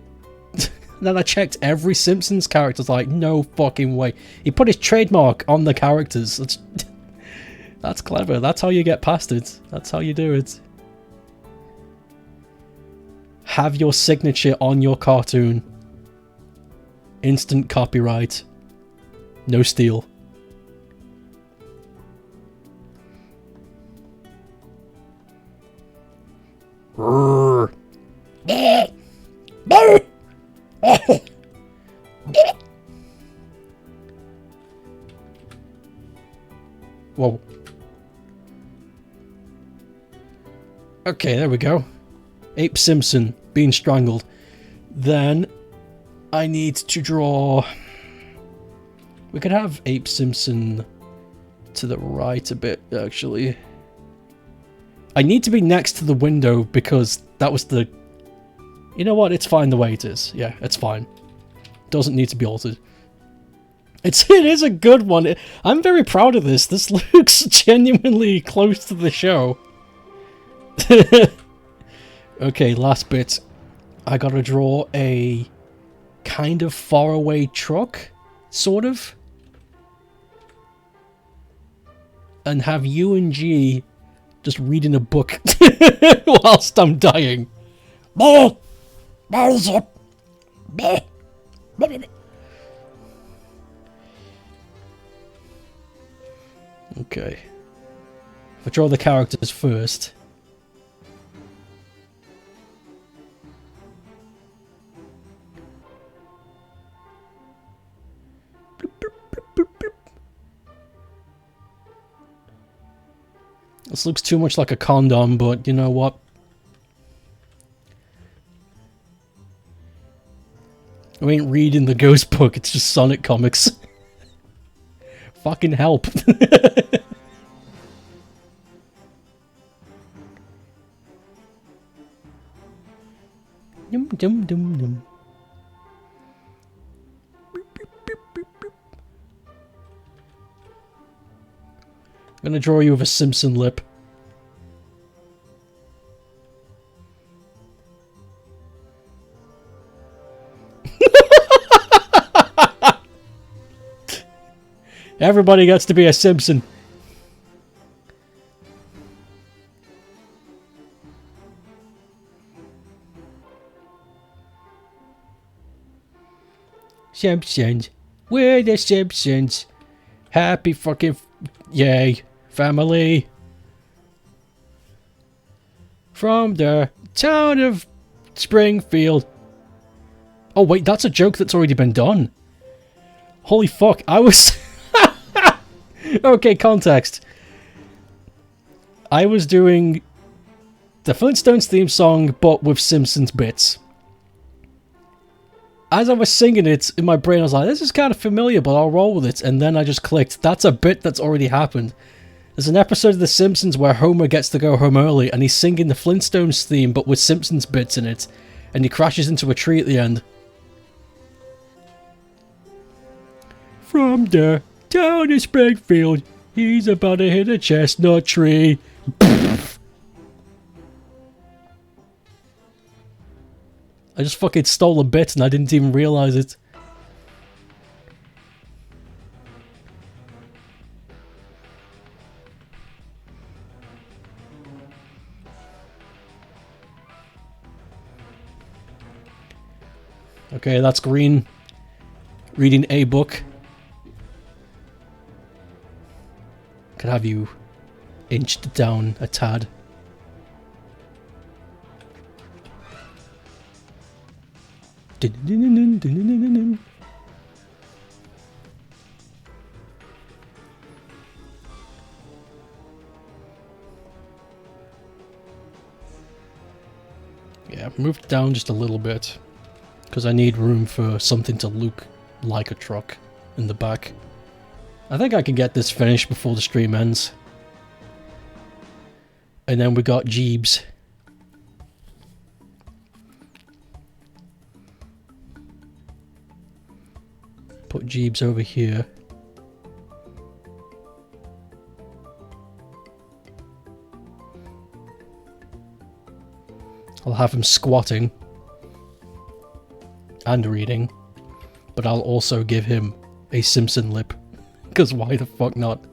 Then I checked every Simpsons character. I was like, no fucking way. He put his trademark on the characters. That's clever. That's how you get past it. That's how you do it. Have your signature on your cartoon. Instant copyright. No steal. Whoa. Okay, there we go. Ape Simpson being strangled. Then I need to draw... We could have Ape Simpson to the right a bit, actually. I need to be next to the window because that was the... You know what? It's fine the way it is. Yeah, it's fine. Doesn't need to be altered. It is a good one. I'm very proud of this. This looks genuinely close to the show. Okay, last bit. I gotta draw a kind of faraway truck, sort of. And have you and G just reading a book whilst I'm dying. Okay. If I draw the characters first. This looks too much like a condom, but you know what? I ain't reading the Ghost book, it's just Sonic comics. Fucking help. Dum dum dum dum. I'm gonna draw you with a Simpson lip. Everybody gets to be a Simpson. Simpsons. We're the Simpsons. Happy fucking... Yay. Family. From the town of Springfield. Oh wait, that's a joke that's already been done. Holy fuck, I was... Okay, context. I was doing the Flintstones theme song, but with Simpsons bits. As I was singing it, in my brain I was like, this is kind of familiar, but I'll roll with it. And then I just clicked, that's a bit that's already happened. There's an episode of The Simpsons where Homer gets to go home early, and he's singing the Flintstones theme, but with Simpsons bits in it. And he crashes into a tree at the end. From the town of Springfield, he's about to hit a chestnut tree. I just fucking stole a bit and I didn't even realize it. Okay, that's green. Reading a book. Could have you inched down a tad. Yeah, move it down just a little bit. Because I need room for something to look like a truck in the back. I think I can get this finished before the stream ends. And then we got Jeebs. Put Jeebs over here. I'll have him squatting. And reading. But I'll also give him a Simpson lip. Because why the fuck not?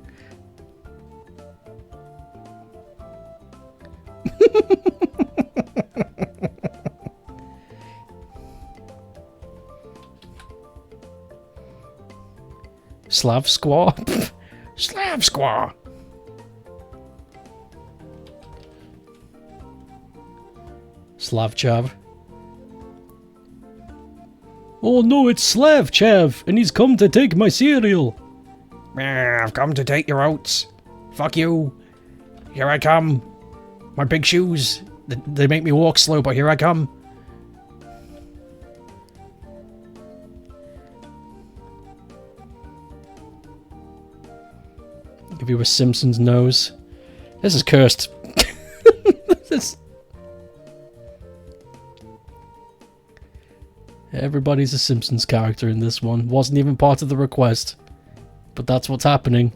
Slav Squaw? Slav Squaw! Slav Chav. Oh no, it's Slav Chav, and he's come to take my cereal. I've come to take your oats. Fuck you. Here I come. My big shoes. They make me walk slow, but here I come. Give you a Simpsons nose. This is cursed. This... Everybody's a Simpsons character in this one. Wasn't even part of the request. But that's what's happening.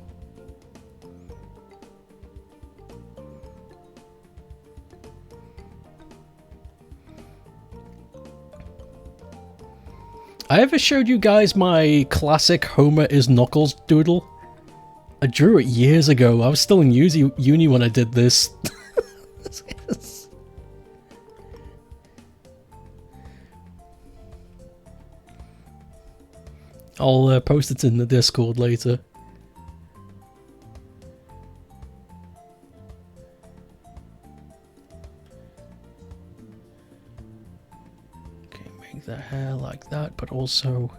I ever showed you guys my classic Homer is Knuckles doodle? I drew it years ago. I was still in uni when I did this. I'll post it in the Discord later. Okay, make the hair like that, but also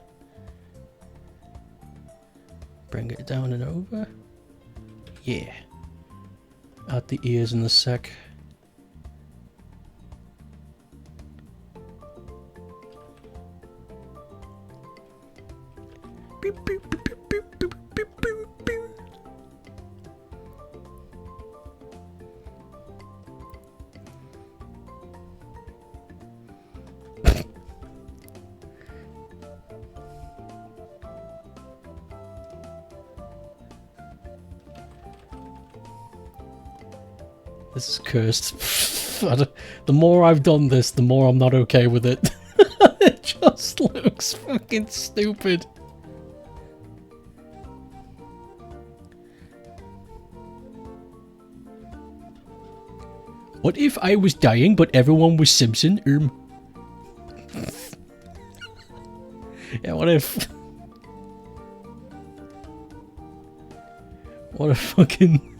bring it down and over. Yeah. Add the ears in a sec. This is cursed. The more I've done this, the more I'm not okay with it. It just looks fucking stupid. What if I was dying but everyone was Simpson? Yeah, what if... What a fucking...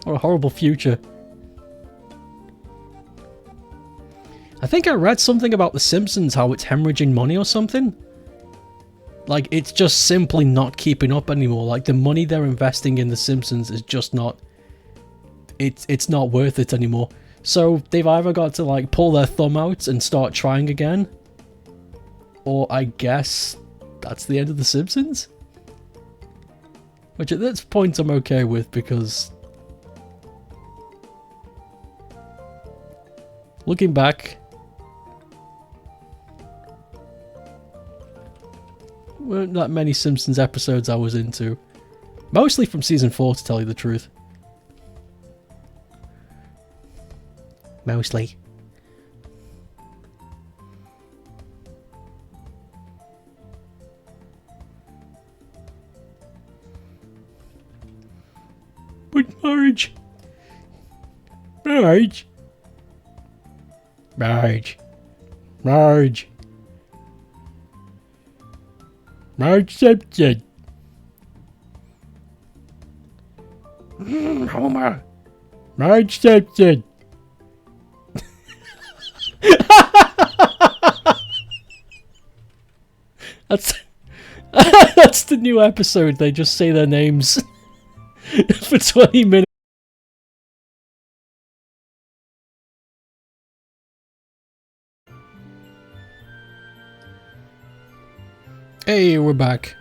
What a horrible future. I think I read something about The Simpsons, how it's hemorrhaging money or something. Like, it's just simply not keeping up anymore. Like, the money they're investing in The Simpsons is just not... It's not worth it anymore. So, they've either got to, like, pull their thumb out and start trying again. Or, I guess, that's the end of The Simpsons? Which, at this point, I'm okay with, because... Looking back... weren't that many Simpsons episodes I was into. Mostly from season 4, to tell you the truth. Mostly. But Marge... Marge... Marge... Marge... Marge Simpson... Homer... Marge Simpson... That's... That's the new episode, they just say their names for 20 minutes. Hey, we're back.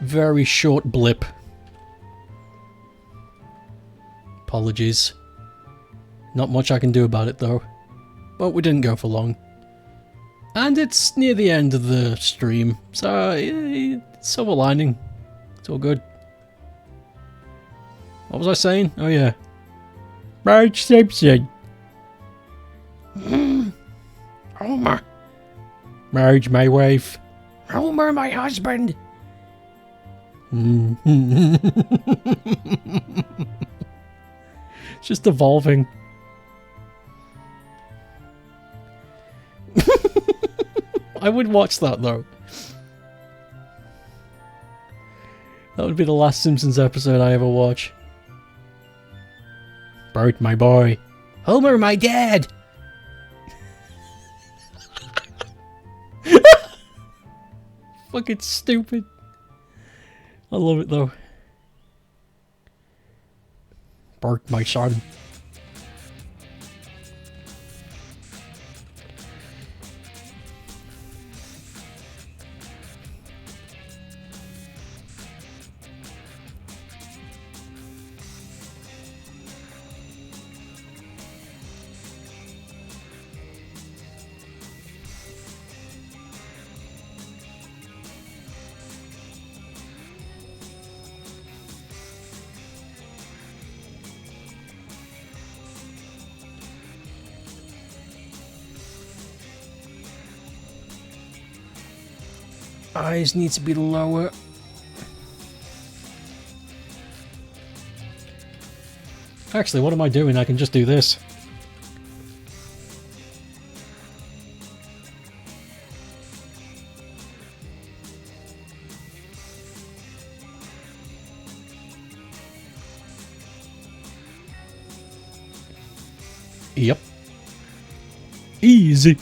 Very short blip. Apologies. Not much I can do about it though. But we didn't go for long. And it's near the end of the stream, so it's silver lining. It's all good. What was I saying? Oh yeah. Marge Simpson. Homer. Marge, my wife. Homer, my husband. It's just evolving. I would watch that though. That would be the last Simpsons episode I ever watch. Bart, my boy. Homer, my dad. Fucking stupid. I love it though. Bart, my son. Eyes need to be lower. Actually, what am I doing? I can just do this. Yep. Easy.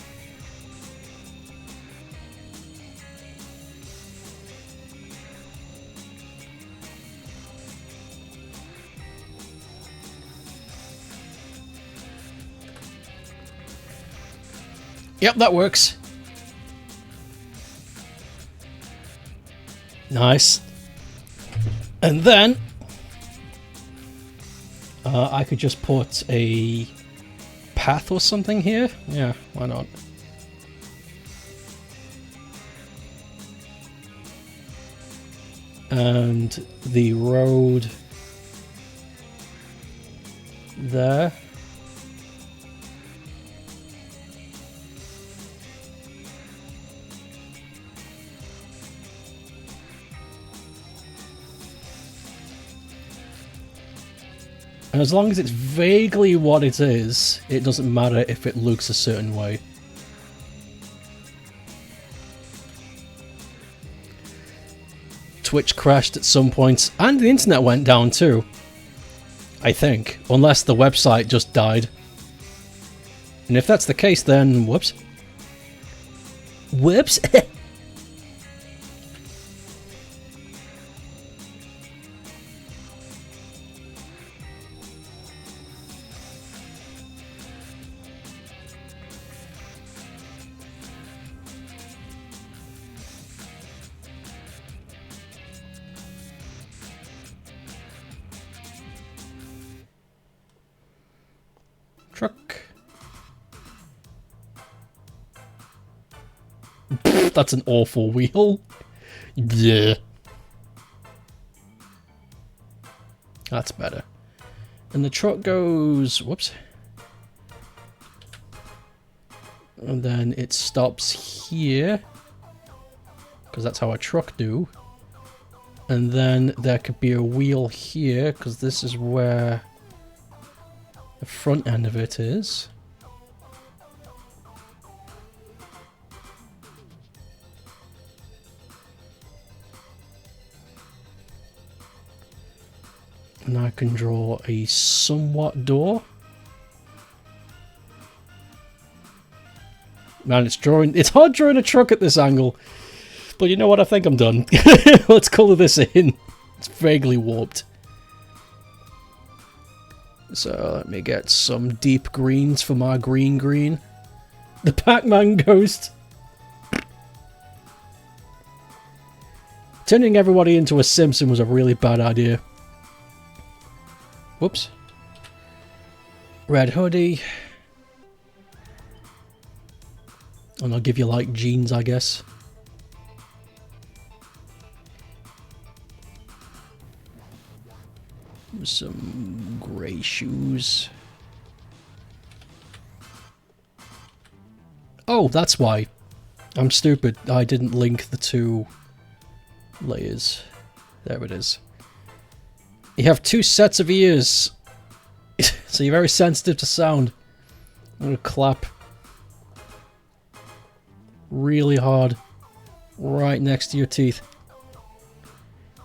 Yep, that works. Nice. And then I could just put a path or something here. Yeah, why not? And the road there. And as long as it's vaguely what it is, it doesn't matter if it looks a certain way. Twitch crashed at some point, and the internet went down too. I think. Unless the website just died. And if that's the case, then whoops. Whoops! Truck. That's an awful wheel. Yeah. That's better. And the truck goes... Whoops. And then it stops here. Because that's how a truck do. And then there could be a wheel here, because this is where the front end of it is. And I can draw a somewhat door. Man, it's hard drawing a truck at this angle. But you know what? I think I'm done. Let's colour this in. It's vaguely warped. So let me get some deep greens for my green. The Pac-Man ghost. Turning everybody into a Simpson was a really bad idea. Whoops. Red hoodie. And I'll give you like jeans, I guess. Some grey shoes. Oh, that's why. I'm stupid. I didn't link the two layers. There it is. You have two sets of ears. So you're very sensitive to sound. I'm gonna clap really hard right next to your teeth.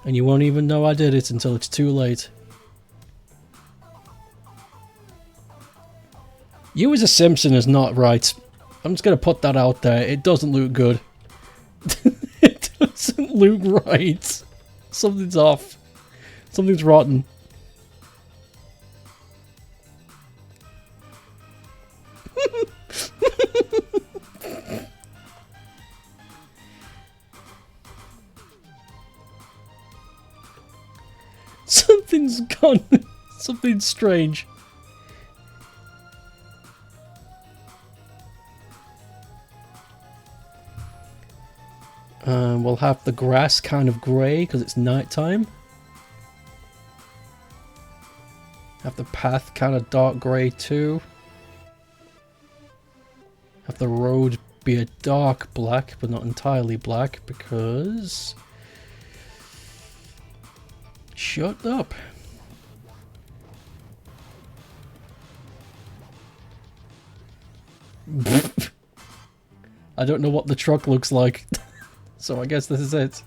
And you won't even know I did it until it's too late. You as a Simpson is not right. I'm just going to put that out there. It doesn't look good. It doesn't look right. Something's off. Something's rotten. Something's gone. Something's strange. We'll have the grass kind of grey because it's nighttime. Have the path kind of dark grey too. Have the road be a dark black, but not entirely black because... Shut up. I don't know what the truck looks like. So I guess this is it.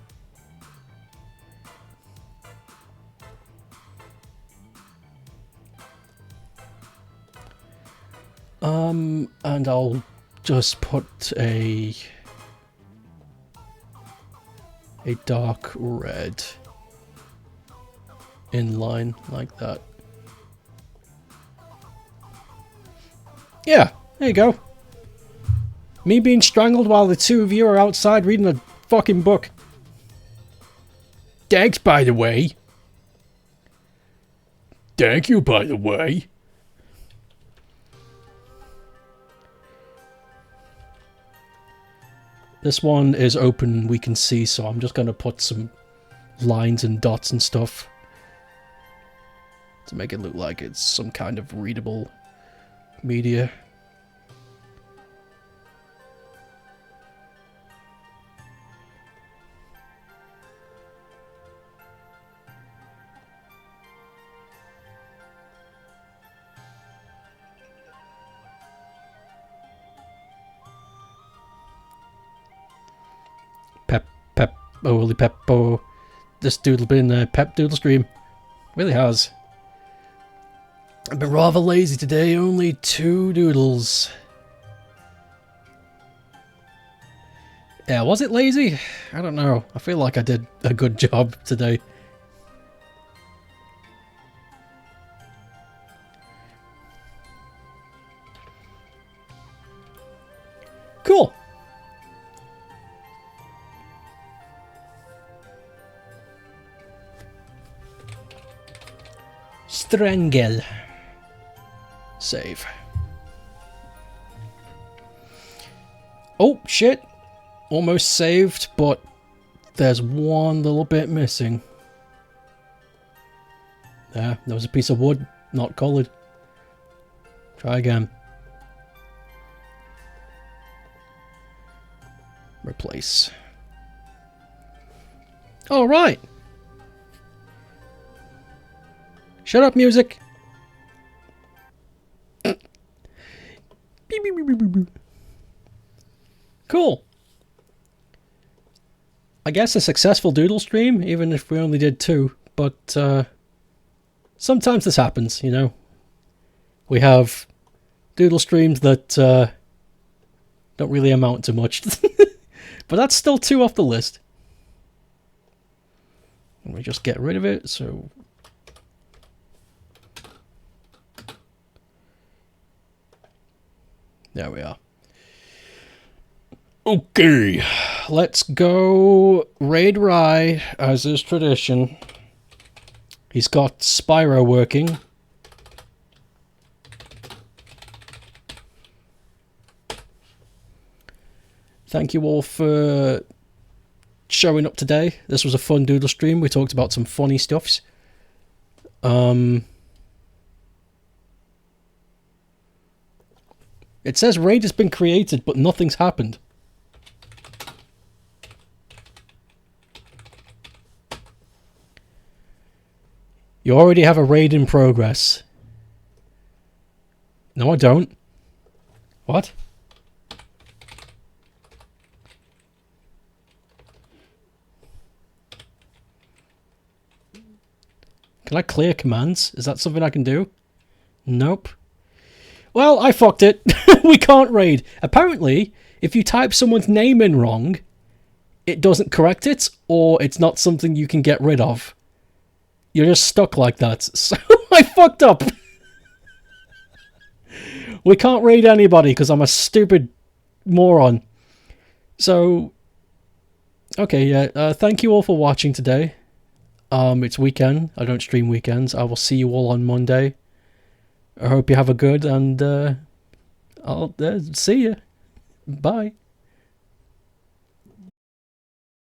And I'll just put a dark red in line like that. Yeah, there you go. Me being strangled while the two of you are outside reading a fucking book. Thanks, by the way. Thank you, by the way. This one is open, we can see, so I'm just going to put some lines and dots and stuff to make it look like it's some kind of readable media. Holy peppo. This doodle been a pep doodle stream. Really has. I've been rather lazy today, only 2 doodles. Yeah, was it lazy? I don't know. I feel like I did a good job today. Cool. Strangle. Save. Oh, shit. Almost saved, but there's one little bit missing. There was a piece of wood, not coloured. Try again. Replace. Alright. Shut up, music! Cool. I guess a successful Doodle stream, even if we only did 2. But sometimes this happens, you know. We have Doodle streams that don't really amount to much. But that's still 2 off the list. Let me just get rid of it, so... There we are. Okay, let's go raid Rye, as is tradition. He's got Spyro working. Thank you all for showing up today. This was a fun Doodle stream. We talked about some funny stuffs. It says raid has been created, but nothing's happened. You already have a raid in progress. No, I don't. What? Can I clear commands? Is that something I can do? Nope. Well, I fucked it. We can't raid. Apparently, if you type someone's name in wrong, it doesn't correct it, or it's not something you can get rid of. You're just stuck like that. So I fucked up. We can't raid anybody because I'm a stupid moron. So, okay, yeah. Thank you all for watching today. It's weekend. I don't stream weekends. I will see you all on Monday. I hope you have a good, and I'll see you. Bye.